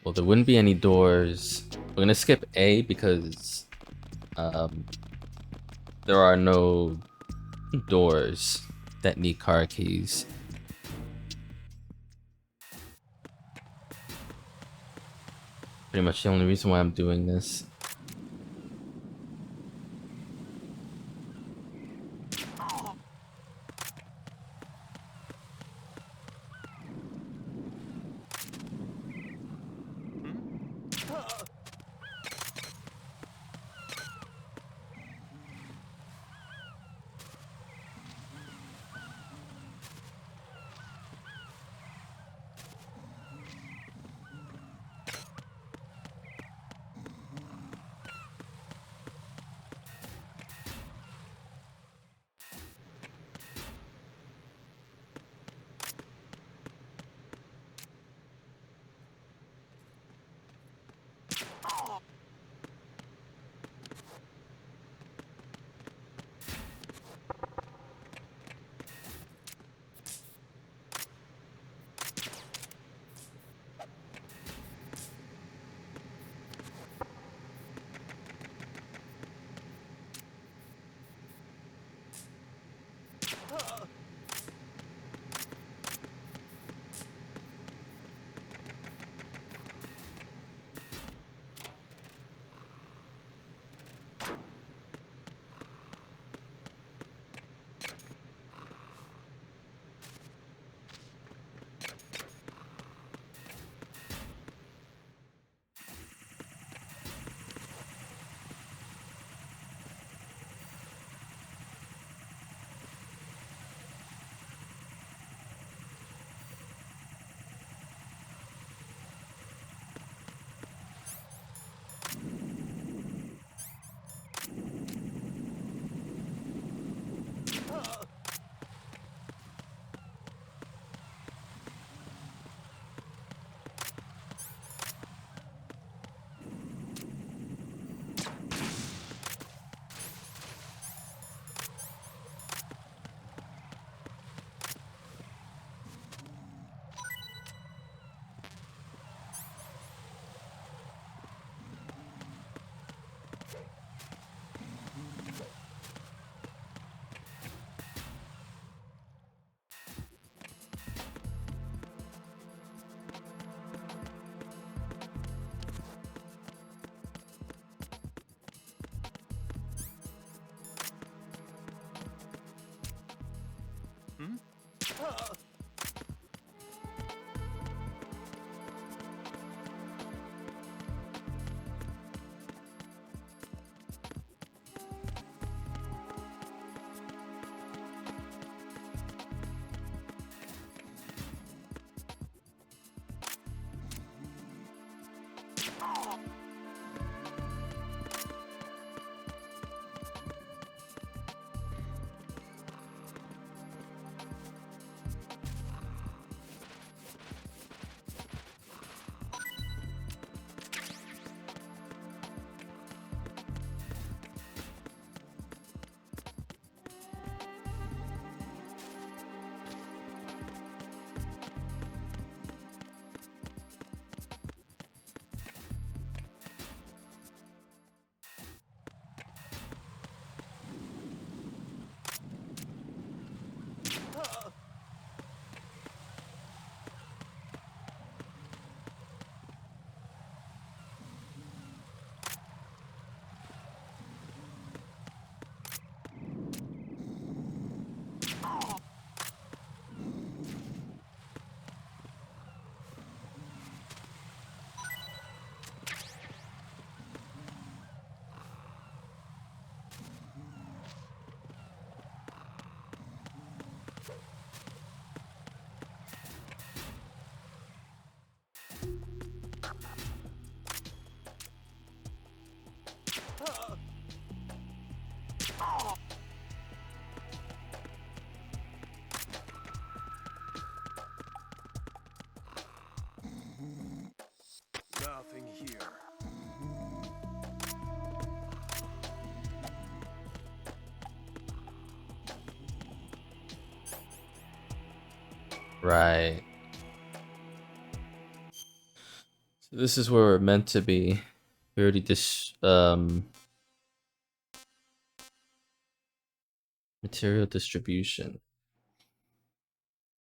Well, there wouldn't be any doors. We're gonna skip A because there are no doors that need car keys. Pretty much the only reason why I'm doing this. Right. So this is where we're meant to be. We already material distribution.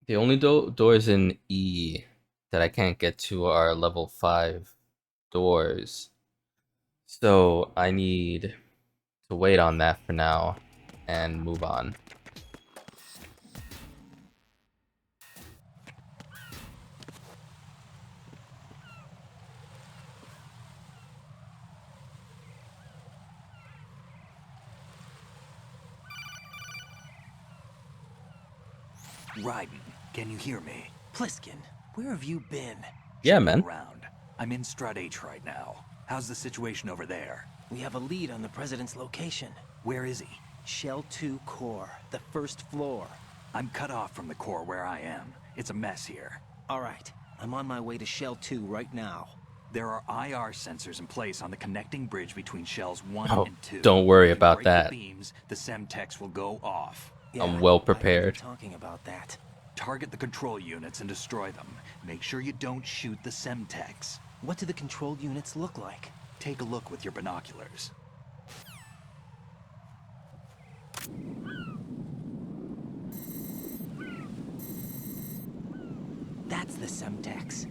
The only doors in E that I can't get to are level 5 doors. So I need to wait on that for now and move on. Raiden, can you hear me? Pliskin, where have you been? Yeah, man. Around. I'm in Strut H right now. How's the situation over there? We have a lead on the president's location. Where is he? Shell 2 core, the first floor. I'm cut off from the core where I am. It's a mess here. All right, I'm on my way to Shell 2 right now. There are IR sensors in place on the connecting bridge between Shells 1 Oh, and 2. don't worry If you about break that. The beams, the Semtex will go off. Yeah, I'm well I heard you prepared. talking about that. Target the control units and destroy them. Make sure you don't shoot the Semtex. What do the control units look like? Take a look with your binoculars. That's the Semtex.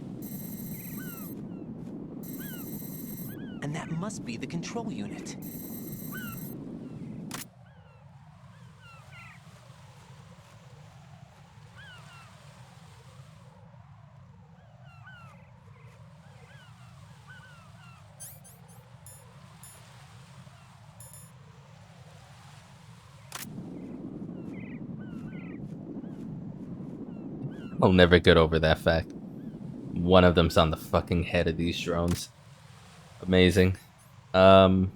And that must be the control unit. I'll never get over that fact. One of them's on the fucking head of these drones. Amazing. Right.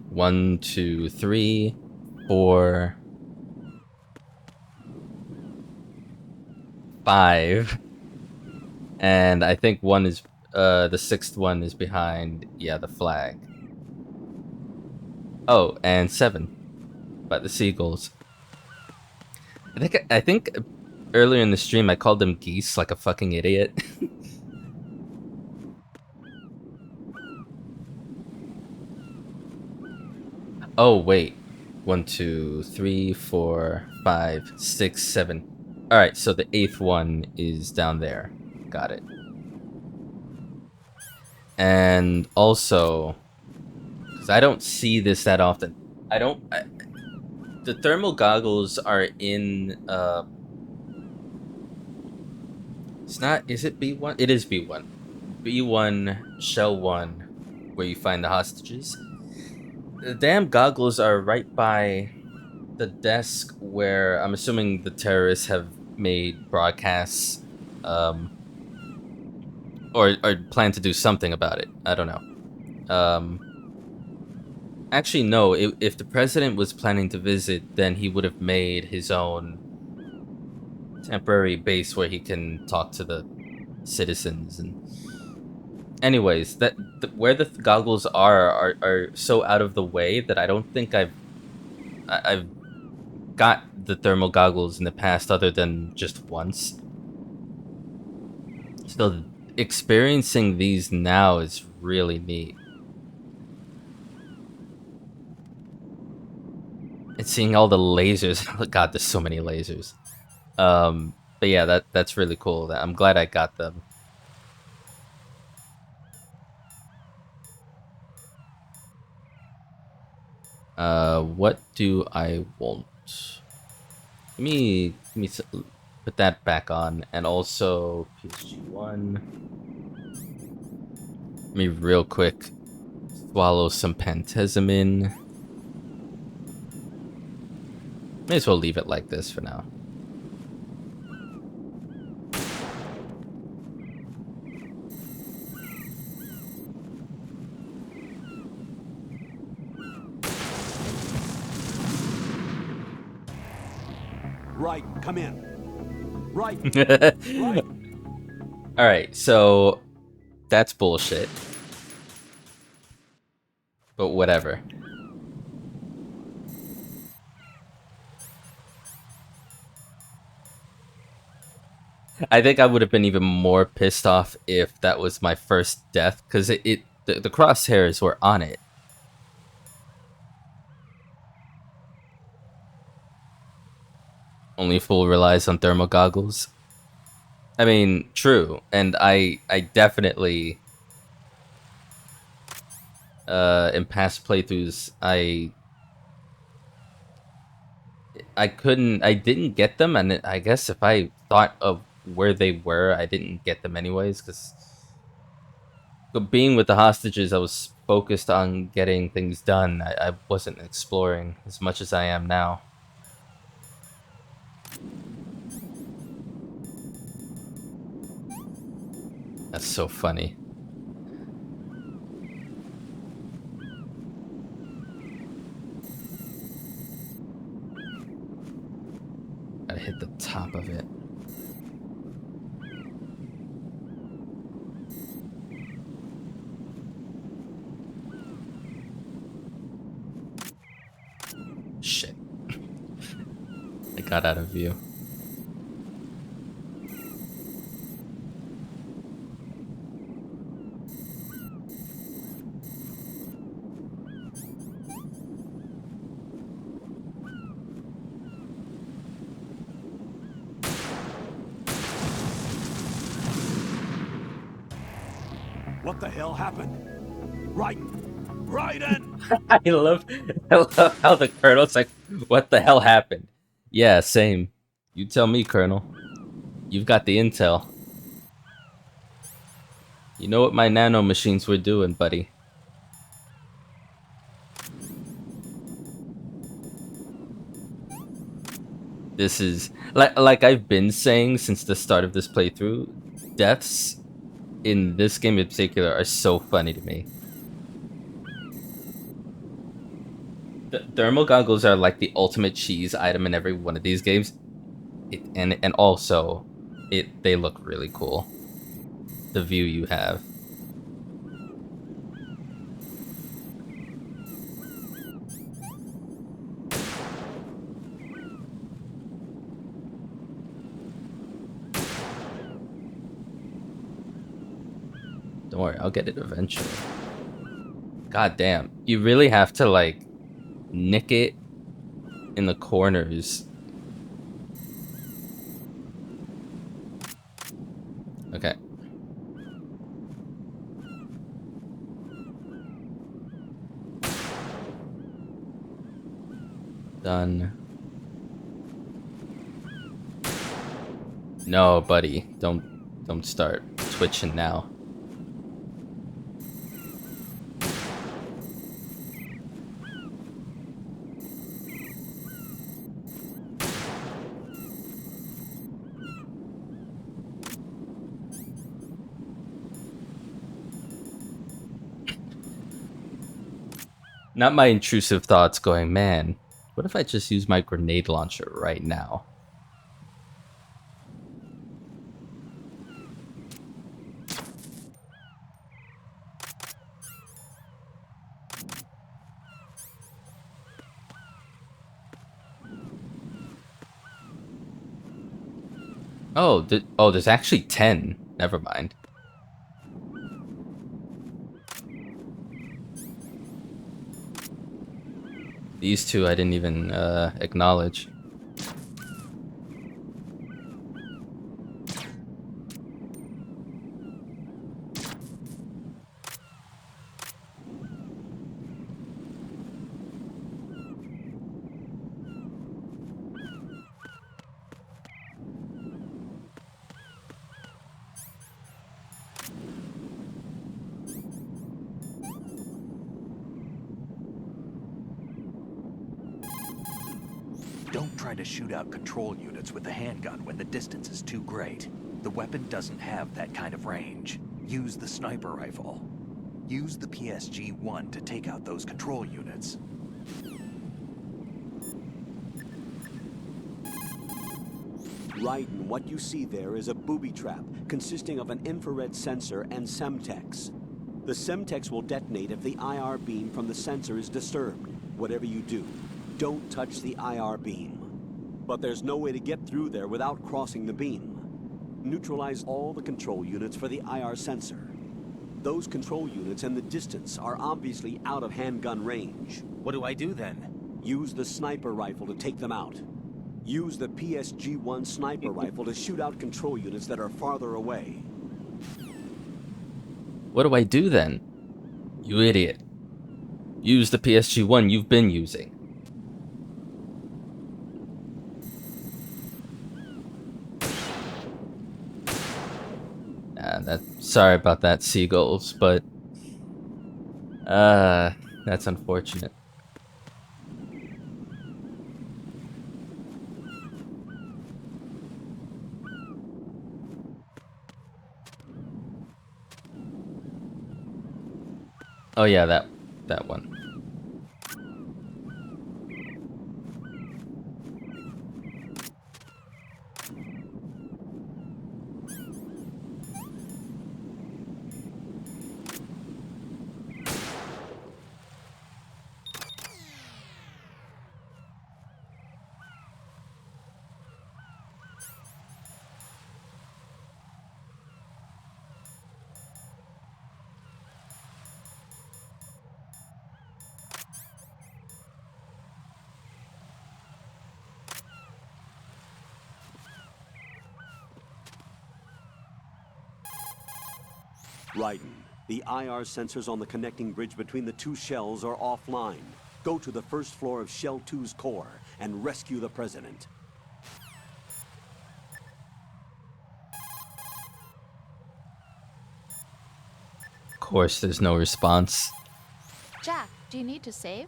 1, 2, 3, 4, 5. And I think one is the 6th one is behind, yeah, the flag. Oh, and 7 by the seagulls. I think earlier in the stream I called them geese like a fucking idiot. Oh wait. 1, 2, 3, 4, 5, 6, 7. Alright, so the 8th one is down there. Got it. And also, because I don't see this that often. The thermal goggles are in it's not, is it B1? It is B1. B1 Shell 1 where you find the hostages. The damn goggles are right by the desk where I'm assuming the terrorists have made broadcasts or plan to do something about it. I don't know. Actually, no. If the president was planning to visit, then he would have made his own temporary base where he can talk to the citizens. And anyways, where the goggles are so out of the way that I don't think I've got the thermal goggles in the past other than just once. So experiencing these now is really neat. And seeing all the lasers. God, there's so many lasers. But yeah, that's really cool. I'm glad I got them. What do I want? Let me put that back on, and also PSG1. Let me real quick swallow some pentesamin. May as well leave it like this for now. Right, come in. Right. All right, so That's bullshit. But whatever. I think I would have been even more pissed off if that was my first death, because the crosshairs were on it. Only fool relies on thermal goggles. I mean, true, and I definitely in past playthroughs I didn't get them, and I guess if I thought of where they were, I didn't get them anyways, because being with the hostages, I was focused on getting things done. I wasn't exploring as much as I am now. That's so funny. Gotta hit the top of it. Shit. I got out of view. What the hell happened? Raiden! I love how the Colonel's like, what the hell happened? Yeah, same. You tell me, Colonel. You've got the intel. You know what my nano machines were doing, buddy. This is like I've been saying since the start of this playthrough, deaths in this game in particular are so funny to me. The thermal goggles are like the ultimate cheese item in every one of these games. And also they look really cool. The view you have. Don't worry, I'll get it eventually. God damn, you really have to like nick it in the corners. Okay. Done. No, buddy, don't start twitching now. Not my intrusive thoughts going, man, what if I just use my grenade launcher right now? Oh, there's actually 10. Never mind. These two I didn't even acknowledge. Don't try to shoot out control units with the handgun when the distance is too great. The weapon doesn't have that kind of range. Use the sniper rifle. Use the PSG-1 to take out those control units. Raiden, what you see there is a booby trap consisting of an infrared sensor and Semtex. The Semtex will detonate if the IR beam from the sensor is disturbed. Whatever you do, don't touch the IR beam. But there's no way to get through there without crossing the beam. Neutralize all the control units for the IR sensor. Those control units and the distance are obviously out of handgun range. What do I do then? Use the sniper rifle to take them out. Use the PSG-1 sniper rifle to shoot out control units that are farther away. What do I do then? You idiot. Use the PSG-1 you've been using. Sorry about that, seagulls, but that's unfortunate. Oh yeah, that one. Raiden, the IR sensors on the connecting bridge between the two shells are offline. Go to the first floor of Shell 2's core and rescue the President. Of course, there's no response. Jack, do you need to save?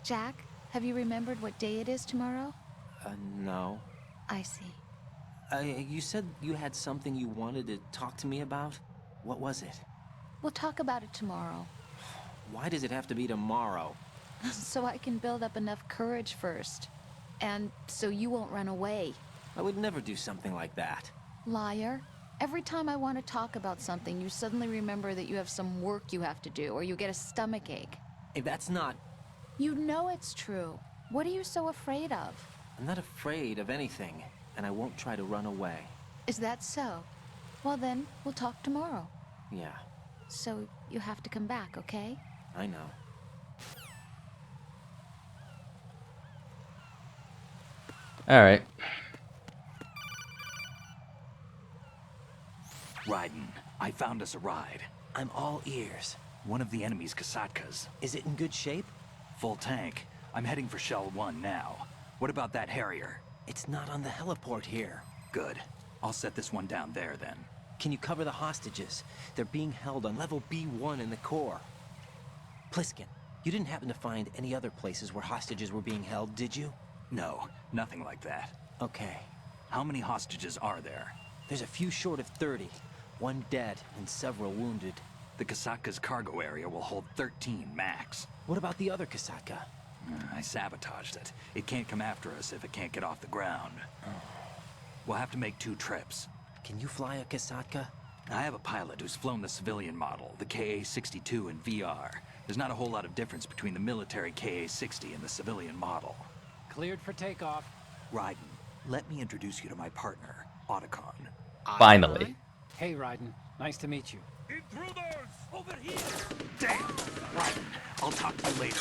Jack, have you remembered what day it is tomorrow? No. I see. You said you had something you wanted to talk to me about? What was it? We'll talk about it tomorrow. Why does it have to be tomorrow? So I can build up enough courage first. And so you won't run away. I would never do something like that. Liar. Every time I want to talk about something, you suddenly remember that you have some work you have to do, or you get a stomachache. Hey, that's not... You know it's true. What are you so afraid of? I'm not afraid of anything, and I won't try to run away. Is that so? Well then, we'll talk tomorrow. Yeah. So you have to come back, okay? I know. Alright. Raiden, I found us a ride. I'm all ears. One of the enemy's Kasatkas. Is it in good shape? Full tank. I'm heading for Shell 1 now. What about that Harrier? It's not on the heliport here. Good. I'll set this one down there then. Can you cover the hostages? They're being held on level B1 in the core. Pliskin, you didn't happen to find any other places where hostages were being held, did you? No, nothing like that. Okay. How many hostages are there? There's a few short of 30. One dead and several wounded. The Kasatka's cargo area will hold 13 max. What about the other Kasatka? I sabotaged it. It can't come after us if it can't get off the ground. We'll have to make 2 trips. Can you fly a Kasatka? I have a pilot who's flown the civilian model, the KA-62 in VR. There's not a whole lot of difference between the military KA-60 and the civilian model. Cleared for takeoff. Raiden, let me introduce you to my partner, Otacon. Finally. Hey, Raiden. Nice to meet you. Intruders! Over here! Damn! Raiden, I'll talk to you later.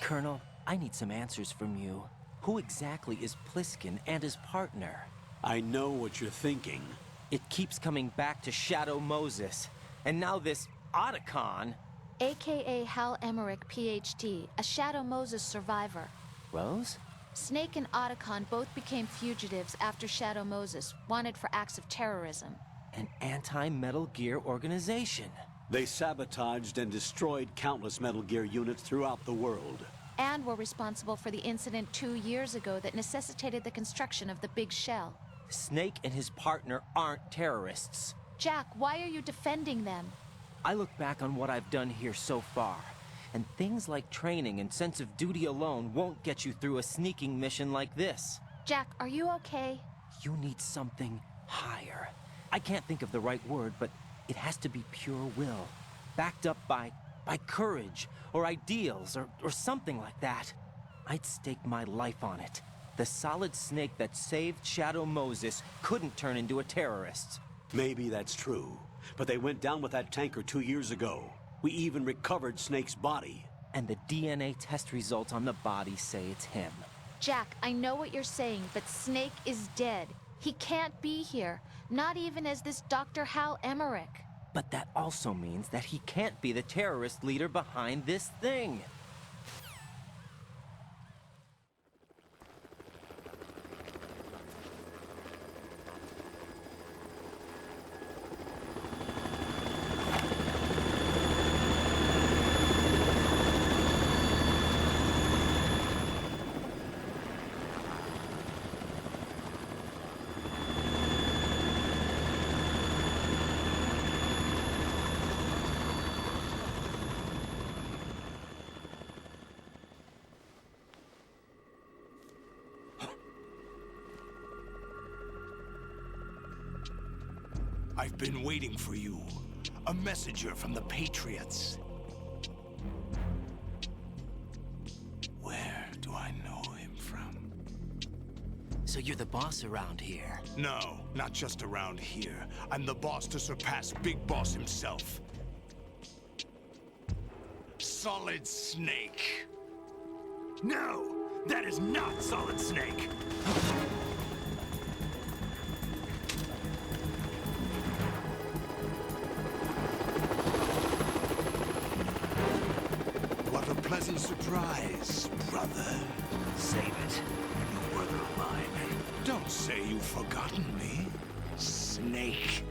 Colonel, I need some answers from you. Who exactly is Pliskin and his partner? I know what you're thinking. It keeps coming back to Shadow Moses. And now this Otacon. AKA Hal Emmerich, PhD, a Shadow Moses survivor. Rose? Snake and Otacon both became fugitives after Shadow Moses, wanted for acts of terrorism. An anti-Metal Gear organization. They sabotaged and destroyed countless Metal Gear units throughout the world. And were responsible for the incident 2 years ago that necessitated the construction of the Big Shell. Snake and his partner aren't terrorists. Jack, why are you defending them? I look back on what I've done here so far, and things like training and sense of duty alone won't get you through a sneaking mission like this. Jack, are you okay? You need something higher. I can't think of the right word, but it has to be pure will, backed up by courage, or ideals, or something like that. I'd stake my life on it. The solid snake that saved Shadow Moses couldn't turn into a terrorist. Maybe that's true, but they went down with that tanker 2 years ago. We even recovered Snake's body. And the DNA test results on the body say it's him. Jack, I know what you're saying, but Snake is dead. He can't be here, not even as this Dr. Hal Emmerich. But that also means that he can't be the terrorist leader behind this thing. I've been waiting for you. A messenger from the Patriots. Where do I know him from? So you're the boss around here? No, not just around here. I'm the boss to surpass Big Boss himself. Solid Snake. No, that is not Solid Snake. What a pleasant surprise, brother. Save it. You brother of mine. Don't say you've forgotten me, Snake.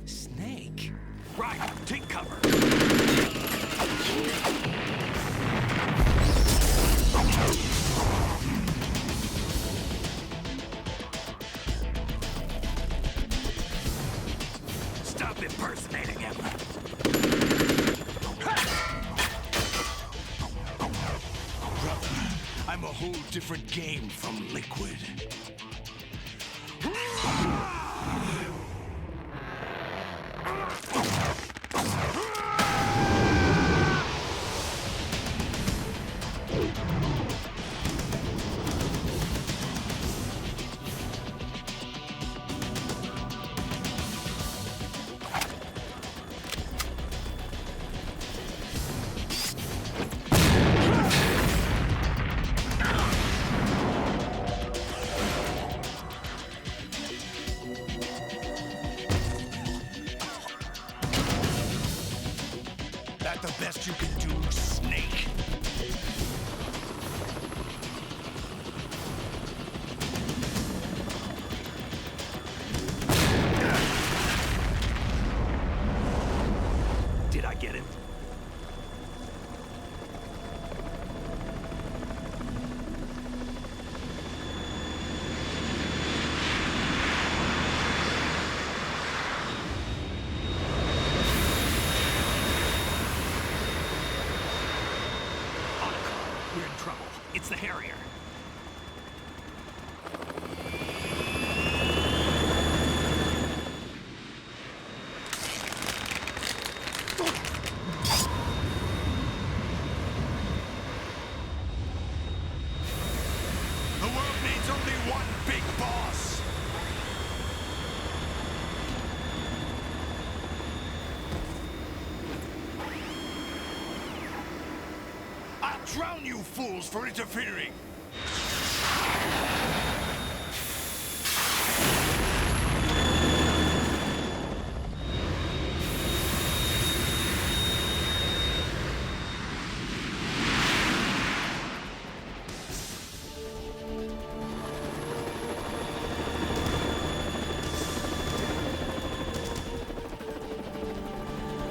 Snake? Right, take cover. Stop impersonating him. Brother, I'm a whole different game from Liquid. That the best you can do, Snake? Did I get it? We're in trouble. It's the Harrier. The world needs only one big boss. I'll drown you fools for interfering!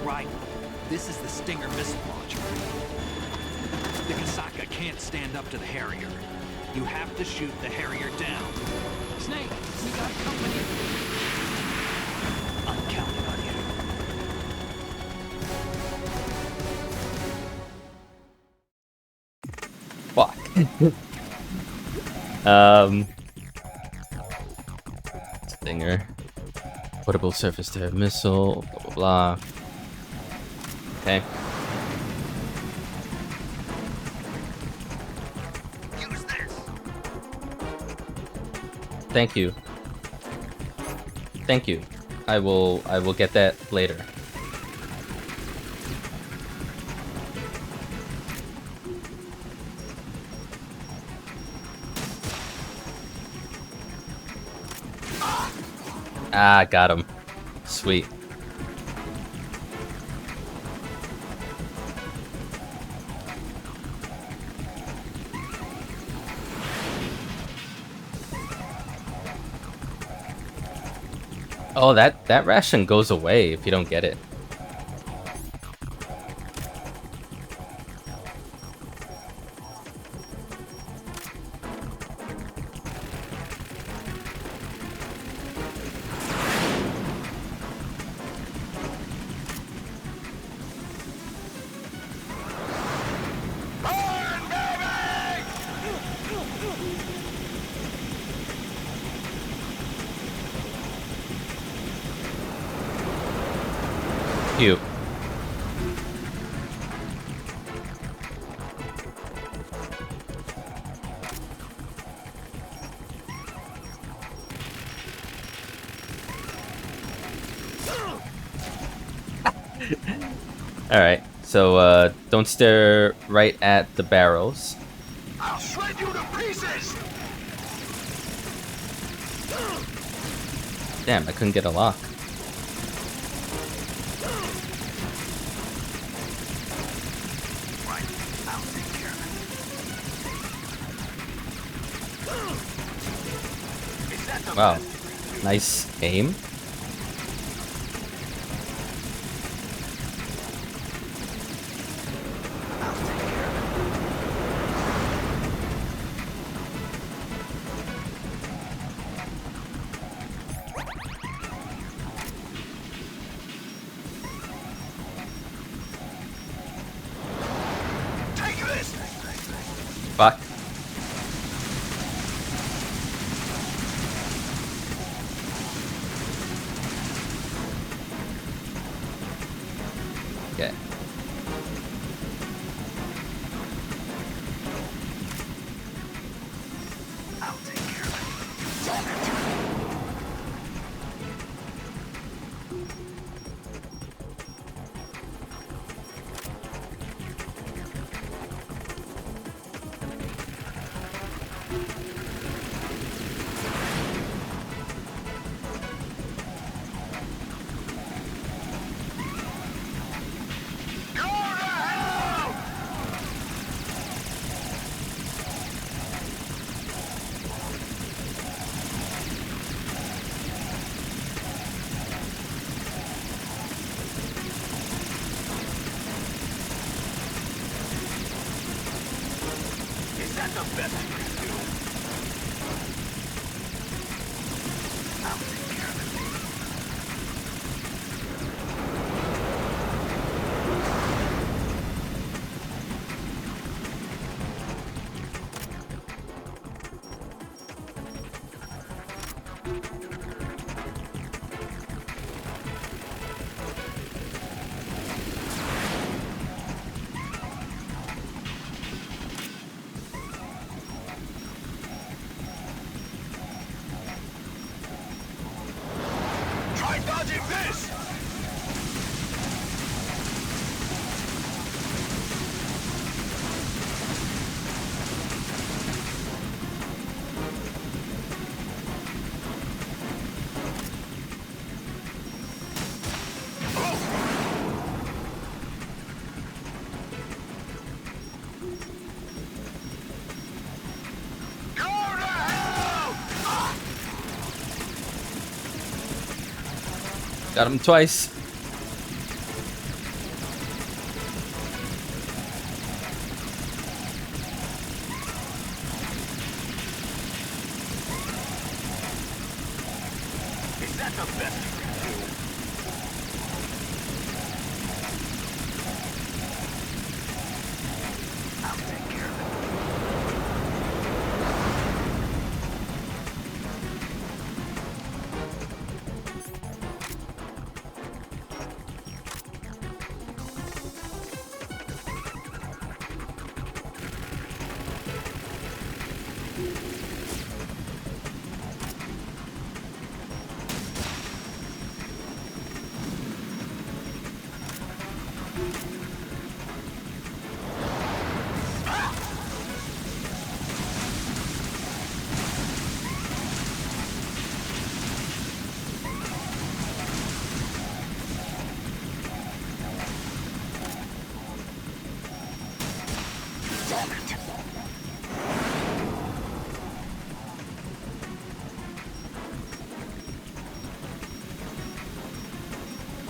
Right. This is the Stinger missile launcher. The Kasaka can't stand up to the Harrier. You have to shoot the Harrier down. Snake, we got company. I'm counting on you. Fuck. Stinger. Portable surface to air missile, blah blah blah. Okay. Use this. Thank you. Thank you. I will get that later. Ah, got him. Sweet. Oh, that ration goes away if you don't get it. Cute. Alright, so don't stare right at the barrels. I'll shred you to pieces. Damn, I couldn't get a lock. Wow, nice aim. Fuck. Okay. I'll take care of it. Is that the best you can do? I'll take care of it. Try dodging this! Go to hell! Got him twice. that the best you can do? I'll take care of it.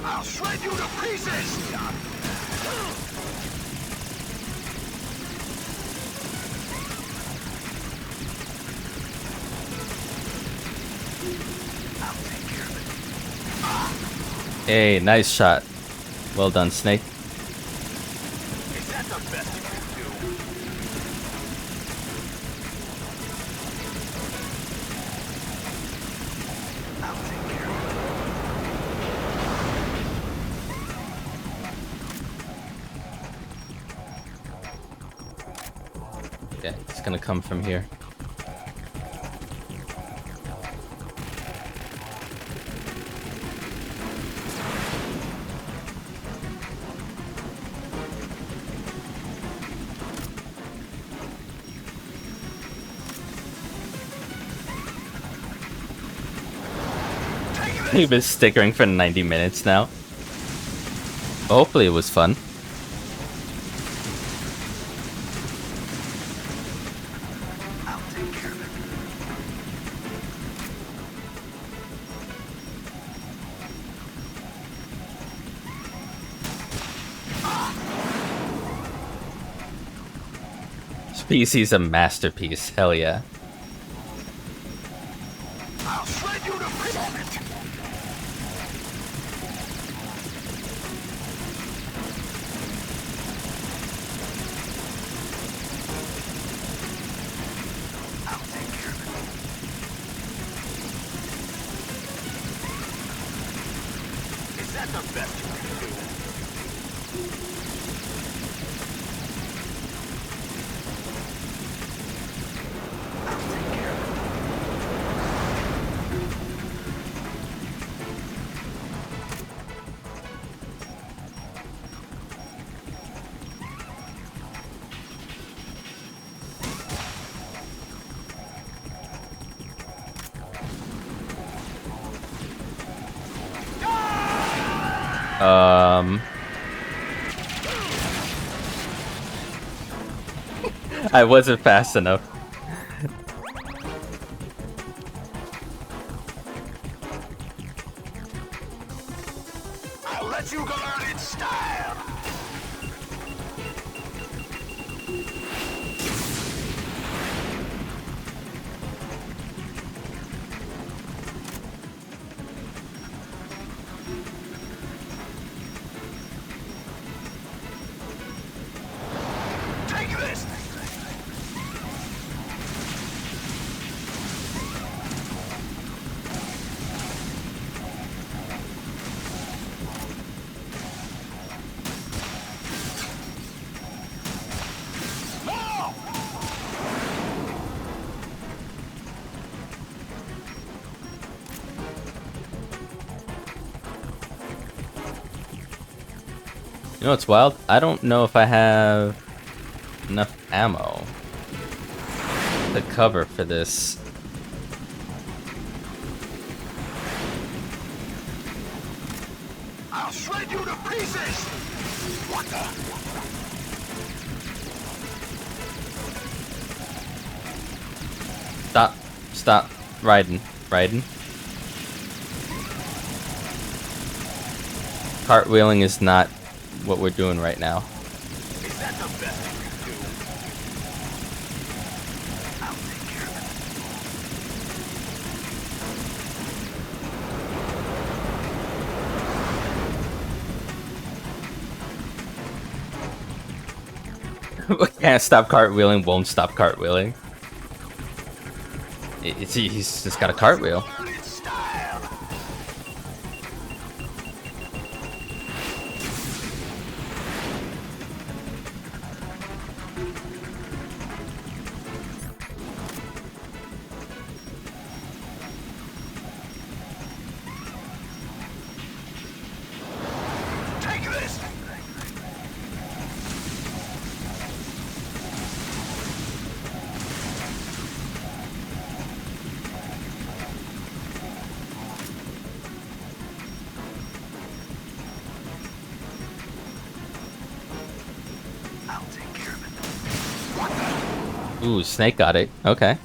I'll shred you to pieces! I'll take care of it. Hey, nice shot. Well done, Snake. Is that the best you can do? I'll take care of it. Okay, it's gonna come from here. We've been stickering for 90 minutes now. Hopefully it was fun. I'll take care of it. This PC's a masterpiece. Hell yeah. I'll shred you to pieces! I'll take care of it. Is that the best you can do? I'll take care of it. I wasn't fast enough. I'll let you go out in style! Take this! No! You know what's wild? I don't know if I have enough ammo to cover for this. I'll shred you to pieces! What the? Stop. Stop. Riding. Cartwheeling is not what we're doing right now. Is that the best you can do? I'll take care of it. Can't stop cartwheeling, won't stop cartwheeling. He's just got a cartwheel. Ooh, Snake got it. Okay.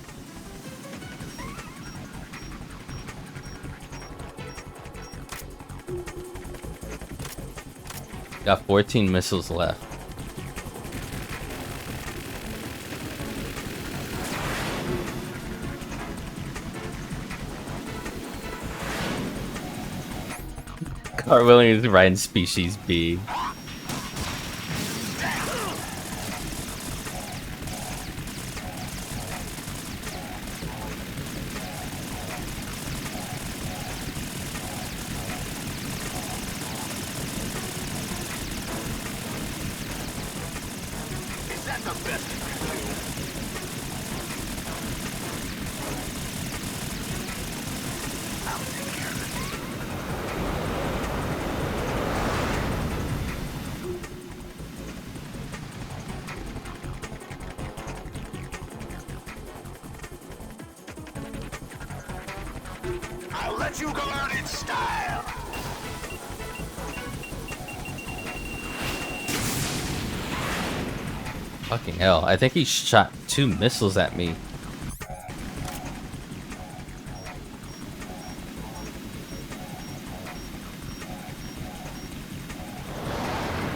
Got 14 missiles left. Cartwheeling is right in Species B. I'll let you go out in style! Fucking hell. I think he shot 2 missiles at me.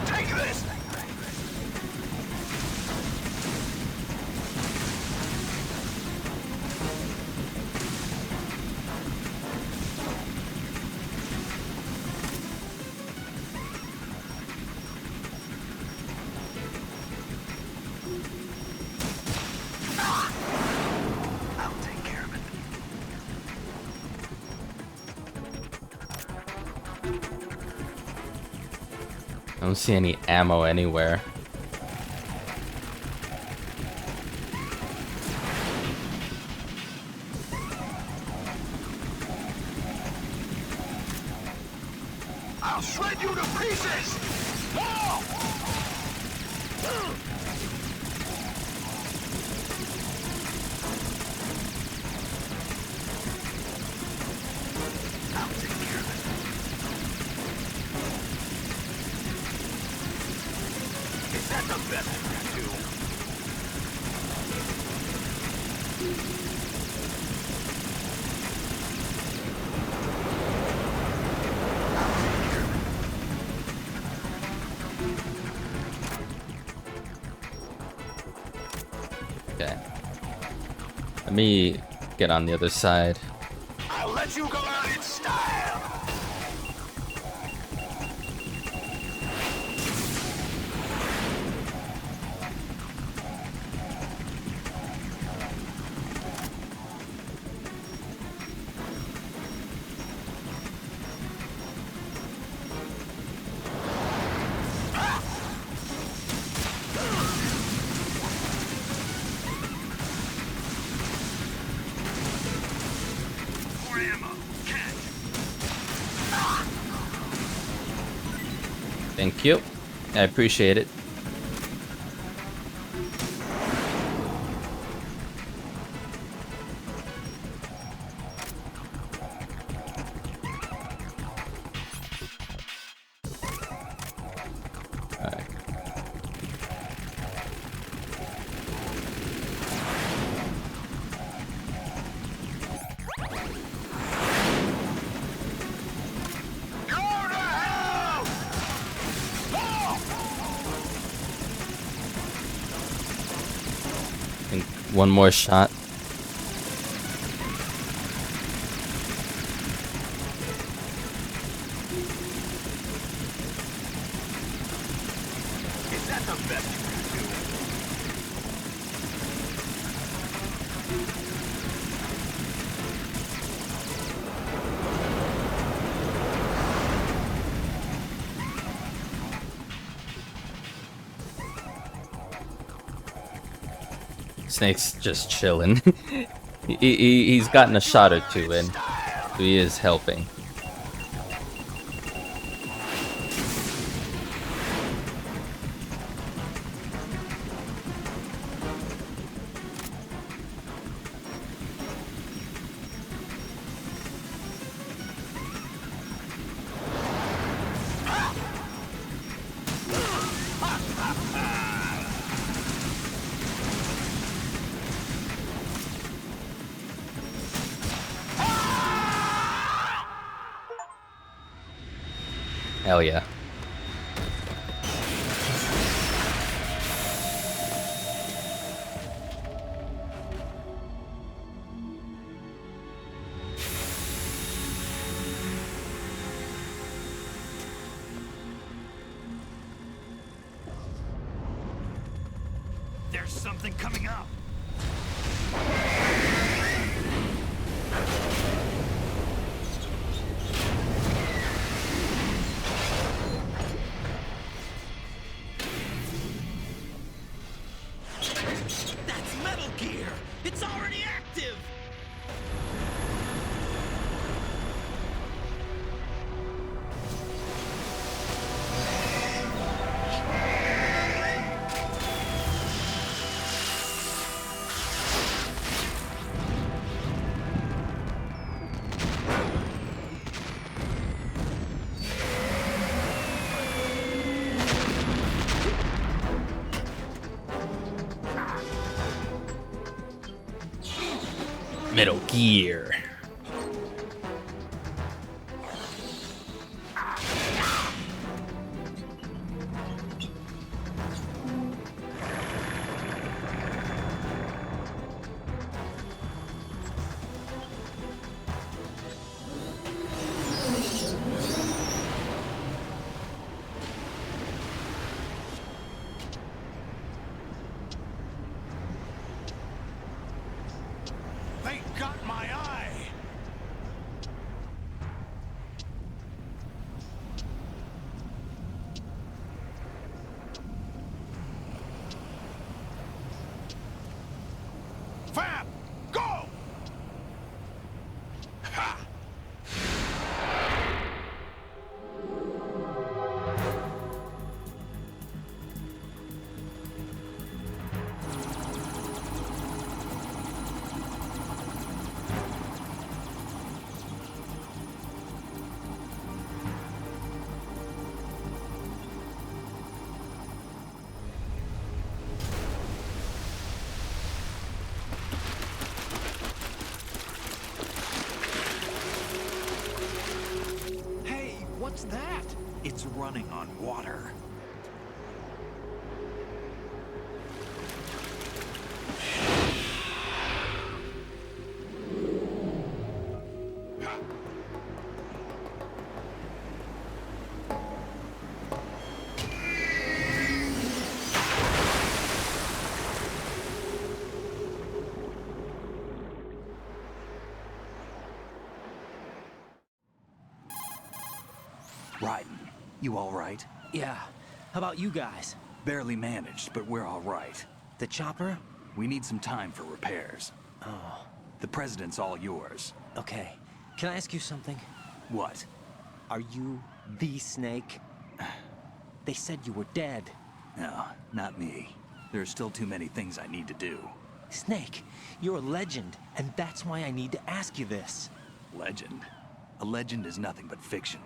Take this! I don't see any ammo anywhere. I'll shred you to pieces! Oh! I'll take care of it. Is that the best you can do? Okay. Let me get on the other side. I'll let you go out in style! More ammo. Catch. Thank you. I appreciate it. Alright. And one more shot. Is that the best you can do? Snake's just chilling. He's gotten a shot or two in, so he is helping. Hell yeah. There's something coming up. That's Metal Gear! It's already active! Metal Gear. They got my eye! Fab! Go! Ha! Hey, what's that? It's running on water. Raiden, you all right? Yeah. How about you guys? Barely managed, but we're all right. The chopper? We need some time for repairs. Oh. The president's all yours. Okay. Can I ask you something? What? Are you the Snake? They said you were dead. No, not me. There are still too many things I need to do. Snake, you're a legend, and that's why I need to ask you this. Legend? A legend is nothing but fiction.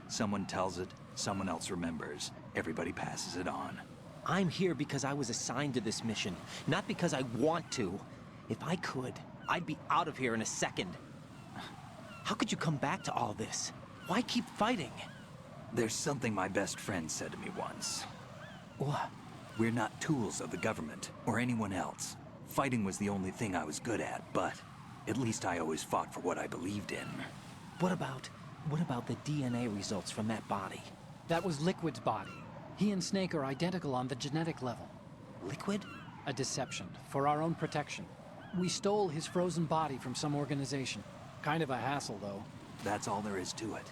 Someone tells it, someone else remembers. Everybody passes it on. I'm here because I was assigned to this mission, not because I want to. If I could, I'd be out of here in a second. How could you come back to all this? Why keep fighting? There's something my best friend said to me once. What? We're not tools of the government, or anyone else. Fighting was the only thing I was good at, but at least I always fought for what I believed in. What about the DNA results from that body? That was Liquid's body. He and Snake are identical on the genetic level. Liquid? A deception, for our own protection. We stole his frozen body from some organization. Kind of a hassle, though. That's all there is to it.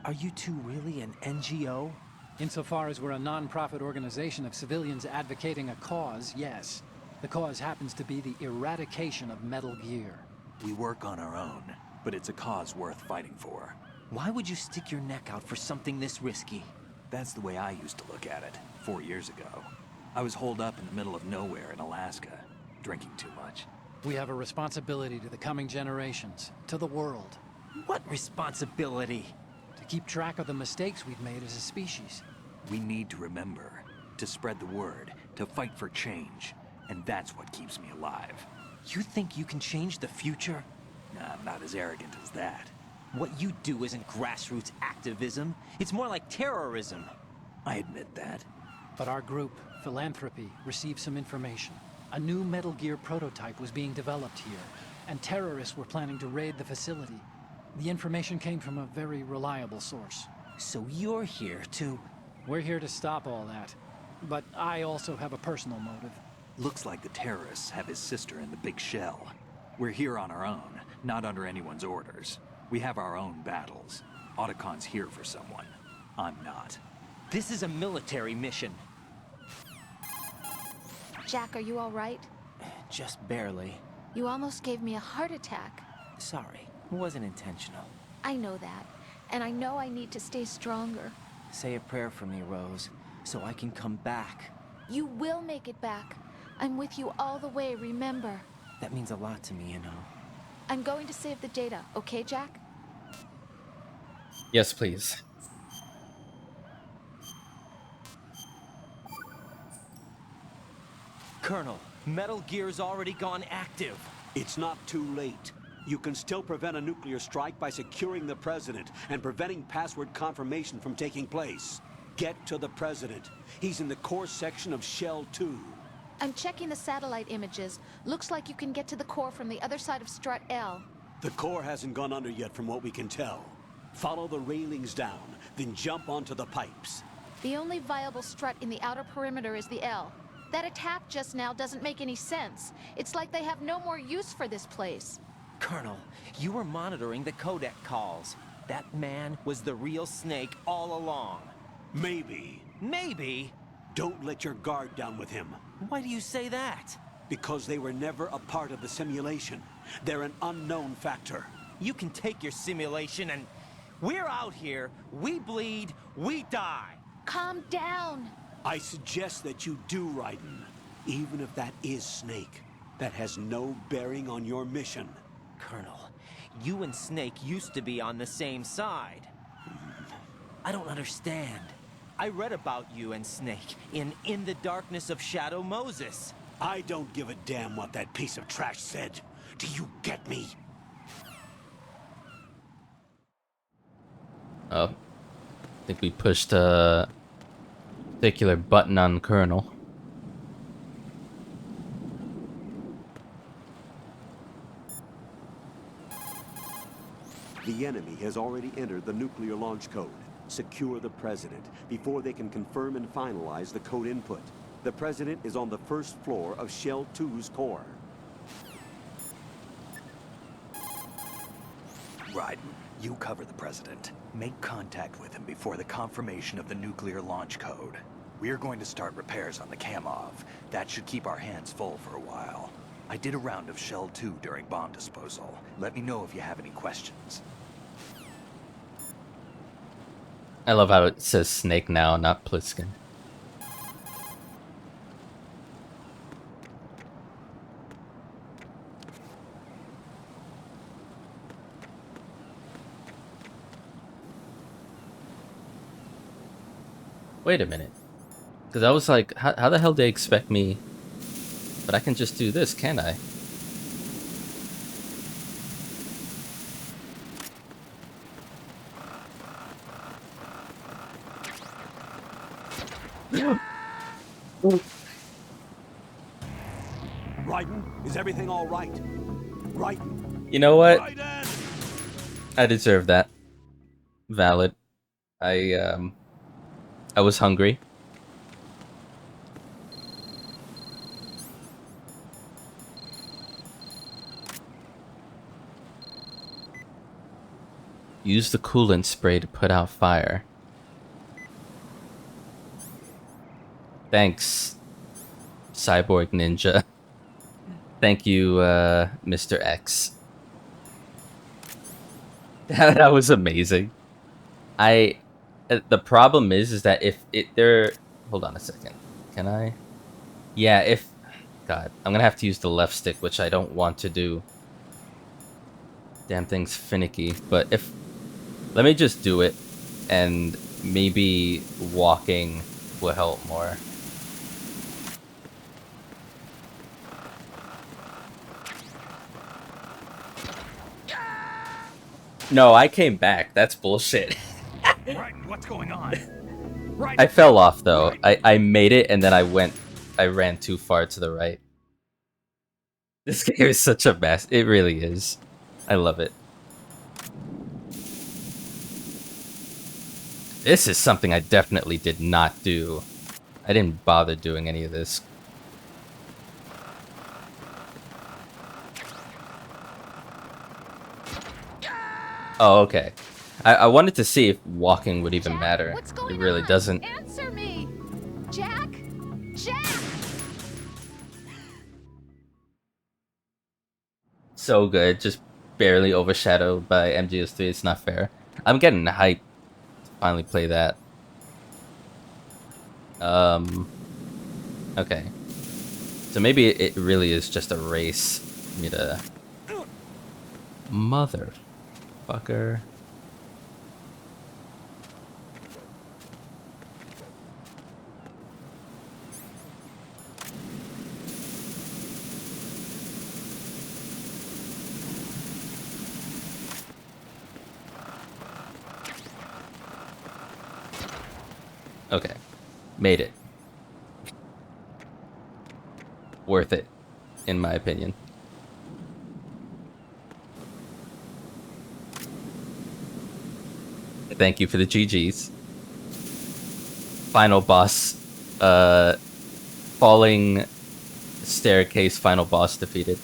Are you two really an NGO? Insofar as we're a non-profit organization of civilians advocating a cause, yes. The cause happens to be the eradication of Metal Gear. We work on our own, but it's a cause worth fighting for. Why would you stick your neck out for something this risky? That's the way I used to look at it, 4 years ago. I was holed up in the middle of nowhere in Alaska, drinking too much. We have a responsibility to the coming generations, to the world. What responsibility? To keep track of the mistakes we've made as a species. We need to remember, to spread the word, to fight for change. And that's what keeps me alive. You think you can change the future? Nah, I'm not as arrogant as that. What you do isn't grassroots activism. It's more like terrorism. I admit that. But our group, Philanthropy, received some information. A new Metal Gear prototype was being developed here, and terrorists were planning to raid the facility. The information came from a very reliable source. So you're here to... We're here to stop all that. But I also have a personal motive. Looks like the terrorists have his sister in the big shell. We're here on our own, not under anyone's orders. We have our own battles. Otacon's here for someone. I'm not. This is a military mission. Jack, are you all right? Just barely. You almost gave me a heart attack. Sorry, it wasn't intentional. I know that, and I know I need to stay stronger. Say a prayer for me, Rose, so I can come back. You will make it back. I'm with you all the way, remember? That means a lot to me, you know. I'm going to save the data, okay, Jack? Yes, please. Colonel, Metal Gear's already gone active. It's not too late. You can still prevent a nuclear strike by securing the president and preventing password confirmation from taking place. Get to the president. He's in the core section of Shell 2. I'm checking the satellite images. Looks like you can get to the core from the other side of Strut L. The core hasn't gone under yet from what we can tell. Follow the railings down, then jump onto the pipes. The only viable strut in the outer perimeter is the L. That attack just now doesn't make any sense. It's like they have no more use for this place. Colonel, you were monitoring the codec calls. That man was the real Snake all along. Maybe. Maybe? Don't let your guard down with him. Why do you say that? Because they were never a part of the simulation. They're an unknown factor. You can take your simulation and... We're out here, we bleed, we die. Calm down. I suggest that you do, Raiden. Even if that is Snake, that has no bearing on your mission. Colonel, you and Snake used to be on the same side. I don't understand. I read about you and Snake in the Darkness of Shadow Moses. I don't give a damn what that piece of trash said. Do you get me? Oh. I think we pushed a particular button on Colonel. The enemy has already entered the nuclear launch code. Secure the president before they can confirm and finalize the code input. The president is on the first floor of Shell 2's core. Raiden, you cover the president. Make contact with him before the confirmation of the nuclear launch code. We're going to start repairs on the Kamov. That should keep our hands full for a while. I did a round of Shell 2 during bomb disposal. Let me know if you have any questions. I love how it says Snake now, not Pliskin. Wait a minute. Because I was like, how the hell do they expect me? But I can just do this, can't I? Raiden, is everything all right? Raiden. You know what? Raiden! I deserve that. Valid. I was hungry. Use the coolant spray to put out fire. Thanks, Cyborg Ninja. Thank you, Mr. X. That was amazing. The problem is that if there. Hold on a second. Can I? Yeah, if. God, I'm gonna have to use the left stick, which I don't want to do. Damn thing's finicky. But if. Let me just do it, and maybe walking will help more. No, I came back. That's bullshit. Right, what's going on? Right. I fell off though. I made it and then I ran too far to the right. This game is such a mess. It really is. I love it. This is something I definitely did not do. I didn't bother doing any of this. Oh, okay. I wanted to see if walking would even matter. It really doesn't. Answer me! Jack? Jack! So good, just barely overshadowed by MGS3. It's not fair. I'm getting hyped to finally play that. Okay. So maybe it really is just a race for me to... Motherfucker. Okay. Made it. Worth it, in my opinion. Thank you for the GGs. Final boss, falling staircase final boss defeated.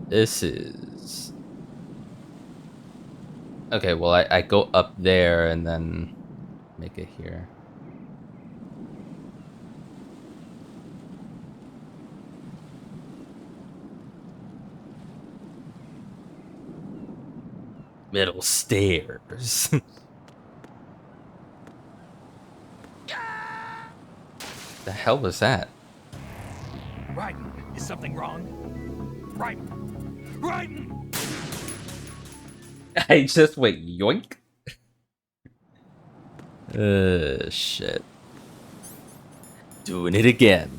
This is... Okay, well, I go up there and then make it here. Middle stairs. The hell was that? Raiden, is something wrong? Raiden! Raiden! I just went yoink. Shit. Doing it again.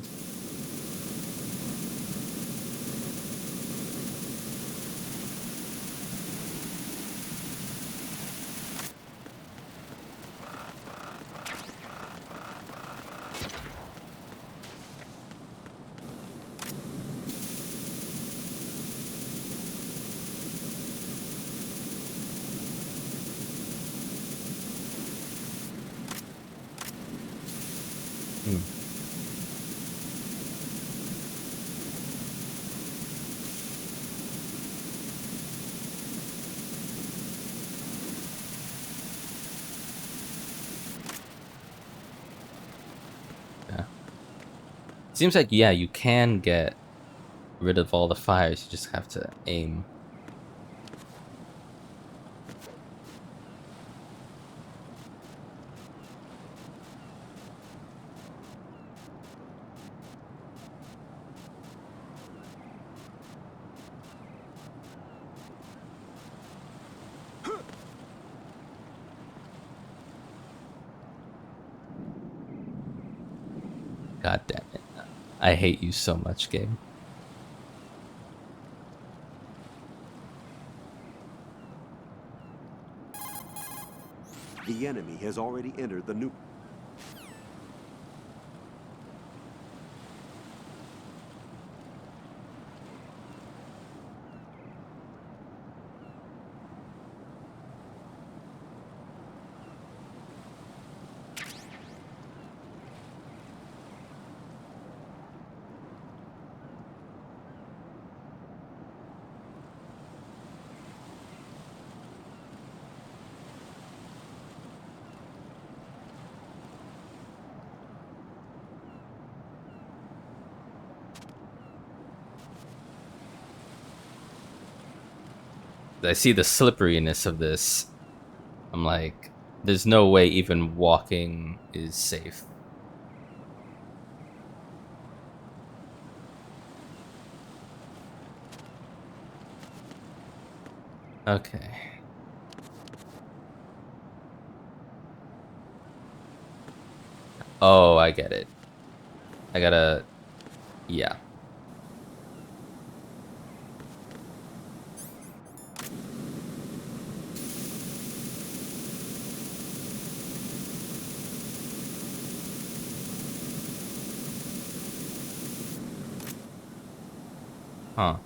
Seems like, yeah, you can get rid of all the fires, you just have to aim. God damn it. I hate you so much, game. The enemy has already entered the new... I see the slipperiness of this. I'm like, there's no way even walking is safe. Okay. Oh, I get it. I gotta... Yeah. Huh.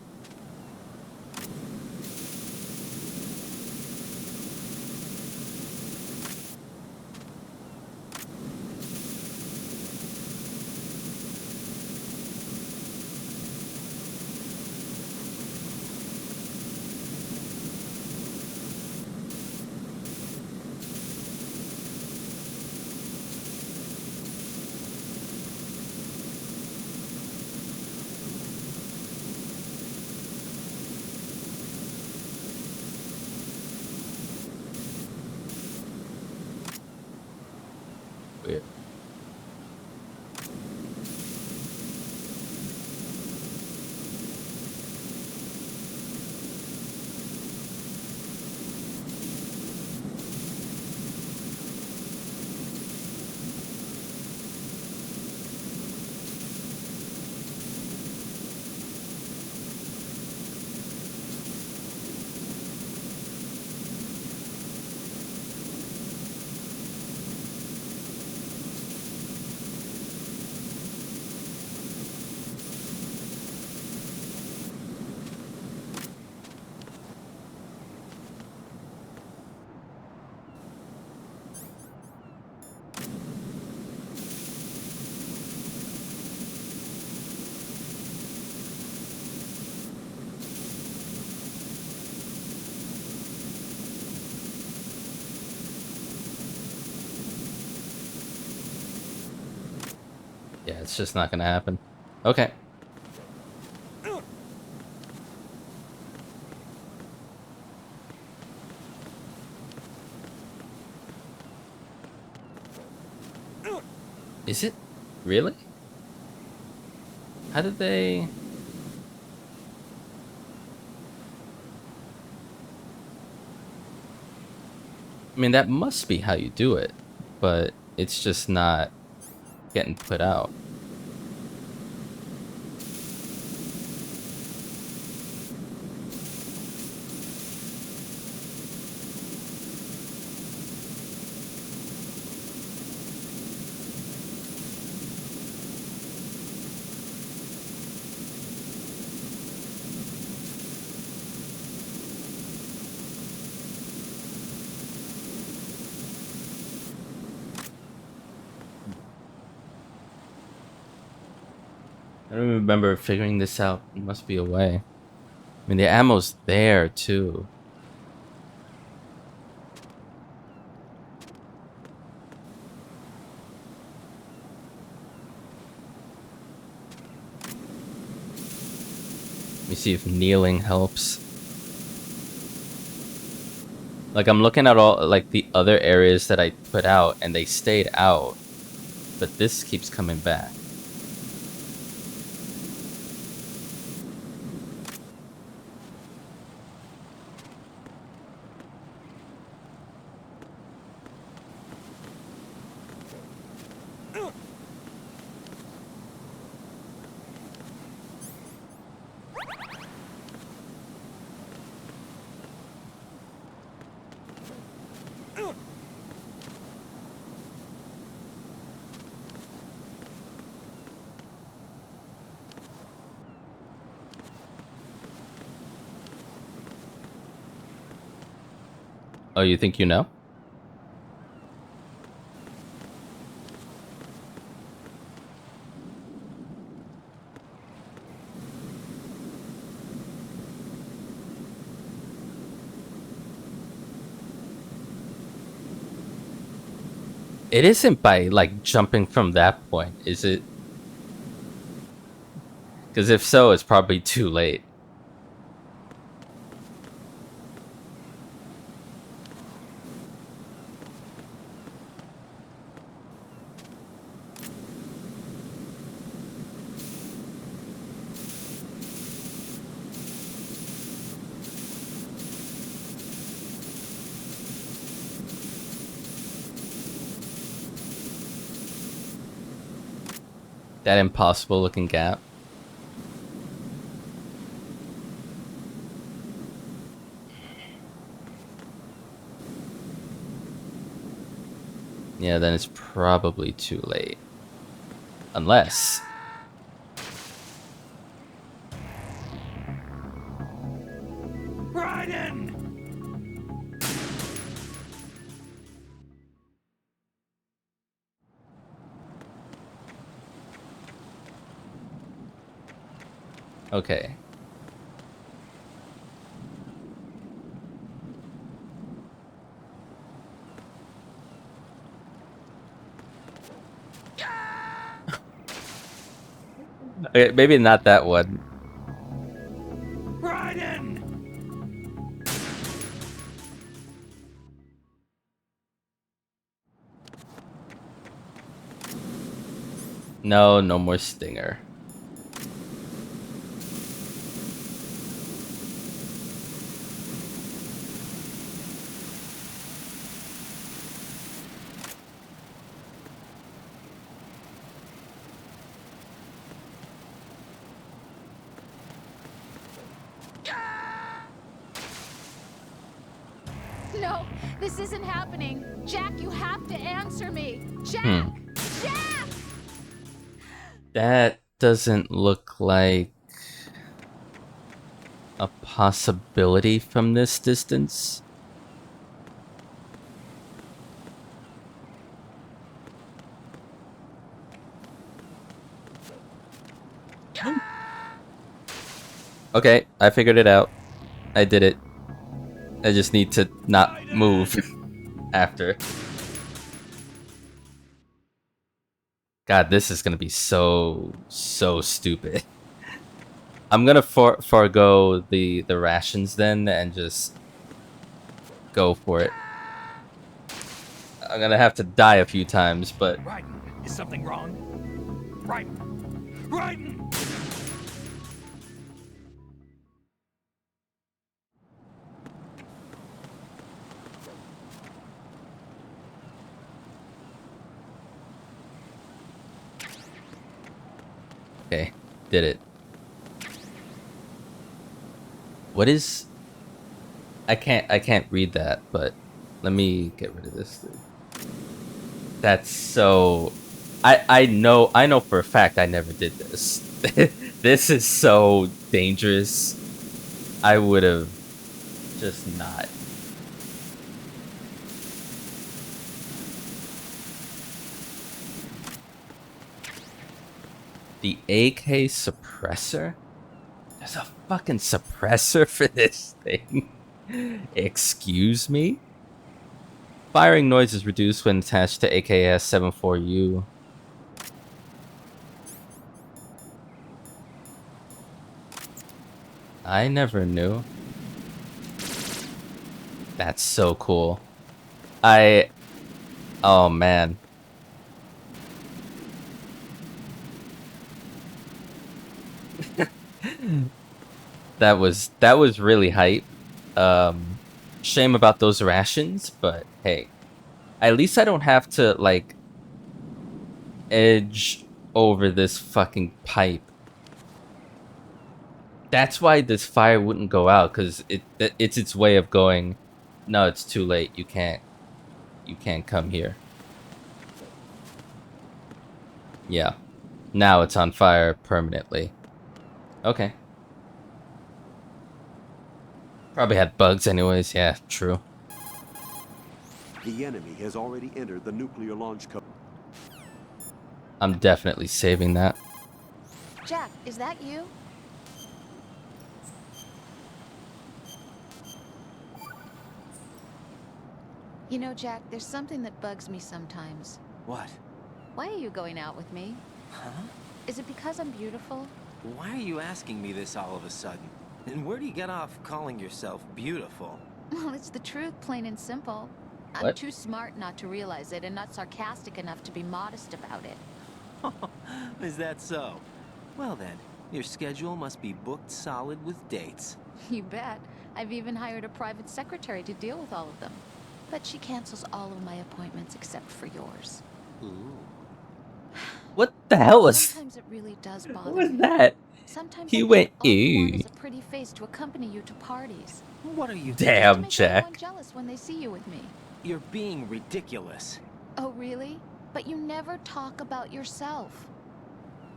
Weird. Yeah, it's just not gonna happen. Okay. Is it? Really? How did they... I mean, that must be how you do it, but it's just not getting put out. I don't remember figuring this out. There must be a way. I mean, the ammo's there, too. Let me see if kneeling helps. Like, I'm looking at all, like, the other areas that I put out, and they stayed out. But this keeps coming back. Oh, you think you know? It isn't by, like, jumping from that point, is it? Because if so, it's probably too late. That impossible looking gap. Yeah, then it's probably too late. Unless... Raiden! Okay. Okay, maybe not that one. Raiden! No, no more stinger. No, this isn't happening. Jack, you have to answer me. Jack! Hmm. Jack! That doesn't look like a possibility from this distance. Okay, I figured it out. I did it. I just need to not move after. God, this is gonna be so stupid. I'm gonna forego the rations then and just go for it. I'm gonna have to die a few times, but Raiden, is something wrong? Raiden! Raiden! okay, did it. What is? I can't read that, but let me get rid of this thing. That's so. I know for a fact I never did this. This is so dangerous. I would have just not. The AK suppressor? There's a fucking suppressor for this thing. Excuse me? Firing noise is reduced when attached to AKS-74U. I never knew. That's so cool. Oh man. that was really hype. Shame about those rations, but hey. At least I don't have to like edge over this fucking pipe. That's why this fire wouldn't go out, because it's its way of going, no, it's too late. You can't come here. Yeah. Now it's on fire permanently. Okay. Probably had bugs anyways. Yeah, true. The enemy has already entered the nuclear launch code. I'm definitely saving that. Jack, is that you? You know, Jack, there's something that bugs me sometimes. What? Why are you going out with me? Huh? Is it because I'm beautiful? Why are you asking me this all of a sudden? And where do you get off calling yourself beautiful? Well, it's the truth, plain and simple. I'm What? too smart not to realize it and not sarcastic enough to be modest about it. Is that so? Well then, your schedule must be booked solid with dates. You bet. I've even hired a private secretary to deal with all of them. But she cancels all of my appointments except for yours. Ooh. What the hell was? Sometimes it really does bother What was me. that? Sometimes He I went think all you want ew. is a pretty face to accompany you to parties. What are you? Just to Damn, make Jack. everyone jealous when they see you with me. You're being ridiculous. Oh, really? But you never talk about yourself.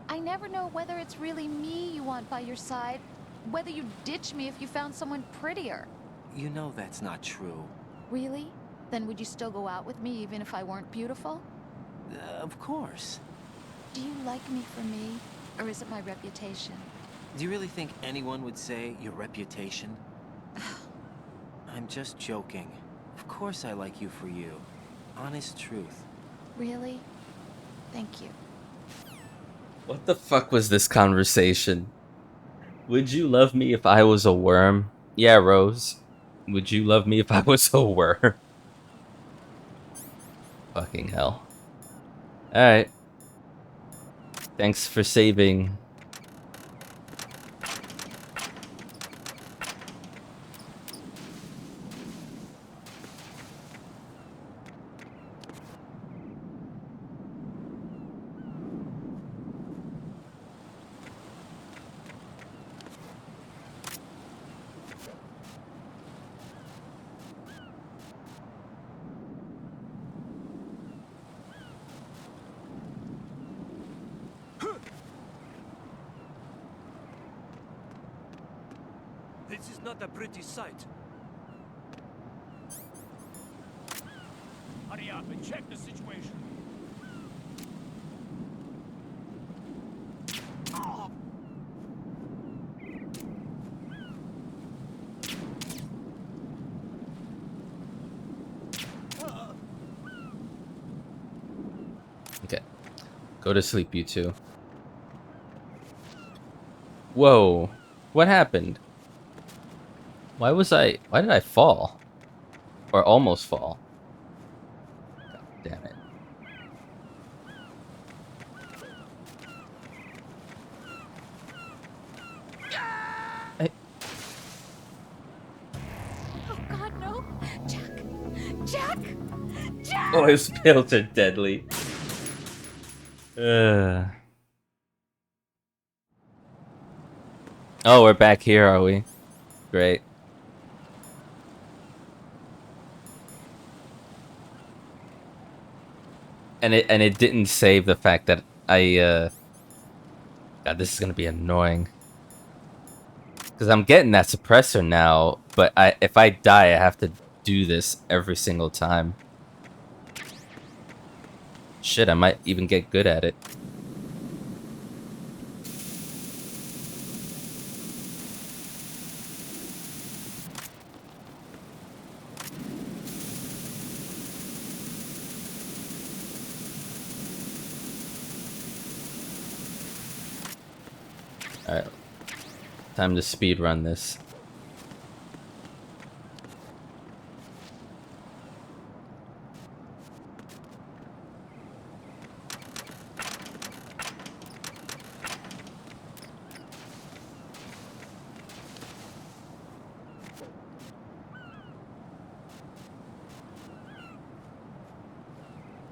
I never know whether it's really me you want by your side, whether you'd ditch me if you found someone prettier. You know that's not true. Really? Then would you still go out with me even if I weren't beautiful? Of course. Do you like me for me, or is it my reputation? Do you really think anyone would say your reputation? I'm just joking. Of course I like you for you. Honest truth. Really? Thank you. What the fuck was this conversation? Would you love me if I was a worm? Yeah, Rose. Would you love me if I was a worm? Fucking hell. Alright. Thanks for saving. This is not a pretty sight. Hurry up and check the situation. Okay. Go to sleep, you two. Whoa. What happened? Why did I fall? Or almost fall? God damn it. Oh God, no! Jack! Jack! Jack! Oh, his pills are deadly. Oh, we're back here, are we? Great. And it didn't save the fact that God, this is gonna be annoying. Because I'm getting that suppressor now, but if I die, I have to do this every single time. Shit, I might even get good at it. Alright. Time to speed run this.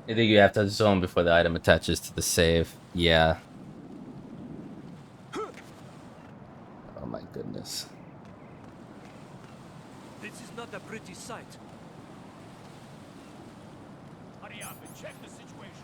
I think you have to zone before the item attaches to the save. Yeah. Oh my goodness. This is not a pretty sight. Hurry up and check the situation.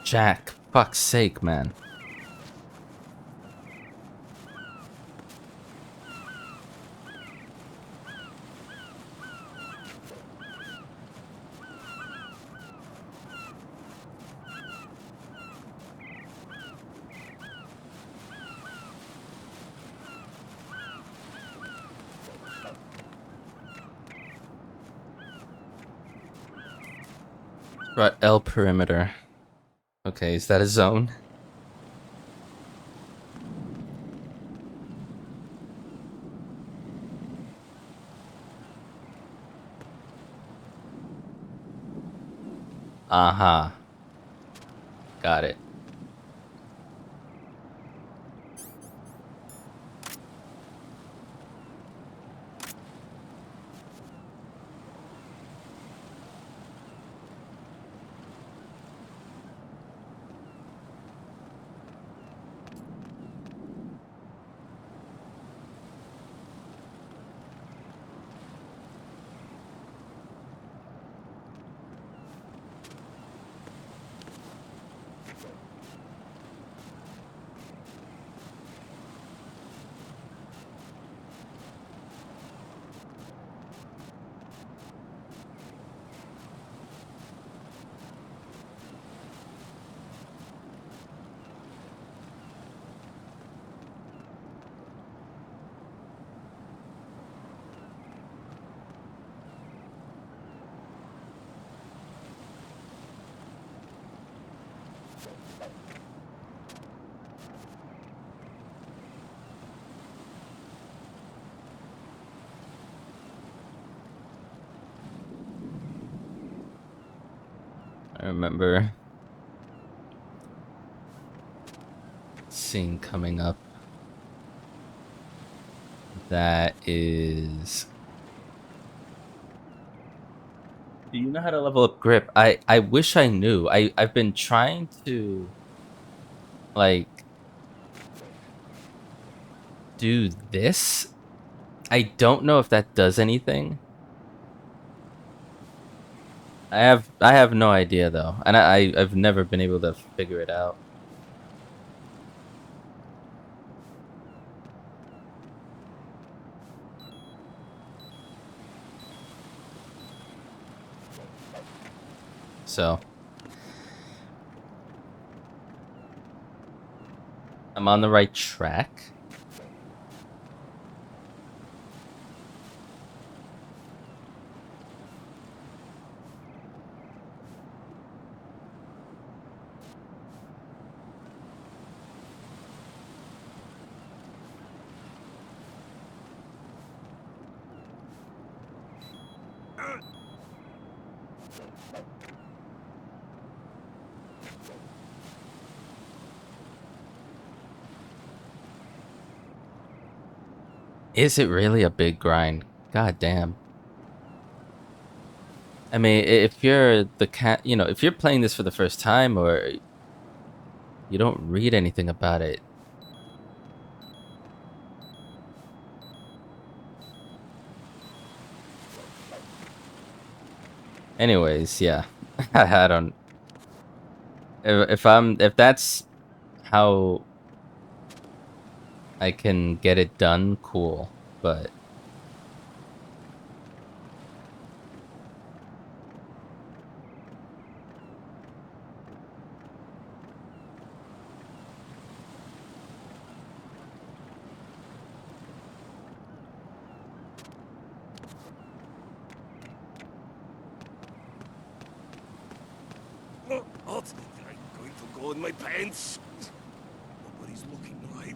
Jack, fuck's sake, man. Right, L perimeter. Okay, is that a zone? Uh-huh. Got it. I remember seeing coming up. That is... Do you know how to level up grip? I wish I knew. I've been trying to like do this. I don't know if that does anything. I have no idea though. And I've never been able to figure it out. So I'm on the right track. Is it really a big grind? God damn. I mean, if you're the cat, you know, if you're playing this for the first time or you don't read anything about it. Anyways, yeah. I don't... If that's how I can get it done, cool. But What? I'm going to go in my pants. Nobody's looking, right?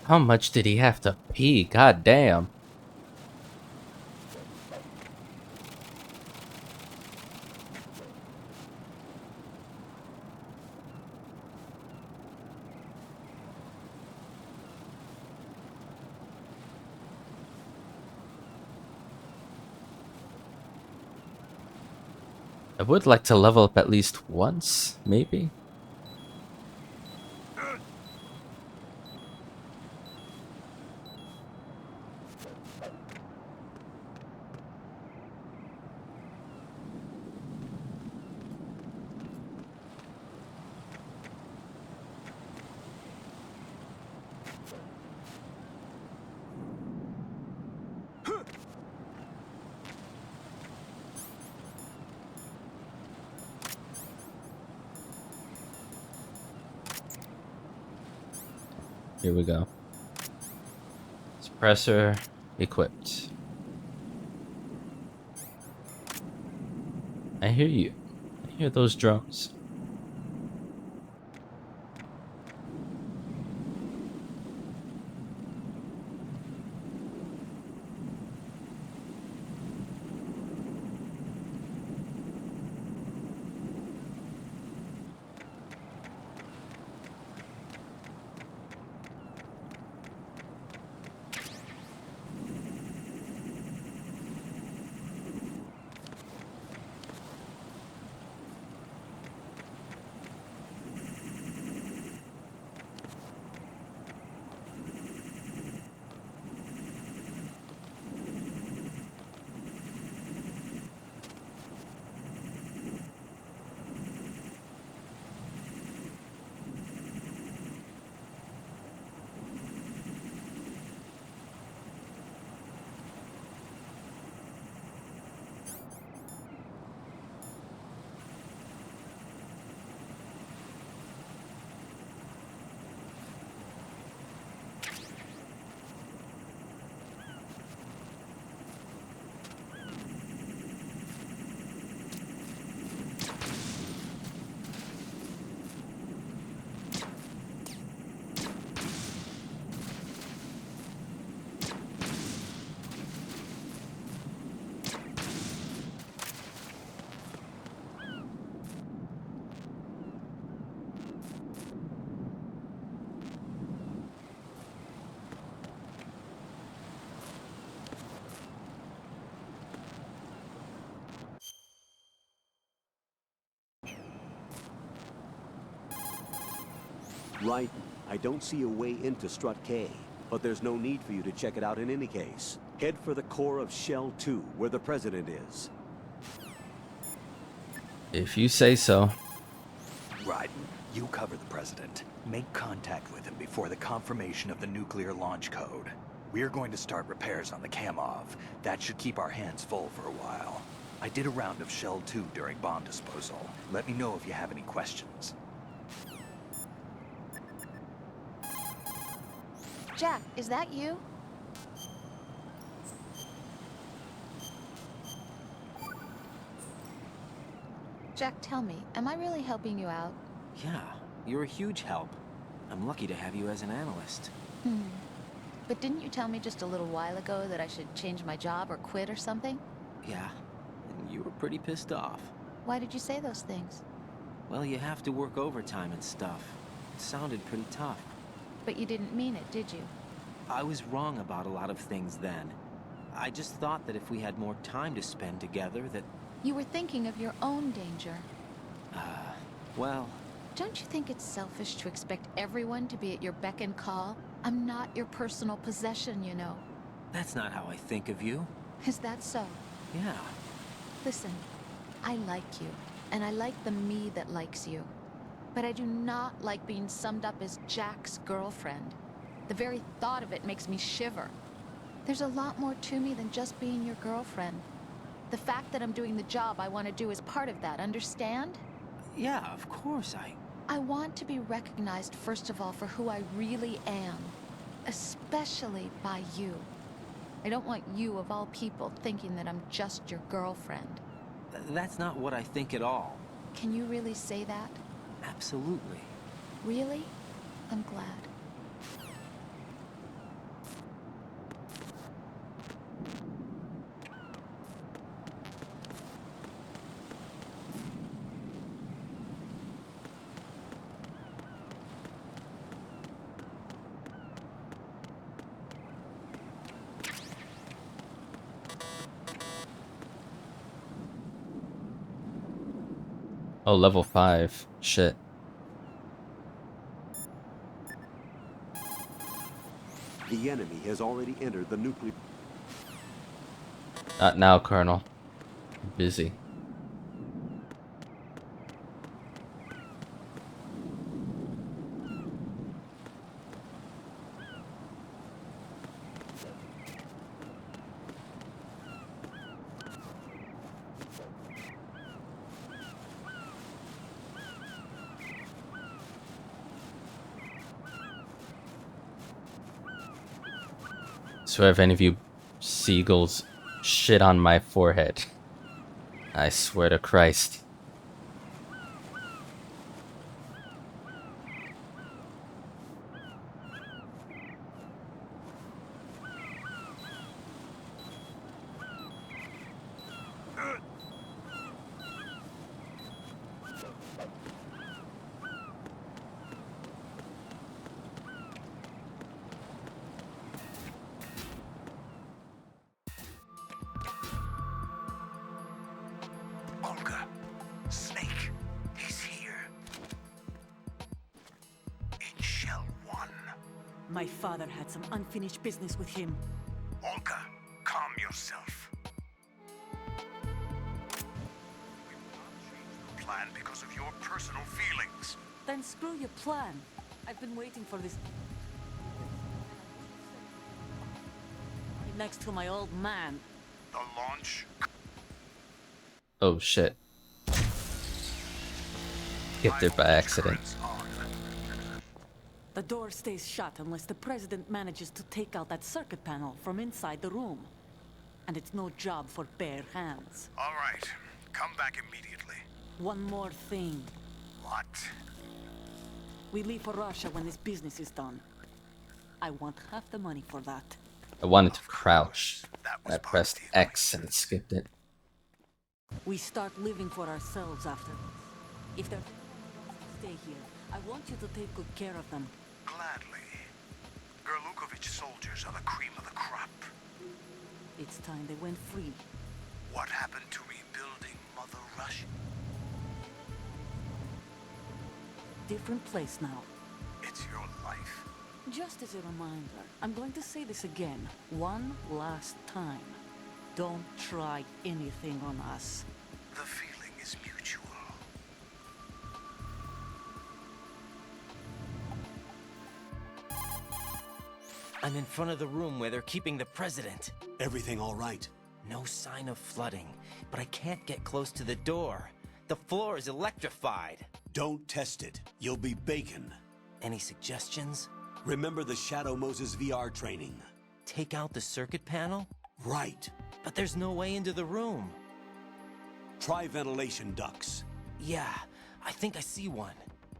how much did he have to pee? God damn. I would like to level up at least once, maybe. Here we go. Suppressor equipped. I hear you. I hear those drones. Right. I don't see a way into Strut K, but there's no need for you to check it out in any case. Head for the core of Shell 2, where the President is. If you say so. Right. You cover the President. Make contact with him before the confirmation of the nuclear launch code. We're going to start repairs on the Kamov. That should keep our hands full for a while. I did a round of Shell 2 during bomb disposal. Let me know if you have any questions. Jack, is that you? Jack, tell me, am I really helping you out? Yeah, you're a huge help. I'm lucky to have you as an analyst. But didn't you tell me just a little while ago that I should change my job or quit or something? Yeah, and you were pretty pissed off. Why did you say those things? Well, you have to work overtime and stuff. It sounded pretty tough. But you didn't mean it, did you? I was wrong about a lot of things then. I just thought that if we had more time to spend together, that... You were thinking of your own danger. Well... Don't you think it's selfish to expect everyone to be at your beck and call? I'm not your personal possession, you know. That's not how I think of you. Is that so? Yeah. Listen, I like you, and I like the me that likes you. But I do not like being summed up as Jack's girlfriend. The very thought of it makes me shiver. There's a lot more to me than just being your girlfriend. The fact that I'm doing the job I want to do is part of that, understand? Yeah, of course, I want to be recognized, first of all, for who I really am. Especially by you. I don't want you, of all people, thinking that I'm just your girlfriend. That's not what I think at all. Can you really say that? Absolutely. Really? I'm glad. Oh, level 5. Shit. The enemy has already entered the nuclear... Not now, Colonel. I'm busy. swear if any of you seagulls shit on my forehead, I swear to Christ. Olga, Snake, he's here. In Shell 1. My father had some unfinished business with him. Olga, calm yourself. We will not change the plan because of your personal feelings. Then screw your plan. I've been waiting for this. Next to my old man. The launch. Oh shit. Hit there by accident. The door stays shut unless the president manages to take out that circuit panel from inside the room. And it's no job for bare hands. All right, come back immediately. One more thing. What? We leave for Russia when this business is done. I want half the money for that. I wanted to crouch. I pressed X and it skipped it. We start living for ourselves after this. If they're stay here, I want you to take good care of them. Gladly. Gerlukovich soldiers are the cream of the crop. It's time they went free. What happened to rebuilding Mother Russia? Different place now. It's your life. Just as a reminder, I'm going to say this again, one last time. Don't try anything on us. The feeling is mutual. I'm in front of the room where they're keeping the president. Everything all right? No sign of flooding, but I can't get close to the door. The floor is electrified. Don't test it. You'll be bacon. Any suggestions? Remember the Shadow Moses VR training. Take out the circuit panel? Right. But there's no way into the room. Try ventilation ducts. Yeah, I think I see one.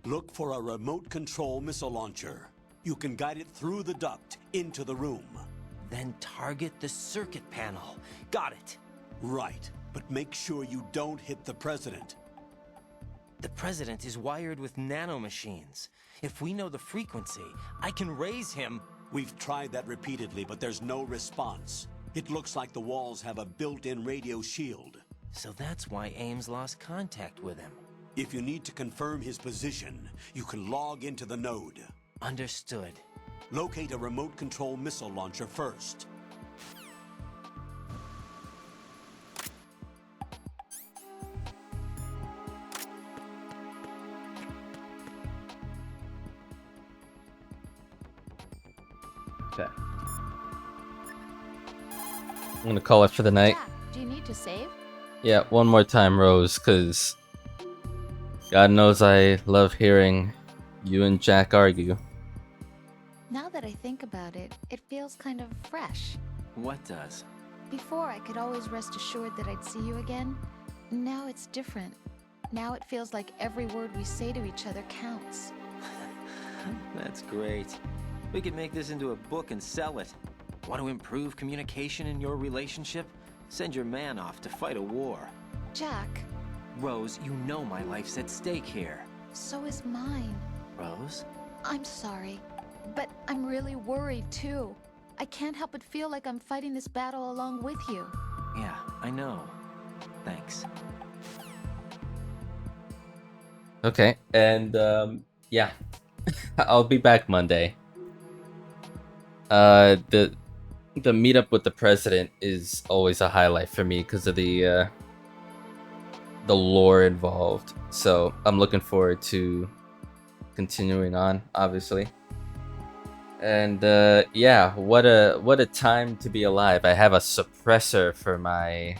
Look for a remote control missile launcher. You can guide it through the duct into the room. Then target the circuit panel. Got it. Right, but make sure you don't hit the president. The president is wired with nanomachines. If we know the frequency, I can raise him. We've tried that repeatedly, but there's no response. It looks like the walls have a built-in radio shield. So that's why Ames lost contact with him. If you need to confirm his position, you can log into the node. Understood. Locate a remote control missile launcher first. Okay. I'm gonna call it for the night. Jack, do you need to save? Yeah, one more time, Rose, because God knows I love hearing you and Jack argue. Now that I think about it, it feels kind of fresh. What does? Before, I could always rest assured that I'd see you again. Now it's different. Now it feels like every word we say to each other counts. That's great. We could make this into a book and sell it. Want to improve communication in your relationship? Send your man off to fight a war. Jack. Rose, you know my life's at stake here. So is mine. Rose? I'm sorry, but I'm really worried too. I can't help but feel like I'm fighting this battle along with you. Yeah, I know. Thanks. Okay, and yeah, I'll be back Monday. The meetup with the president is always a highlight for me because of the lore involved. So I'm looking forward to continuing on, obviously. And yeah, what a time to be alive. I have a suppressor for my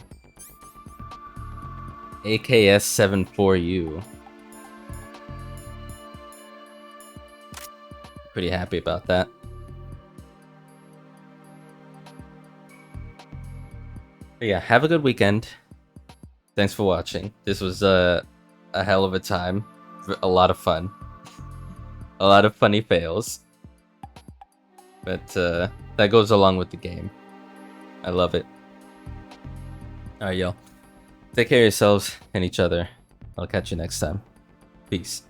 AKS-74U. Pretty happy about that. But yeah, have a good weekend. Thanks for watching. This was a hell of a time. A lot of fun. A lot of funny fails. But that goes along with the game. I love it. Alright, y'all. Take care of yourselves and each other. I'll catch you next time. Peace.